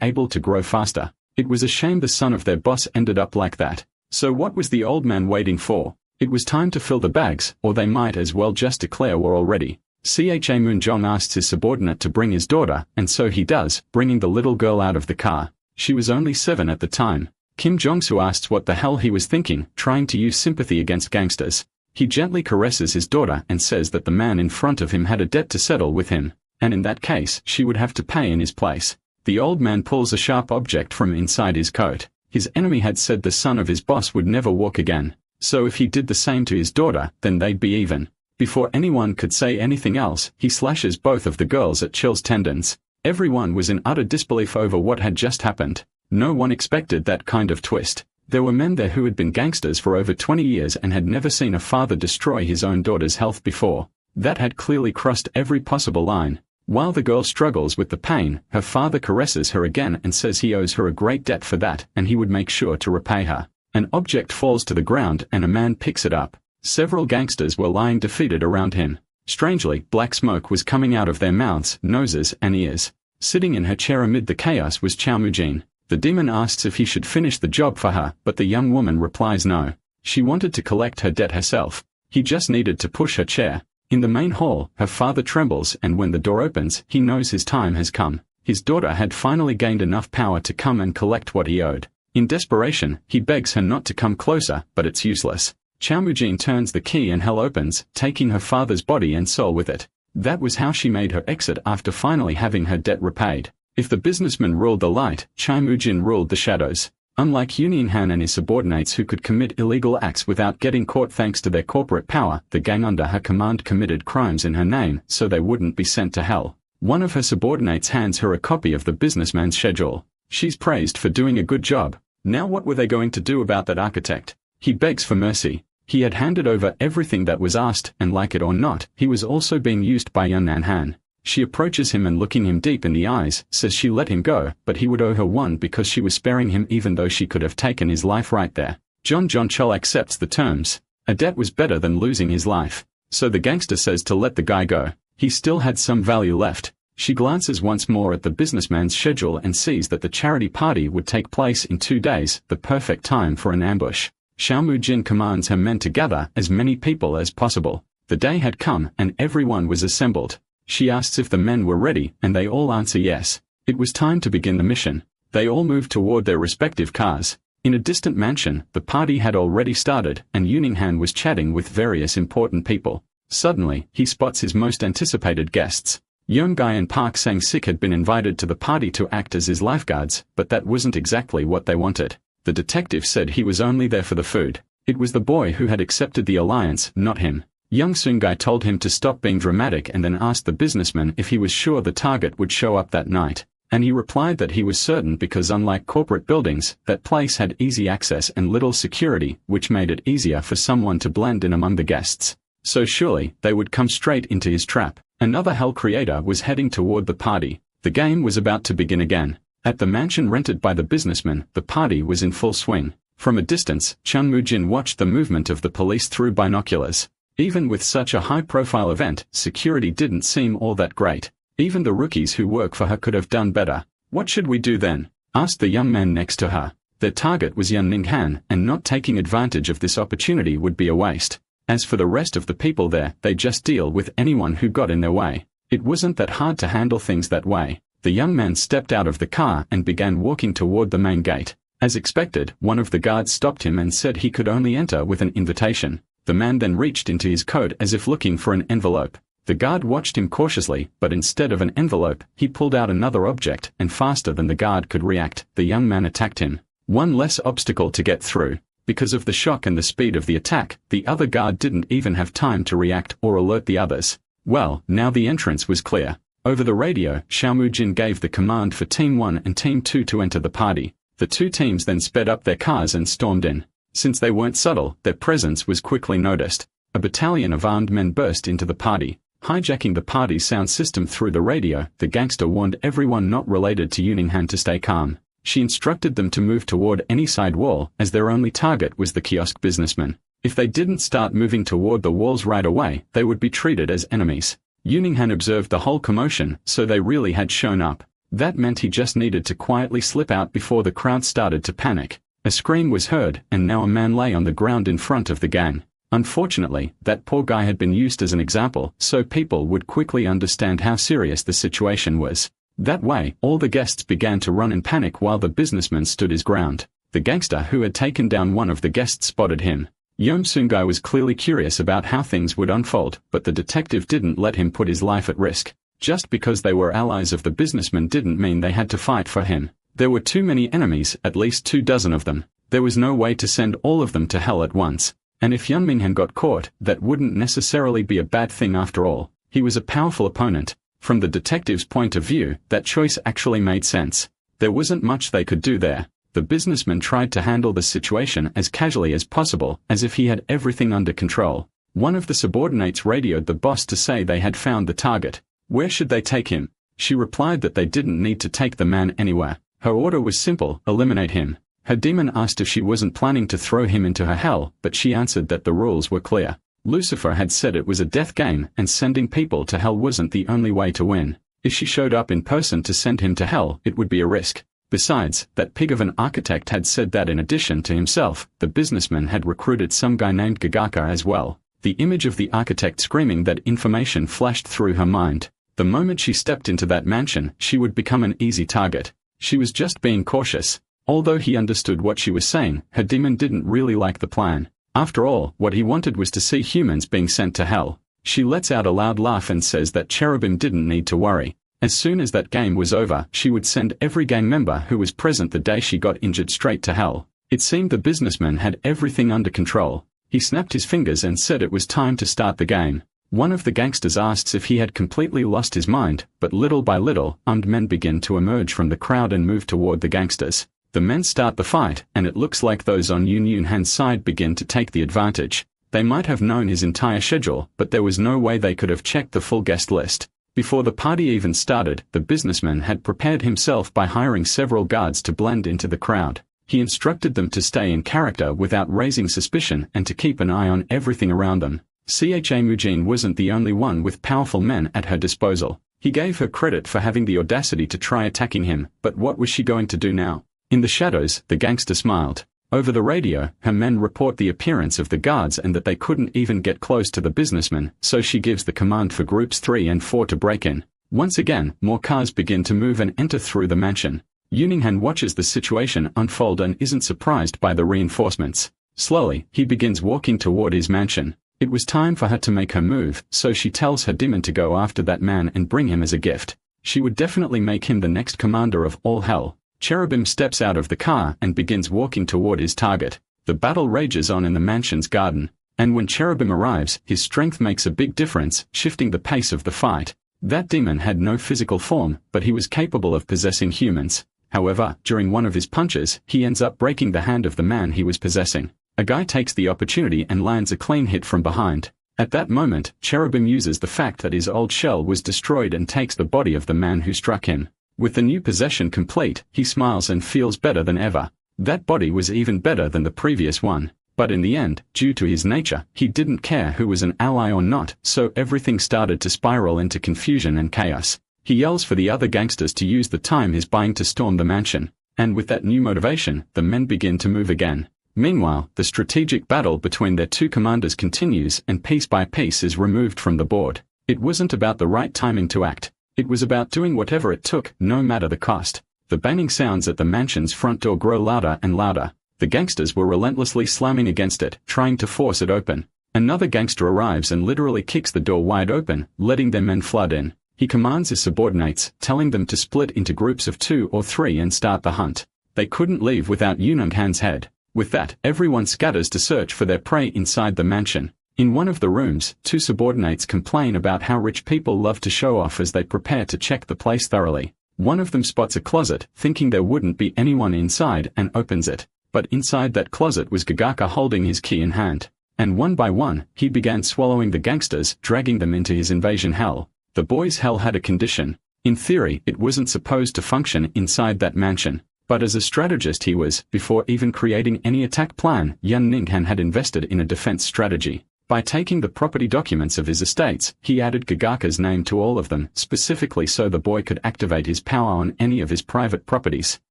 able to grow faster. It was a shame the son of their boss ended up like that. So what was the old man waiting for? It was time to fill the bags, or they might as well just declare war already. Cha Moon-jong asks his subordinate to bring his daughter, and so he does, bringing the little girl out of the car. She was only 7 at the time. Kim Jong-soo asks what the hell he was thinking, trying to use sympathy against gangsters. He gently caresses his daughter and says that the man in front of him had a debt to settle with him, and in that case, she would have to pay in his place. The old man pulls a sharp object from inside his coat. His enemy had said the son of his boss would never walk again, so if he did the same to his daughter, then they'd be even. Before anyone could say anything else, he slashes both of the girls at Chill's tendons. Everyone was in utter disbelief over what had just happened. No one expected that kind of twist. There were men there who had been gangsters for over 20 years and had never seen a father destroy his own daughter's health before. That had clearly crossed every possible line. While the girl struggles with the pain, her father caresses her again and says he owes her a great debt for that, and he would make sure to repay her. An object falls to the ground and a man picks it up. Several gangsters were lying defeated around him. Strangely, black smoke was coming out of their mouths, noses, and ears. Sitting in her chair amid the chaos was Chow Mu-jin. The demon asks if he should finish the job for her, but the young woman replies no. She wanted to collect her debt herself. He just needed to push her chair. In the main hall, her father trembles, and when the door opens, he knows his time has come. His daughter had finally gained enough power to come and collect what he owed. In desperation, he begs her not to come closer, but it's useless. Chow Mu-jin turns the key and hell opens, taking her father's body and soul with it. That was how she made her exit after finally having her debt repaid. If the businessman ruled the light, Chow Mu-jin ruled the shadows. Unlike Union Han and his subordinates who could commit illegal acts without getting caught thanks to their corporate power, the gang under her command committed crimes in her name so they wouldn't be sent to hell. One of her subordinates hands her a copy of the businessman's schedule. She's praised for doing a good job. Now what were they going to do about that architect? He begs for mercy. He had handed over everything that was asked, and like it or not, he was also being used by Yunnan Han. She approaches him and looking him deep in the eyes, says she let him go, but he would owe her one because she was sparing him even though she could have taken his life right there. John Chol accepts the terms. A debt was better than losing his life. So the gangster says to let the guy go. He still had some value left. She glances once more at the businessman's schedule and sees that the charity party would take place in 2 days, the perfect time for an ambush. Chow Mu-jin commands her men to gather as many people as possible. The day had come and everyone was assembled. She asks if the men were ready, and they all answer yes. It was time to begin the mission. They all moved toward their respective cars. In a distant mansion, the party had already started, and Yuning-han was chatting with various important people. Suddenly, he spots his most anticipated guests. Yeon-gai and Park Sang-sik had been invited to the party to act as his lifeguards, but that wasn't exactly what they wanted. The detective said he was only there for the food. It was the boy who had accepted the alliance, not him. Young Soon-gai told him to stop being dramatic and then asked the businessman if he was sure the target would show up that night. And he replied that he was certain because unlike corporate buildings, that place had easy access and little security, which made it easier for someone to blend in among the guests. So surely, they would come straight into his trap. Another hell creator was heading toward the party. The game was about to begin again. At the mansion rented by the businessman, the party was in full swing. From a distance, Chun Mu-jin watched the movement of the police through binoculars. Even with such a high-profile event, security didn't seem all that great. Even the rookies who work for her could have done better. What should we do then? Asked the young man next to her. Their target was Yun Ning-han, and not taking advantage of this opportunity would be a waste. As for the rest of the people there, they just deal with anyone who got in their way. It wasn't that hard to handle things that way. The young man stepped out of the car and began walking toward the main gate. As expected, one of the guards stopped him and said he could only enter with an invitation. The man then reached into his coat as if looking for an envelope. The guard watched him cautiously, but instead of an envelope, he pulled out another object, and faster than the guard could react, the young man attacked him. One less obstacle to get through. Because of the shock and the speed of the attack, the other guard didn't even have time to react or alert the others. Well, now the entrance was clear. Over the radio, Xiaomujin gave the command for Team 1 and Team 2 to enter the party. The two teams then sped up their cars and stormed in. Since they weren't subtle, their presence was quickly noticed. A battalion of armed men burst into the party. Hijacking the party's sound system through the radio, the gangster warned everyone not related to Yuninghan to stay calm. She instructed them to move toward any side wall, as their only target was the kiosk businessman. If they didn't start moving toward the walls right away, they would be treated as enemies. Yuninghan observed the whole commotion, so they really had shown up. That meant he just needed to quietly slip out before the crowd started to panic. A scream was heard, and now a man lay on the ground in front of the gang. Unfortunately, that poor guy had been used as an example, so people would quickly understand how serious the situation was. That way, all the guests began to run in panic while the businessman stood his ground. The gangster who had taken down one of the guests spotted him. Yomsungai was clearly curious about how things would unfold, but the detective didn't let him put his life at risk. Just because they were allies of the businessman didn't mean they had to fight for him. There were too many enemies, at least 24 of them. There was no way to send all of them to hell at once. And if Yunminghan got caught, that wouldn't necessarily be a bad thing after all. He was a powerful opponent. From the detective's point of view, that choice actually made sense. There wasn't much they could do there. The businessman tried to handle the situation as casually as possible, as if he had everything under control. One of the subordinates radioed the boss to say they had found the target. Where should they take him? She replied that they didn't need to take the man anywhere. Her order was simple: eliminate him. Her demon asked if she wasn't planning to throw him into her hell, but she answered that the rules were clear. Lucifer had said it was a death game, and sending people to hell wasn't the only way to win. If she showed up in person to send him to hell, it would be a risk. Besides, that pig of an architect had said that in addition to himself, the businessman had recruited some guy named Gagaka as well. The image of the architect screaming that information flashed through her mind. The moment she stepped into that mansion, she would become an easy target. She was just being cautious. Although he understood what she was saying, her demon didn't really like the plan. After all, what he wanted was to see humans being sent to hell. She lets out a loud laugh and says that Cherubim didn't need to worry. As soon as that game was over, she would send every gang member who was present the day she got injured straight to hell. It seemed the businessman had everything under control. He snapped his fingers and said it was time to start the game. One of the gangsters asks if he had completely lost his mind, but little by little, armed men begin to emerge from the crowd and move toward the gangsters. The men start the fight, and it looks like those on Yunhan's side begin to take the advantage. They might have known his entire schedule, but there was no way they could have checked the full guest list. Before the party even started, the businessman had prepared himself by hiring several guards to blend into the crowd. He instructed them to stay in character without raising suspicion and to keep an eye on everything around them. Mujin wasn't the only one with powerful men at her disposal. He gave her credit for having the audacity to try attacking him, but what was she going to do now? In the shadows, the gangster smiled. Over the radio, her men report the appearance of the guards and that they couldn't even get close to the businessman, so she gives the command for groups 3 and 4 to break in. Once again, more cars begin to move and enter through the mansion. Yuninghan watches the situation unfold and isn't surprised by the reinforcements. Slowly, he begins walking toward his mansion. It was time for her to make her move, so she tells her demon to go after that man and bring him as a gift. She would definitely make him the next commander of all hell. Cherubim steps out of the car and begins walking toward his target. The battle rages on in the mansion's garden, and when Cherubim arrives, his strength makes a big difference, shifting the pace of the fight. That demon had no physical form, but he was capable of possessing humans. However, during one of his punches, he ends up breaking the hand of the man he was possessing. A guy takes the opportunity and lands a clean hit from behind. At that moment, Cherubim uses the fact that his old shell was destroyed and takes the body of the man who struck him. With the new possession complete, he smiles and feels better than ever. That body was even better than the previous one. But in the end, due to his nature, he didn't care who was an ally or not, so everything started to spiral into confusion and chaos. He yells for the other gangsters to use the time he's buying to storm the mansion. And with that new motivation, the men begin to move again. Meanwhile, the strategic battle between their two commanders continues and piece by piece is removed from the board. It wasn't about the right timing to act. It was about doing whatever it took, no matter the cost. The banging sounds at the mansion's front door grow louder and louder. The gangsters were relentlessly slamming against it, trying to force it open. Another gangster arrives and literally kicks the door wide open, letting their men flood in. He commands his subordinates, telling them to split into groups of 2 or 3 and start the hunt. They couldn't leave without Yununghan's head. With that, everyone scatters to search for their prey inside the mansion. In one of the rooms, two subordinates complain about how rich people love to show off as they prepare to check the place thoroughly. One of them spots a closet, thinking there wouldn't be anyone inside, and opens it. But inside that closet was Gagaka holding his key in hand. And one by one, he began swallowing the gangsters, dragging them into his invasion hell. The boy's hell had a condition. In theory, it wasn't supposed to function inside that mansion. But as a strategist he was, before even creating any attack plan, Yan Ninghan had invested in a defense strategy. By taking the property documents of his estates, he added Gagaka's name to all of them, specifically so the boy could activate his power on any of his private properties.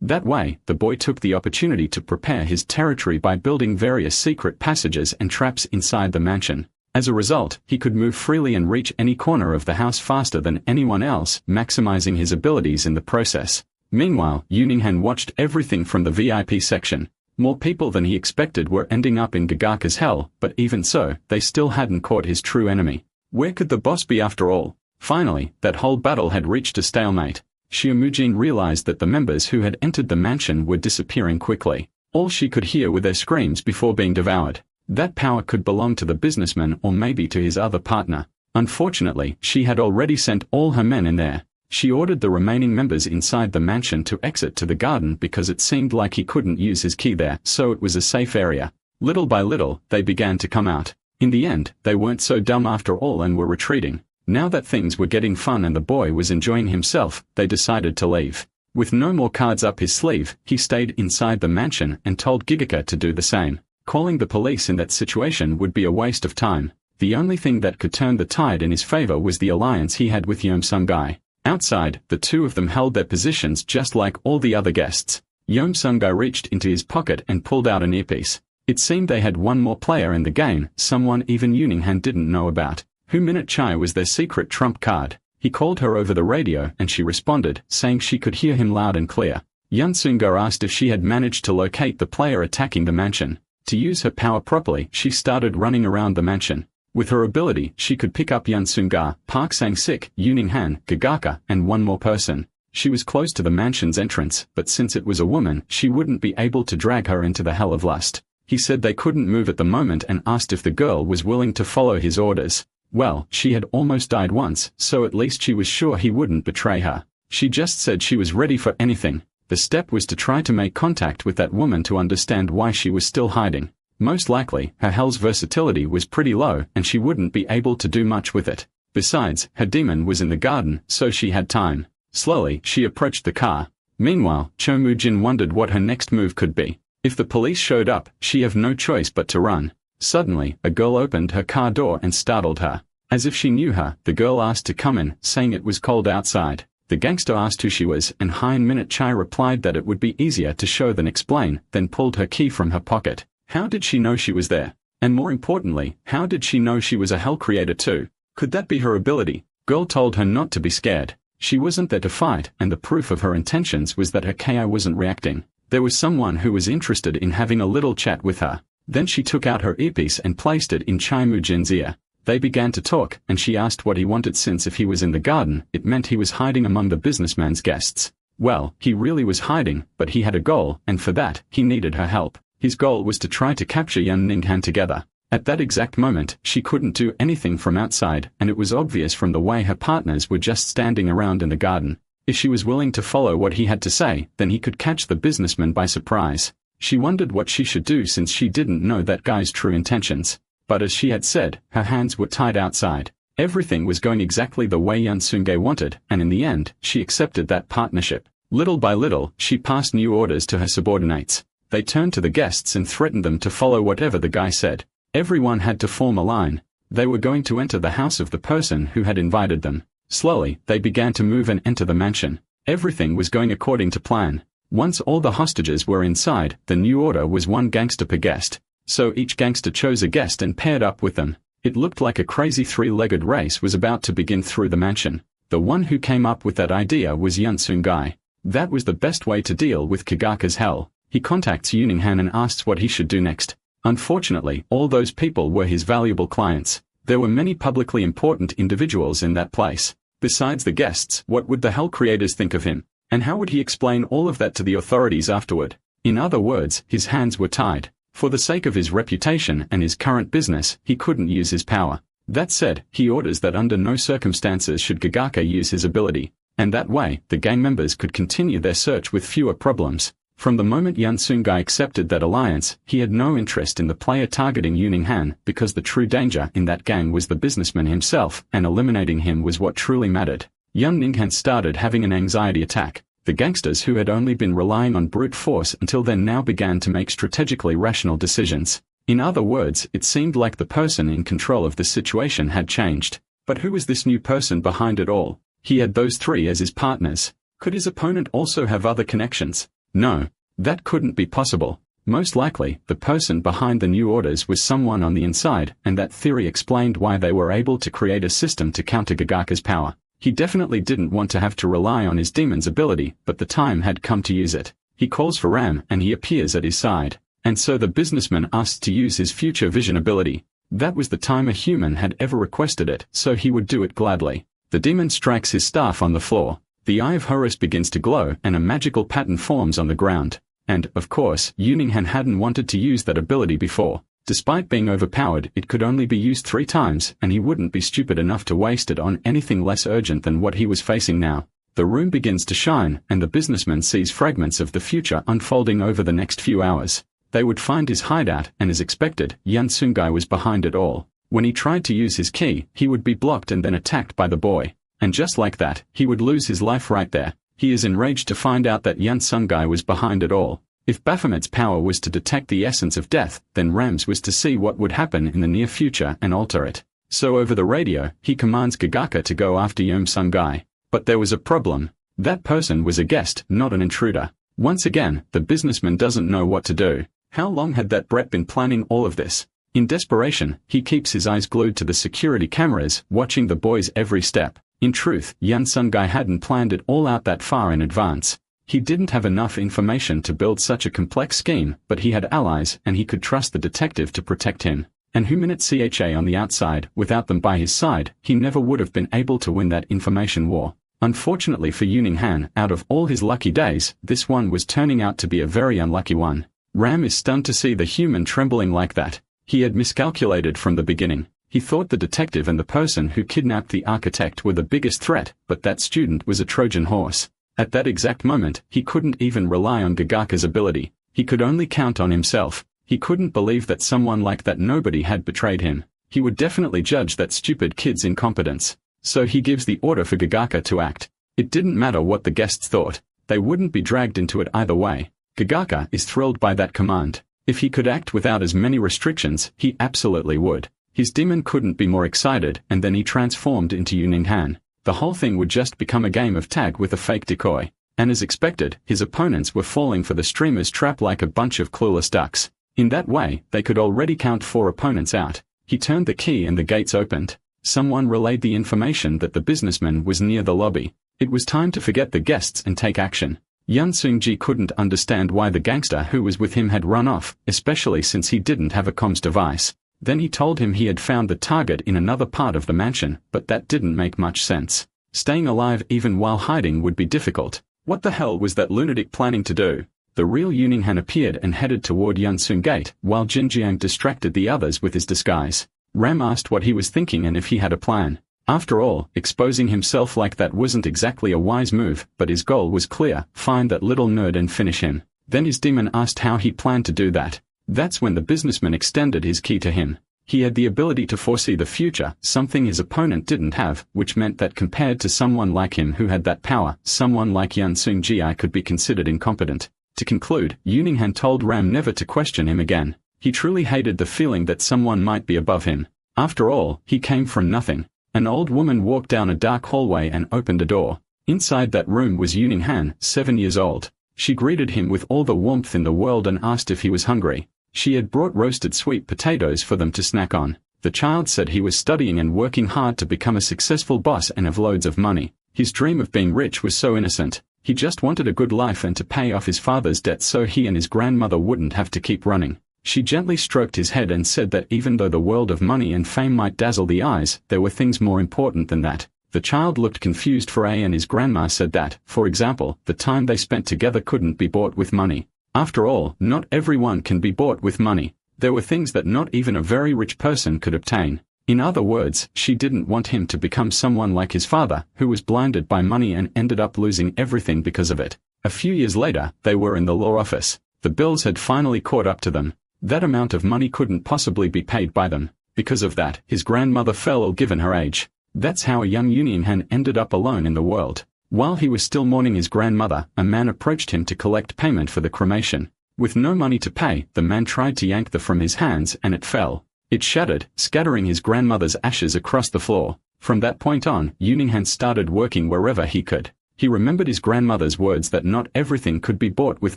That way, the boy took the opportunity to prepare his territory by building various secret passages and traps inside the mansion. As a result, he could move freely and reach any corner of the house faster than anyone else, maximizing his abilities in the process. Meanwhile, Ninghan watched everything from the VIP section. More people than he expected were ending up in Gagaka's hell, but even so, they still hadn't caught his true enemy. Where could the boss be after all? Finally, that whole battle had reached a stalemate. Xiaomujin realized that the members who had entered the mansion were disappearing quickly. All she could hear were their screams before being devoured. That power could belong to the businessman or maybe to his other partner. Unfortunately, she had already sent all her men in there. She ordered the remaining members inside the mansion to exit to the garden because it seemed like he couldn't use his key there, so it was a safe area. Little by little, they began to come out. In the end, they weren't so dumb after all and were retreating. Now that things were getting fun and the boy was enjoying himself, they decided to leave. With no more cards up his sleeve, he stayed inside the mansion and told Gigaka to do the same. Calling the police in that situation would be a waste of time. The only thing that could turn the tide in his favor was the alliance he had with Yeomsungai. Outside, the two of them held their positions just like all the other guests. Yeomsungai reached into his pocket and pulled out an earpiece. It seemed they had one more player in the game, someone even Ninghan didn't know about. Minute Chai was their secret trump card. He called her over the radio and she responded, saying she could hear him loud and clear. Yeomsungai asked if she had managed to locate the player attacking the mansion. To use her power properly, she started running around the mansion. With her ability, she could pick up Yeomsungai, Park Sang-sik, Ninghan, Gagaka, and one more person. She was close to the mansion's entrance, but since it was a woman, she wouldn't be able to drag her into the hell of lust. He said they couldn't move at the moment and asked if the girl was willing to follow his orders. Well, she had almost died once, so at least she was sure he wouldn't betray her. She just said she was ready for anything. The step was to try to make contact with that woman to understand why she was still hiding. Most likely, her hell's versatility was pretty low and she wouldn't be able to do much with it. Besides, her demon was in the garden, so she had time. Slowly, she approached the car. Meanwhile, Cho Mujin wondered what her next move could be. If the police showed up, she had no choice but to run. Suddenly, a girl opened her car door and startled her. As if she knew her, the girl asked to come in, saying it was cold outside. The gangster asked who she was, and Minute Chai replied that it would be easier to show than explain, then pulled her key from her pocket. How did she know she was there? And more importantly, how did she know she was a hell creator too? Could that be her ability? Girl told her not to be scared. She wasn't there to fight, and the proof of her intentions was that her KI wasn't reacting. There was someone who was interested in having a little chat with her. Then she took out her earpiece and placed it in Chai Mujin's ear. They began to talk, and she asked what he wanted since if he was in the garden, it meant he was hiding among the businessman's guests. Well, he really was hiding, but he had a goal, and for that, he needed her help. His goal was to try to capture Yan Ninghan together. At that exact moment, she couldn't do anything from outside, and it was obvious from the way her partners were just standing around in the garden. If she was willing to follow what he had to say, then he could catch the businessman by surprise. She wondered what she should do since she didn't know that guy's true intentions. But as she had said, her hands were tied outside. Everything was going exactly the way Yeomsungai wanted, and in the end, she accepted that partnership. Little by little, she passed new orders to her subordinates. They turned to the guests and threatened them to follow whatever the guy said. Everyone had to form a line. They were going to enter the house of the person who had invited them. Slowly, they began to move and enter the mansion. Everything was going according to plan. Once all the hostages were inside, the new order was one gangster per guest. So each gangster chose a guest and paired up with them. It looked like a crazy three-legged race was about to begin through the mansion. The one who came up with that idea was Yeomsungai. That was the best way to deal with Kagaka's hell. He contacts Ninghan and asks what he should do next. Unfortunately, all those people were his valuable clients. There were many publicly important individuals in that place. Besides the guests, what would the hell creators think of him? And how would he explain all of that to the authorities afterward? In other words, his hands were tied. For the sake of his reputation and his current business, he couldn't use his power. That said, he orders that under no circumstances should Gagaka use his ability, and that way, the gang members could continue their search with fewer problems. From the moment Yan Sungai accepted that alliance, he had no interest in the player targeting Yuning-han, because the true danger in that gang was the businessman himself, and eliminating him was what truly mattered. Yan Ninghan started having an anxiety attack. The gangsters who had only been relying on brute force until then now began to make strategically rational decisions. In other words, it seemed like the person in control of the situation had changed. But who was this new person behind it all? He had those three as his partners. Could his opponent also have other connections? No. That couldn't be possible. Most likely, the person behind the new orders was someone on the inside, and that theory explained why they were able to create a system to counter Gagaka's power. He definitely didn't want to have to rely on his demon's ability, but the time had come to use it. He calls for Ram and he appears at his side. And so the businessman asked to use his future vision ability. That was the time a human had ever requested it, so he would do it gladly. The demon strikes his staff on the floor. The Eye of Horus begins to glow and a magical pattern forms on the ground. And, of course, Yuning-han hadn't wanted to use that ability before. Despite being overpowered, it could only be used 3 times, and he wouldn't be stupid enough to waste it on anything less urgent than what he was facing now. The room begins to shine, and the businessman sees fragments of the future unfolding over the next few hours. They would find his hideout, and as expected, Yan Sungai was behind it all. When he tried to use his ki, he would be blocked and then attacked by the boy. And just like that, he would lose his life right there. He is enraged to find out that Yan Sungai was behind it all. If Baphomet's power was to detect the essence of death, then Ram's was to see what would happen in the near future and alter it. So over the radio, he commands Gagaka to go after Yom Sungai. But there was a problem. That person was a guest, not an intruder. Once again, the businessman doesn't know what to do. How long had that Brett been planning all of this? In desperation, he keeps his eyes glued to the security cameras, watching the boy's every step. In truth, Yan Sungai hadn't planned it all out that far in advance. He didn't have enough information to build such a complex scheme, but he had allies and he could trust the detective to protect him. And CHA on the outside, without them by his side, he never would have been able to win that information war. Unfortunately for Yuning-han, out of all his lucky days, this one was turning out to be a very unlucky one. Ram is stunned to see the human trembling like that. He had miscalculated from the beginning. He thought the detective and the person who kidnapped the architect were the biggest threat, but that student was a Trojan horse. At that exact moment, he couldn't even rely on Gagaka's ability. He could only count on himself. He couldn't believe that someone like that nobody had betrayed him. He would definitely judge that stupid kid's incompetence. So he gives the order for Gagaka to act. It didn't matter what the guests thought. They wouldn't be dragged into it either way. Gagaka is thrilled by that command. If he could act without as many restrictions, he absolutely would. His demon couldn't be more excited, and then he transformed into Yuning-han. The whole thing would just become a game of tag with a fake decoy. And as expected, his opponents were falling for the streamer's trap like a bunch of clueless ducks. In that way, they could already count 4 opponents out. He turned the key and the gates opened. Someone relayed the information that the businessman was near the lobby. It was time to forget the guests and take action. Yan Seung-ji couldn't understand why the gangster who was with him had run off, especially since he didn't have a comms device. Then he told him he had found the target in another part of the mansion, but that didn't make much sense. Staying alive even while hiding would be difficult. What the hell was that lunatic planning to do? The real Yuning-han appeared and headed toward Yunsun Gate, while Jinjiang distracted the others with his disguise. Ram asked what he was thinking and if he had a plan. After all, exposing himself like that wasn't exactly a wise move, but his goal was clear: find that little nerd and finish him. Then his demon asked how he planned to do that. That's when the businessman extended his key to him. He had the ability to foresee the future, something his opponent didn't have, which meant that compared to someone like him who had that power, someone like Yan Seung-ji could be considered incompetent. To conclude, Yuning-han told Ram never to question him again. He truly hated the feeling that someone might be above him. After all, he came from nothing. An old woman walked down a dark hallway and opened a door. Inside that room was Yuning-han, 7 years old. She greeted him with all the warmth in the world and asked if he was hungry. She had brought roasted sweet potatoes for them to snack on. The child said he was studying and working hard to become a successful boss and have loads of money. His dream of being rich was so innocent. He just wanted a good life and to pay off his father's debt so he and his grandmother wouldn't have to keep running. She gently stroked his head and said that even though the world of money and fame might dazzle the eyes, there were things more important than that. The child looked confused for A, and his grandma said that, for example, the time they spent together couldn't be bought with money. After all, not everyone can be bought with money. There were things that not even a very rich person could obtain. In other words, she didn't want him to become someone like his father, who was blinded by money and ended up losing everything because of it. A few years later, they were in the law office. The bills had finally caught up to them. That amount of money couldn't possibly be paid by them. Because of that, his grandmother fell ill given her age. That's how a young Yuning-han ended up alone in the world. While he was still mourning his grandmother, a man approached him to collect payment for the cremation. With no money to pay, the man tried to yank the from his hands and it fell. It shattered, scattering his grandmother's ashes across the floor. From that point on, Yuning-han started working wherever he could. He remembered his grandmother's words that not everything could be bought with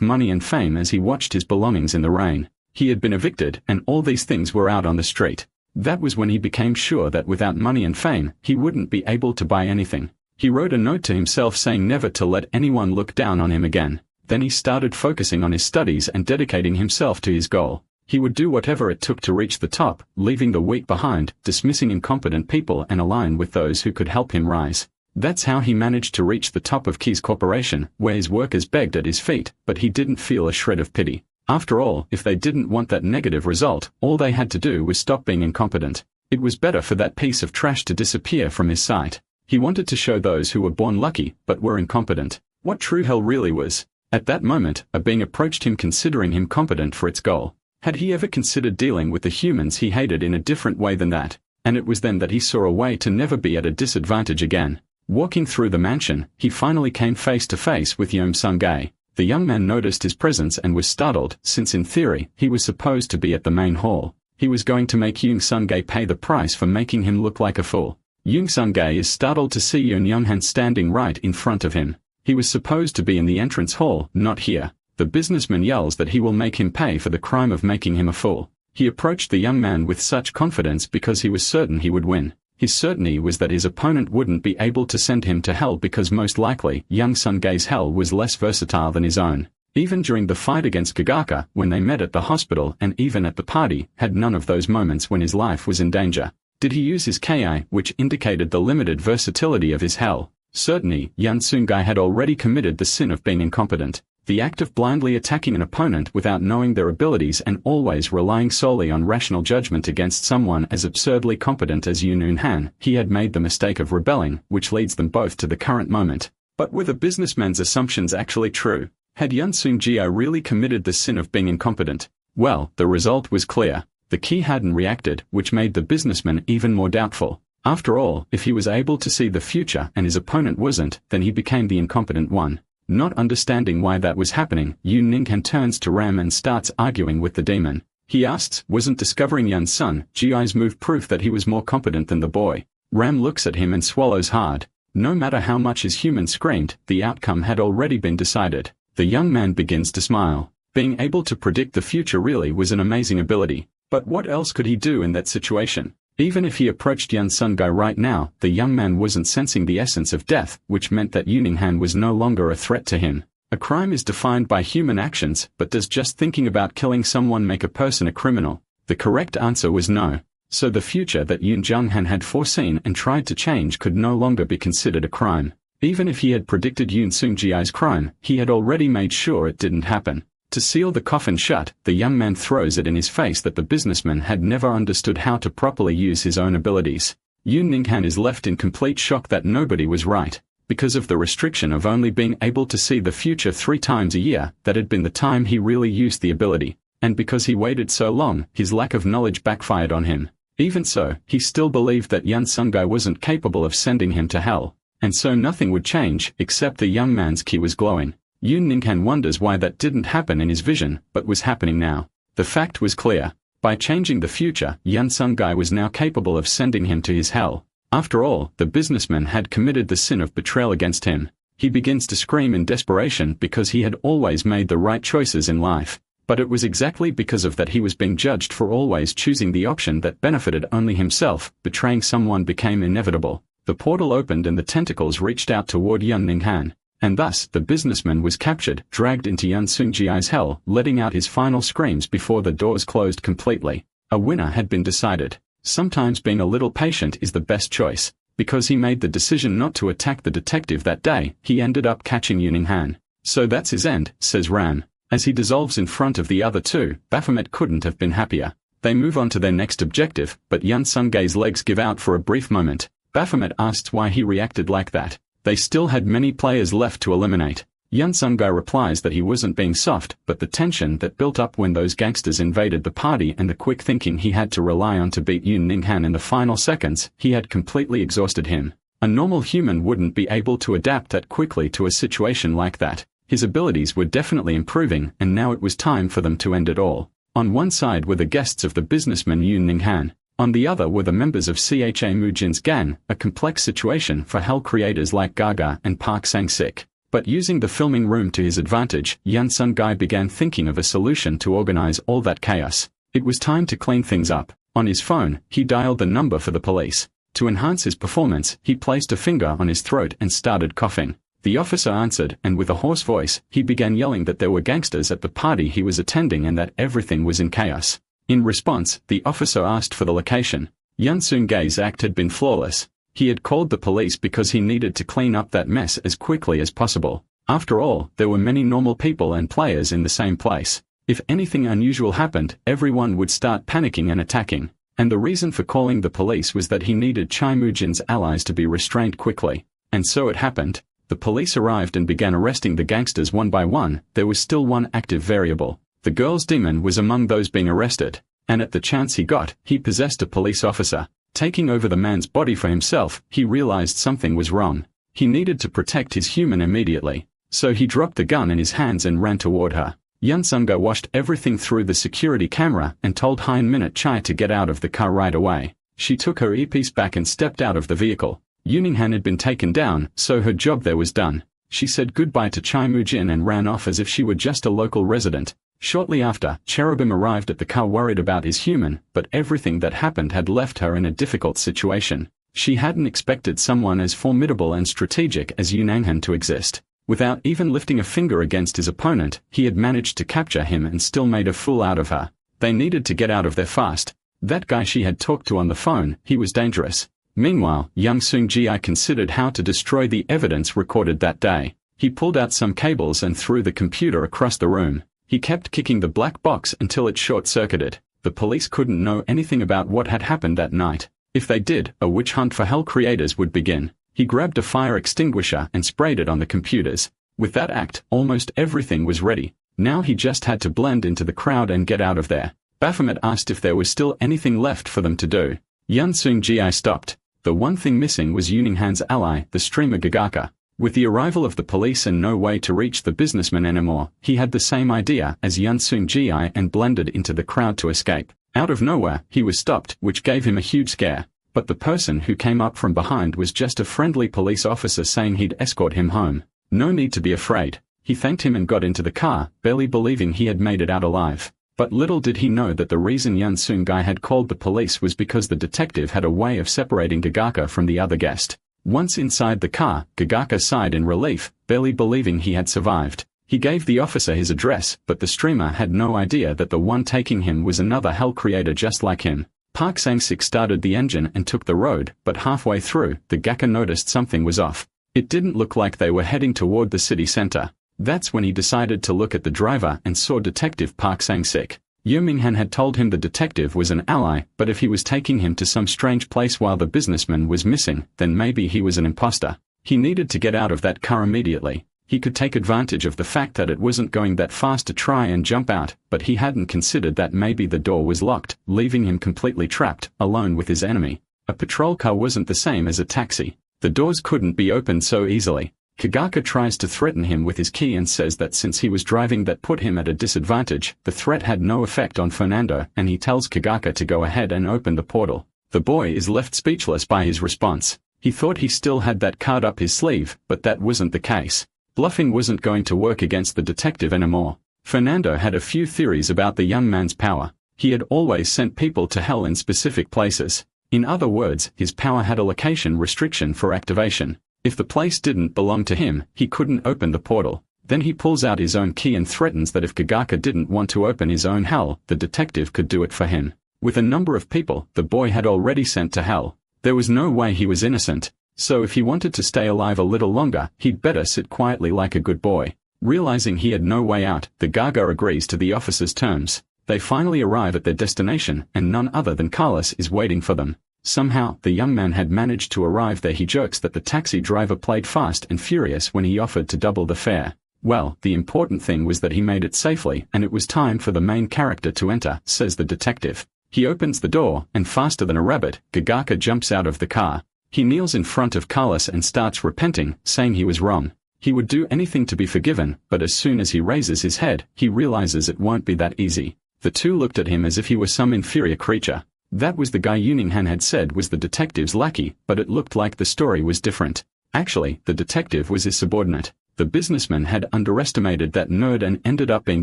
money and fame as he watched his belongings in the rain. He had been evicted, and all these things were out on the street. That was when he became sure that without money and fame, he wouldn't be able to buy anything. He wrote a note to himself saying never to let anyone look down on him again. Then he started focusing on his studies and dedicating himself to his goal. He would do whatever it took to reach the top, leaving the weak behind, dismissing incompetent people and align with those who could help him rise. That's how he managed to reach the top of Key's corporation, where his workers begged at his feet, but he didn't feel a shred of pity. After all, if they didn't want that negative result, all they had to do was stop being incompetent. It was better for that piece of trash to disappear from his sight. He wanted to show those who were born lucky, but were incompetent, what true hell really was. At that moment, a being approached him considering him competent for its goal. Had he ever considered dealing with the humans he hated in a different way than that? And it was then that he saw a way to never be at a disadvantage again. Walking through the mansion, he finally came face to face with Yoon Sung-gae. The young man noticed his presence and was startled, since in theory, he was supposed to be at the main hall. He was going to make Yoon Sung-gae pay the price for making him look like a fool. Yoon Sung-gae is startled to see Yoon Young-han standing right in front of him. He was supposed to be in the entrance hall, not here. The businessman yells that he will make him pay for the crime of making him a fool. He approached the young man with such confidence because he was certain he would win. His certainty was that his opponent wouldn't be able to send him to hell because most likely, Young Sung-gae's hell was less versatile than his own. Even during the fight against Kagaka, when they met at the hospital and even at the party, had none of those moments when his life was in danger. Did he use his ki, which indicated the limited versatility of his hell? Certainly, Yoon Sung-gae had already committed the sin of being incompetent. The act of blindly attacking an opponent without knowing their abilities and always relying solely on rational judgment against someone as absurdly competent as Yoon Eun-han, he had made the mistake of rebelling, which leads them both to the current moment. But were the businessman's assumptions actually true? Had Yoon Sung-gae really committed the sin of being incompetent? Well, the result was clear. The key hadn't reacted, which made the businessman even more doubtful. After all, if he was able to see the future and his opponent wasn't, then he became the incompetent one. Not understanding why that was happening, Yoon Ning-han turns to Ram and starts arguing with the demon. He asks, wasn't discovering Yoon Sung-gae's move proof that he was more competent than the boy? Ram looks at him and swallows hard. No matter how much his human screamed, the outcome had already been decided. The young man begins to smile. Being able to predict the future really was an amazing ability. But what else could he do in that situation? Even if he approached Yoon Sung-gae right now, the young man wasn't sensing the essence of death, which meant that Yoon Ning-han was no longer a threat to him. A crime is defined by human actions, but does just thinking about killing someone make a person a criminal? The correct answer was no. So the future that Yoon Jung-han had foreseen and tried to change could no longer be considered a crime. Even if he had predicted Yoon Sung-gae's crime, he had already made sure it didn't happen. To seal the coffin shut, the young man throws it in his face that the businessman had never understood how to properly use his own abilities. Yoon Ning-han is left in complete shock that nobody was right. Because of the restriction of only being able to see the future 3 times a year, that had been the time he really used the ability. And because he waited so long, his lack of knowledge backfired on him. Even so, he still believed that Yoon Sung-gae wasn't capable of sending him to hell. And so nothing would change, except the young man's ki was glowing. Yoon Ning-han wonders why that didn't happen in his vision, but was happening now. The fact was clear. By changing the future, Yoon Sung-gae was now capable of sending him to his hell. After all, the businessman had committed the sin of betrayal against him. He begins to scream in desperation because he had always made the right choices in life. But it was exactly because of that he was being judged for always choosing the option that benefited only himself. Betraying someone became inevitable. The portal opened and the tentacles reached out toward Yoon Ning-han. And thus, the businessman was captured, dragged into Yoon Sung-gae's hell, letting out his final screams before the doors closed completely. A winner had been decided. Sometimes being a little patient is the best choice. Because he made the decision not to attack the detective that day, he ended up catching Yoon Ning-han. So that's his end, says Ram. As he dissolves in front of the other two, Baphomet couldn't have been happier. They move on to their next objective, but Yun Sung-gae's legs give out for a brief moment. Baphomet asks why he reacted like that. They still had many players left to eliminate. Yun Sung-gae replies that he wasn't being soft, but the tension that built up when those gangsters invaded the party and the quick thinking he had to rely on to beat Yoon Ning-han in the final seconds, he had completely exhausted him. A normal human wouldn't be able to adapt that quickly to a situation like that. His abilities were definitely improving, and now it was time for them to end it all. On one side were the guests of the businessman Yoon Ning-han. On the other were the members of Cha Mujin's gang, a complex situation for Hell creators like Gaga and Park Sang-sik. But using the filming room to his advantage, Yun Sung-gae began thinking of a solution to organize all that chaos. It was time to clean things up. On his phone, he dialed the number for the police. To enhance his performance, he placed a finger on his throat and started coughing. The officer answered, and with a hoarse voice, he began yelling that there were gangsters at the party he was attending and that everything was in chaos. In response, the officer asked for the location. Yun Sung-gae's act had been flawless. He had called the police because he needed to clean up that mess as quickly as possible. After all, there were many normal people and players in the same place. If anything unusual happened, everyone would start panicking and attacking. And the reason for calling the police was that he needed Cha Mujin's allies to be restrained quickly. And so it happened. The police arrived and began arresting the gangsters one by one. There was still one active variable. The girl's demon was among those being arrested. And at the chance he got, he possessed a police officer. Taking over the man's body for himself, he realized something was wrong. He needed to protect his human immediately. So he dropped the gun in his hands and ran toward her. Yun Sung-gae watched everything through the security camera and told Hein Minute Chai to get out of the car right away. She took her earpiece back and stepped out of the vehicle. Yoon Ning-han had been taken down, so her job there was done. She said goodbye to Chai Mujin and ran off as if she were just a local resident. Shortly after, Cherubim arrived at the car worried about his human, but everything that happened had left her in a difficult situation. She hadn't expected someone as formidable and strategic as Yoon Ning-han to exist. Without even lifting a finger against his opponent, he had managed to capture him and still made a fool out of her. They needed to get out of there fast. That guy she had talked to on the phone, he was dangerous. Meanwhile, Young Sung-ji considered how to destroy the evidence recorded that day. He pulled out some cables and threw the computer across the room. He kept kicking the black box until it short-circuited. The police couldn't know anything about what had happened that night. If they did, a witch hunt for Hell creators would begin. He grabbed a fire extinguisher and sprayed it on the computers. With that act, almost everything was ready. Now he just had to blend into the crowd and get out of there. Baphomet asked if there was still anything left for them to do. Yun Sung-ji stopped. The one thing missing was Yoon Ning-han's ally, the streamer Gagaka. With the arrival of the police and no way to reach the businessman anymore, he had the same idea as Yun Sung-ji and blended into the crowd to escape. Out of nowhere, he was stopped, which gave him a huge scare. But the person who came up from behind was just a friendly police officer saying he'd escort him home. No need to be afraid. He thanked him and got into the car, barely believing he had made it out alive. But little did he know that the reason Yun Sung-gae had called the police was because the detective had a way of separating Gagaka from the other guest. Once inside the car, Gagaka sighed in relief, barely believing he had survived. He gave the officer his address, but the streamer had no idea that the one taking him was another Hell creator just like him. Park Sang-sik started the engine and took the road, but halfway through, the Gaka noticed something was off. It didn't look like they were heading toward the city center. That's when he decided to look at the driver and saw Detective Park Sang-sik. Yoo Ming-han had told him the detective was an ally, but if he was taking him to some strange place while the businessman was missing, then maybe he was an imposter. He needed to get out of that car immediately. He could take advantage of the fact that it wasn't going that fast to try and jump out, but he hadn't considered that maybe the door was locked, leaving him completely trapped, alone with his enemy. A patrol car wasn't the same as a taxi. The doors couldn't be opened so easily. Kagaka tries to threaten him with his key and says that since he was driving that put him at a disadvantage, the threat had no effect on Fernando, and he tells Kagaka to go ahead and open the portal. The boy is left speechless by his response. He thought he still had that card up his sleeve, but that wasn't the case. Bluffing wasn't going to work against the detective anymore. Fernando had a few theories about the young man's power. He had always sent people to hell in specific places. In other words, his power had a location restriction for activation. If the place didn't belong to him, he couldn't open the portal. Then he pulls out his own key and threatens that if Kagaka didn't want to open his own hell, the detective could do it for him. With a number of people, the boy had already sent to hell. There was no way he was innocent. So if he wanted to stay alive a little longer, he'd better sit quietly like a good boy. Realizing he had no way out, the Gaga agrees to the officer's terms. They finally arrive at their destination, and none other than Carlos is waiting for them. Somehow, the young man had managed to arrive there. He jokes that the taxi driver played fast and furious when he offered to double the fare. Well, the important thing was that he made it safely, and it was time for the main character to enter, says the detective. He opens the door, and faster than a rabbit, Gagaka jumps out of the car. He kneels in front of Carlos and starts repenting, saying he was wrong. He would do anything to be forgiven, but as soon as he raises his head, he realizes it won't be that easy. The two looked at him as if he were some inferior creature. That was the guy Yuning-han had said was the detective's lackey, but it looked like the story was different. Actually, the detective was his subordinate. The businessman had underestimated that nerd and ended up being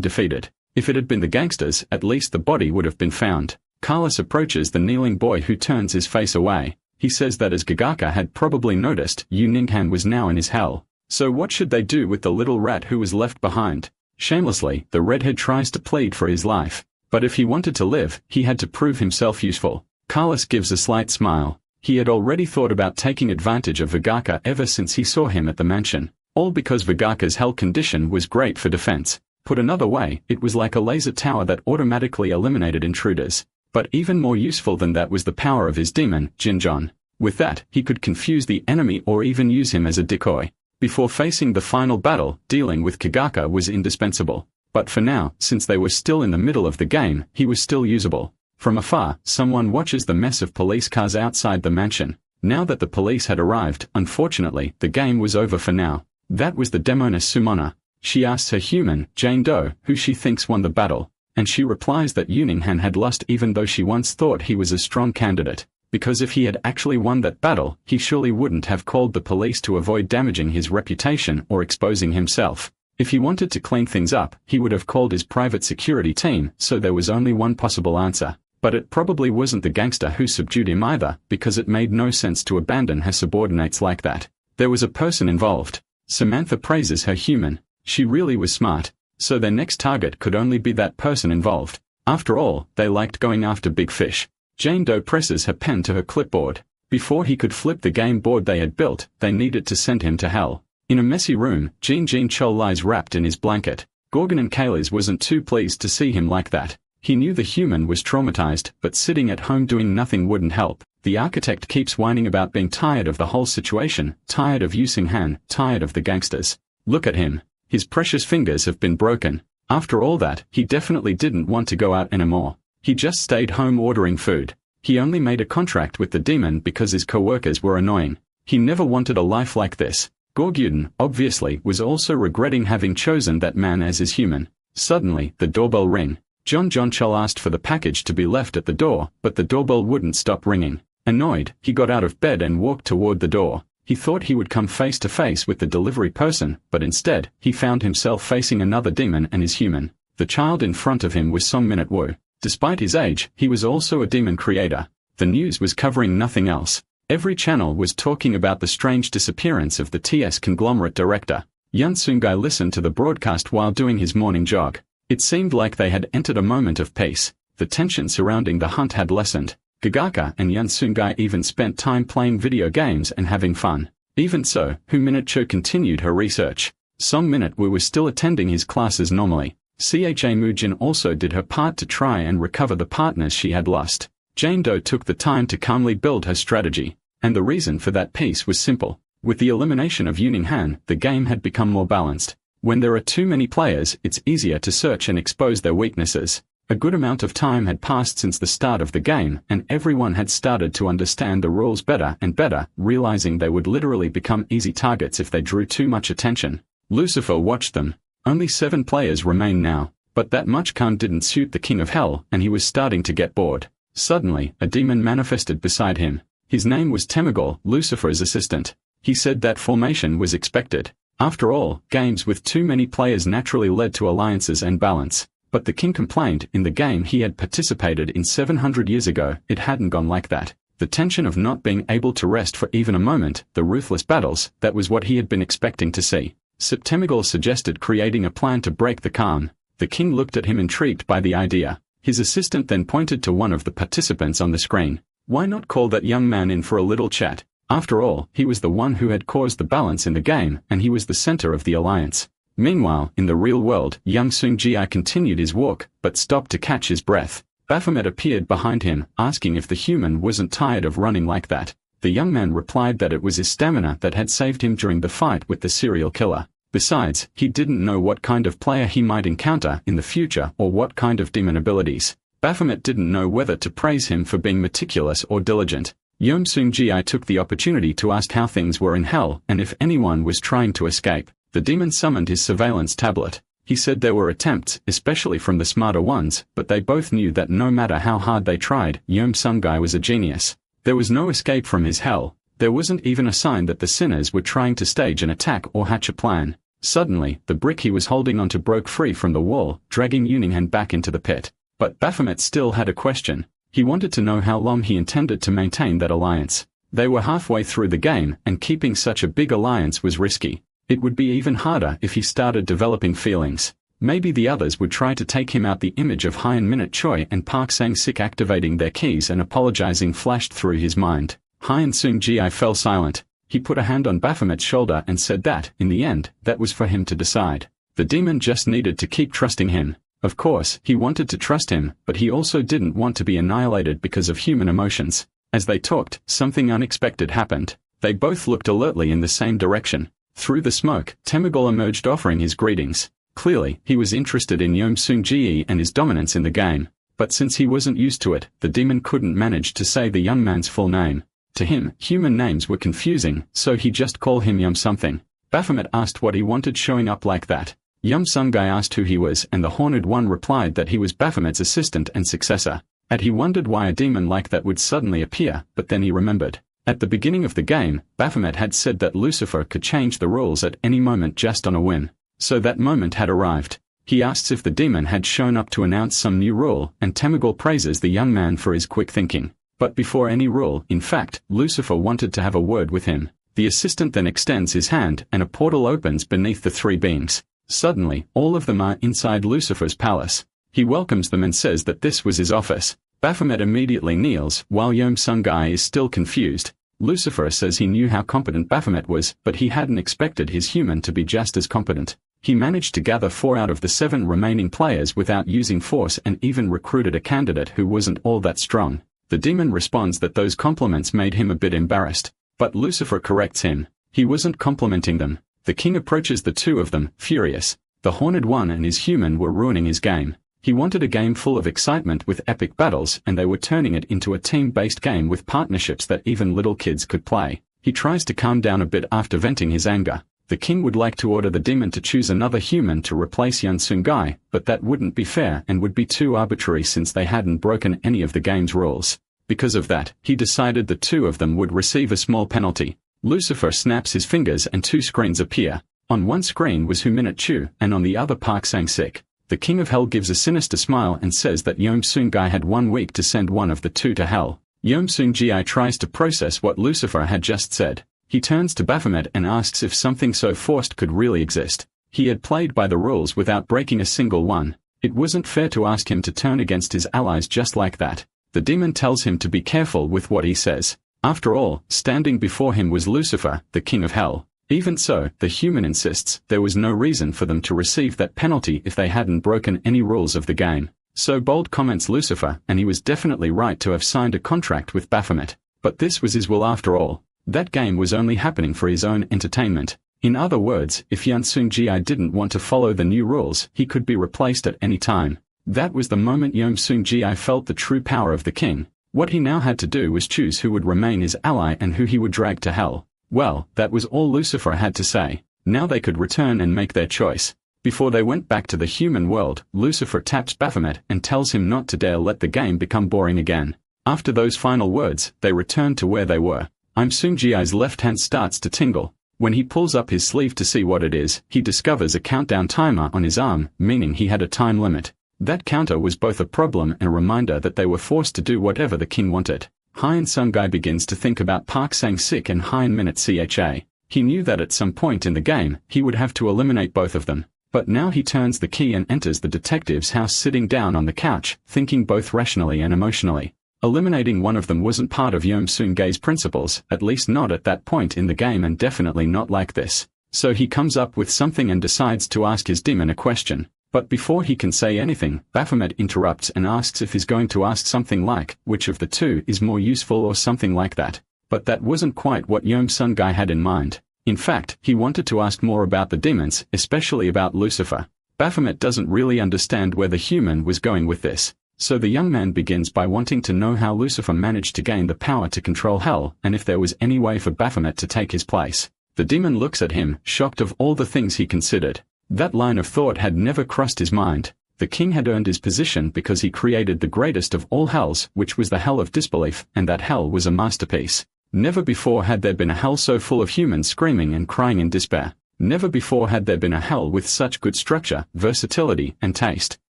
defeated. If it had been the gangsters, at least the body would have been found. Carlos approaches the kneeling boy, who turns his face away. He says that as Gagaka had probably noticed, Yuning-han was now in his hell. So what should they do with the little rat who was left behind? Shamelessly, the redhead tries to plead for his life. But if he wanted to live, he had to prove himself useful. Carlos gives a slight smile. He had already thought about taking advantage of Vigaka ever since he saw him at the mansion. All because Vigaka's hell condition was great for defense. Put another way, it was like a laser tower that automatically eliminated intruders. But even more useful than that was the power of his demon, Jinjon. With that, he could confuse the enemy or even use him as a decoy. Before facing the final battle, dealing with Kagaka was indispensable. But for now, since they were still in the middle of the game, he was still usable. From afar, someone watches the mess of police cars outside the mansion. Now that the police had arrived, unfortunately, the game was over for now. That was the demoness Sumona. She asks her human, Jane Doe, who she thinks won the battle. And she replies that Yuning-han had lost even though she once thought he was a strong candidate. Because if he had actually won that battle, he surely wouldn't have called the police to avoid damaging his reputation or exposing himself. If he wanted to clean things up, he would have called his private security team, so there was only one possible answer. But it probably wasn't the gangster who subdued him either, because it made no sense to abandon her subordinates like that. There was a person involved. Samantha praises her human. She really was smart. So their next target could only be that person involved. After all, they liked going after big fish. Jane Doe presses her pen to her clipboard. Before he could flip the game board they had built, they needed to send him to hell. In a messy room, Jin Chol lies wrapped in his blanket. Gorgon and Kayles wasn't too pleased to see him like that. He knew the human was traumatized, but sitting at home doing nothing wouldn't help. The architect keeps whining about being tired of the whole situation, tired of using Han, tired of the gangsters. Look at him. His precious fingers have been broken. After all that, he definitely didn't want to go out anymore. He just stayed home ordering food. He only made a contract with the demon because his co-workers were annoying. He never wanted a life like this. Gorgyuden, obviously, was also regretting having chosen that man as his human. Suddenly, the doorbell rang. John Chol asked for the package to be left at the door, but the doorbell wouldn't stop ringing. Annoyed, he got out of bed and walked toward the door. He thought he would come face to face with the delivery person, but instead, he found himself facing another demon and his human. The child in front of him was Song Minute Woo. Despite his age, he was also a demon creator. The news was covering nothing else. Every channel was talking about the strange disappearance of the TS conglomerate director. Yun Sungai listened to the broadcast while doing his morning jog. It seemed like they had entered a moment of peace. The tension surrounding the hunt had lessened. Gagaka and Yun Sungai even spent time playing video games and having fun. Even so, Hu Minute continued her research. Song Minute Woo was still attending his classes normally. Cha Mujin also did her part to try and recover the partners she had lost. Jane Doe took the time to calmly build her strategy. And the reason for that peace was simple. With the elimination of Yuning-han, the game had become more balanced. When there are too many players, it's easier to search and expose their weaknesses. A good amount of time had passed since the start of the game, and everyone had started to understand the rules better and better, realizing they would literally become easy targets if they drew too much attention. Lucifer watched them. Only 7 players remain now, but that much Khan didn't suit the King of Hell, and he was starting to get bored. Suddenly, a demon manifested beside him. His name was Temagol, Lucifer's assistant. He said that formation was expected. After all, games with too many players naturally led to alliances and balance. But the king complained in the game he had participated in 700 years ago, it hadn't gone like that. The tension of not being able to rest for even a moment, the ruthless battles, that was what he had been expecting to see. Septemagol suggested creating a plan to break the calm. The king looked at him intrigued by the idea. His assistant then pointed to one of the participants on the screen. Why not call that young man in for a little chat? After all, he was the one who had caused the balance in the game, and he was the center of the alliance. Meanwhile, in the real world, young Seung-ji continued his walk, but stopped to catch his breath. Baphomet appeared behind him, asking if the human wasn't tired of running like that. The young man replied that it was his stamina that had saved him during the fight with the serial killer. Besides, he didn't know what kind of player he might encounter in the future or what kind of demon abilities. Baphomet didn't know whether to praise him for being meticulous or diligent. Yeom Seung-ji took the opportunity to ask how things were in hell and if anyone was trying to escape. The demon summoned his surveillance tablet. He said there were attempts, especially from the smarter ones, but they both knew that no matter how hard they tried, Yeom Seung-gi was a genius. There was no escape from his hell. There wasn't even a sign that the sinners were trying to stage an attack or hatch a plan. Suddenly, the brick he was holding onto broke free from the wall, dragging Yuning-han back into the pit. But Baphomet still had a question. He wanted to know how long he intended to maintain that alliance. They were halfway through the game, and keeping such a big alliance was risky. It would be even harder if he started developing feelings. Maybe the others would try to take him out. The image of Hyun Minute Choi and Park Sang-sik activating their keys and apologizing flashed through his mind. Hyun Seung-ji fell silent. He put a hand on Baphomet's shoulder and said that, in the end, that was for him to decide. The demon just needed to keep trusting him. Of course, he wanted to trust him, but he also didn't want to be annihilated because of human emotions. As they talked, something unexpected happened. They both looked alertly in the same direction. Through the smoke, Temugol emerged offering his greetings. Clearly, he was interested in Yeom Seung-ji and his dominance in the game. But since he wasn't used to it, the demon couldn't manage to say the young man's full name. To him, human names were confusing, so he just called him Yeom something. Baphomet asked what he wanted showing up like that. Yeom Seung-gi asked who he was, and the Horned One replied that he was Baphomet's assistant and successor. He wondered why a demon like that would suddenly appear, but then he remembered. At the beginning of the game, Baphomet had said that Lucifer could change the rules at any moment just on a whim. So that moment had arrived. He asks if the demon had shown up to announce some new rule, and Temugol praises the young man for his quick thinking. But before any rule, in fact, Lucifer wanted to have a word with him. The assistant then extends his hand, and a portal opens beneath the three beings. Suddenly, all of them are inside Lucifer's palace. He welcomes them and says that this was his office. Baphomet immediately kneels, while Yeom Seung-gi is still confused. Lucifer says he knew how competent Baphomet was, but he hadn't expected his human to be just as competent. He managed to gather 4 out of the 7 remaining players without using force and even recruited a candidate who wasn't all that strong. The demon responds that those compliments made him a bit embarrassed. But Lucifer corrects him. He wasn't complimenting them. The king approaches the two of them, furious. The Horned One and his human were ruining his game. He wanted a game full of excitement with epic battles, and they were turning it into a team-based game with partnerships that even little kids could play. He tries to calm down a bit after venting his anger. The king would like to order the demon to choose another human to replace Yeom Seung-gi, but that wouldn't be fair and would be too arbitrary since they hadn't broken any of the game's rules. Because of that, he decided the two of them would receive a small penalty. Lucifer snaps his fingers and 2 screens appear. On one screen was Minute Chu, and on the other Park Sang-sik. The King of Hell gives a sinister smile and says that Yeom Seung-gi had 1 week to send one of the 2 to hell. Yeom Seung-ji tries to process what Lucifer had just said. He turns to Baphomet and asks if something so forced could really exist. He had played by the rules without breaking a single one. It wasn't fair to ask him to turn against his allies just like that. The demon tells him to be careful with what he says. After all, standing before him was Lucifer, the King of Hell. Even so, the human insists there was no reason for them to receive that penalty if they hadn't broken any rules of the game. So bold comments Lucifer, and he was definitely right to have signed a contract with Baphomet. But this was his will after all. That game was only happening for his own entertainment. In other words, if Yeom Seung-ji didn't want to follow the new rules, he could be replaced at any time. That was the moment Yeom Seung-ji felt the true power of the king. What he now had to do was choose who would remain his ally and who he would drag to hell. Well, that was all Lucifer had to say. Now they could return and make their choice. Before they went back to the human world, Lucifer taps Baphomet and tells him not to dare let the game become boring again. After those final words, they returned to where they were. Yeom Seung-ji's left hand starts to tingle. When he pulls up his sleeve to see what it is, he discovers a countdown timer on his arm, meaning he had a time limit. That counter was both a problem and a reminder that they were forced to do whatever the king wanted. Hyun Seung-gi begins to think about Park Sang-sik and Hyun Minute Cha. He knew that at some point in the game, he would have to eliminate both of them. But now he turns the key and enters the detective's house sitting down on the couch, thinking both rationally and emotionally. Eliminating one of them wasn't part of Yeom Seung-gi's principles, at least not at that point in the game and definitely not like this. So he comes up with something and decides to ask his demon a question. But before he can say anything, Baphomet interrupts and asks if he's going to ask something like, which of the two is more useful or something like that. But that wasn't quite what Yeom-sun Guy had in mind. In fact, he wanted to ask more about the demons, especially about Lucifer. Baphomet doesn't really understand where the human was going with this. So the young man begins by wanting to know how Lucifer managed to gain the power to control hell, and if there was any way for Baphomet to take his place. The demon looks at him, shocked of all the things he considered. That line of thought had never crossed his mind. The king had earned his position because he created the greatest of all hells, which was the hell of disbelief, and that hell was a masterpiece. Never before had there been a hell so full of humans screaming and crying in despair. Never before had there been a hell with such good structure, versatility, and taste.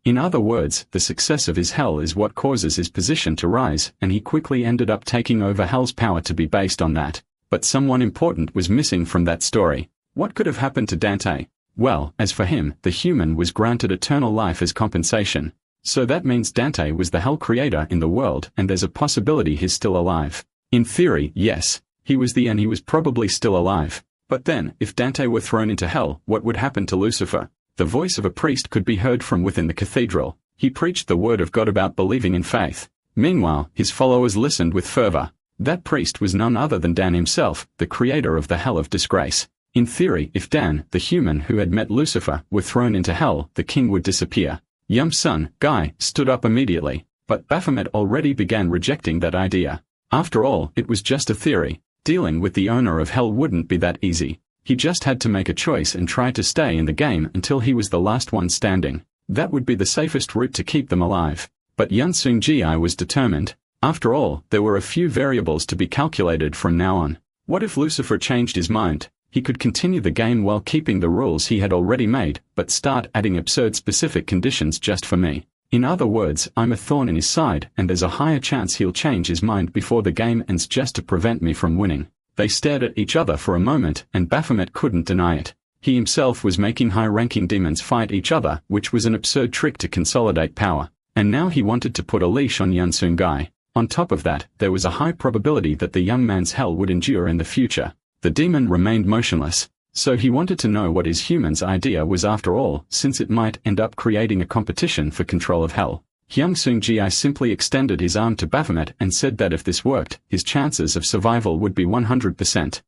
In other words, the success of his hell is what causes his position to rise, and he quickly ended up taking over hell's power to be based on that. But someone important was missing from that story. What could have happened to Dante? Well, as for him, the human was granted eternal life as compensation. So that means Dante was the hell creator in the world, and there's a possibility he's still alive. In theory, yes. He was and he was probably still alive. But then, if Dante were thrown into hell, what would happen to Lucifer? The voice of a priest could be heard from within the cathedral. He preached the word of God about believing in faith. Meanwhile, his followers listened with fervor. That priest was none other than Dan himself, the creator of the hell of disgrace. In theory, if Dan, the human who had met Lucifer, were thrown into hell, the king would disappear. Yeom-sun Guy stood up immediately, but Baphomet already began rejecting that idea. After all, it was just a theory. Dealing with the owner of hell wouldn't be that easy. He just had to make a choice and try to stay in the game until he was the last one standing. That would be the safest route to keep them alive. But Yeom-sun Gi was determined. After all, there were a few variables to be calculated from now on. What if Lucifer changed his mind? He could continue the game while keeping the rules he had already made, but start adding absurd specific conditions just for me. In other words, I'm a thorn in his side, and there's a higher chance he'll change his mind before the game ends just to prevent me from winning. They stared at each other for a moment, and Baphomet couldn't deny it. He himself was making high-ranking demons fight each other, which was an absurd trick to consolidate power. And now he wanted to put a leash on Yeom-sun Guy. On top of that, there was a high probability that the young man's hell would endure in the future. The demon remained motionless. So he wanted to know what his human's idea was after all, since it might end up creating a competition for control of hell. Yeom-sun Gi simply extended his arm to Baphomet and said that if this worked, his chances of survival would be 100%.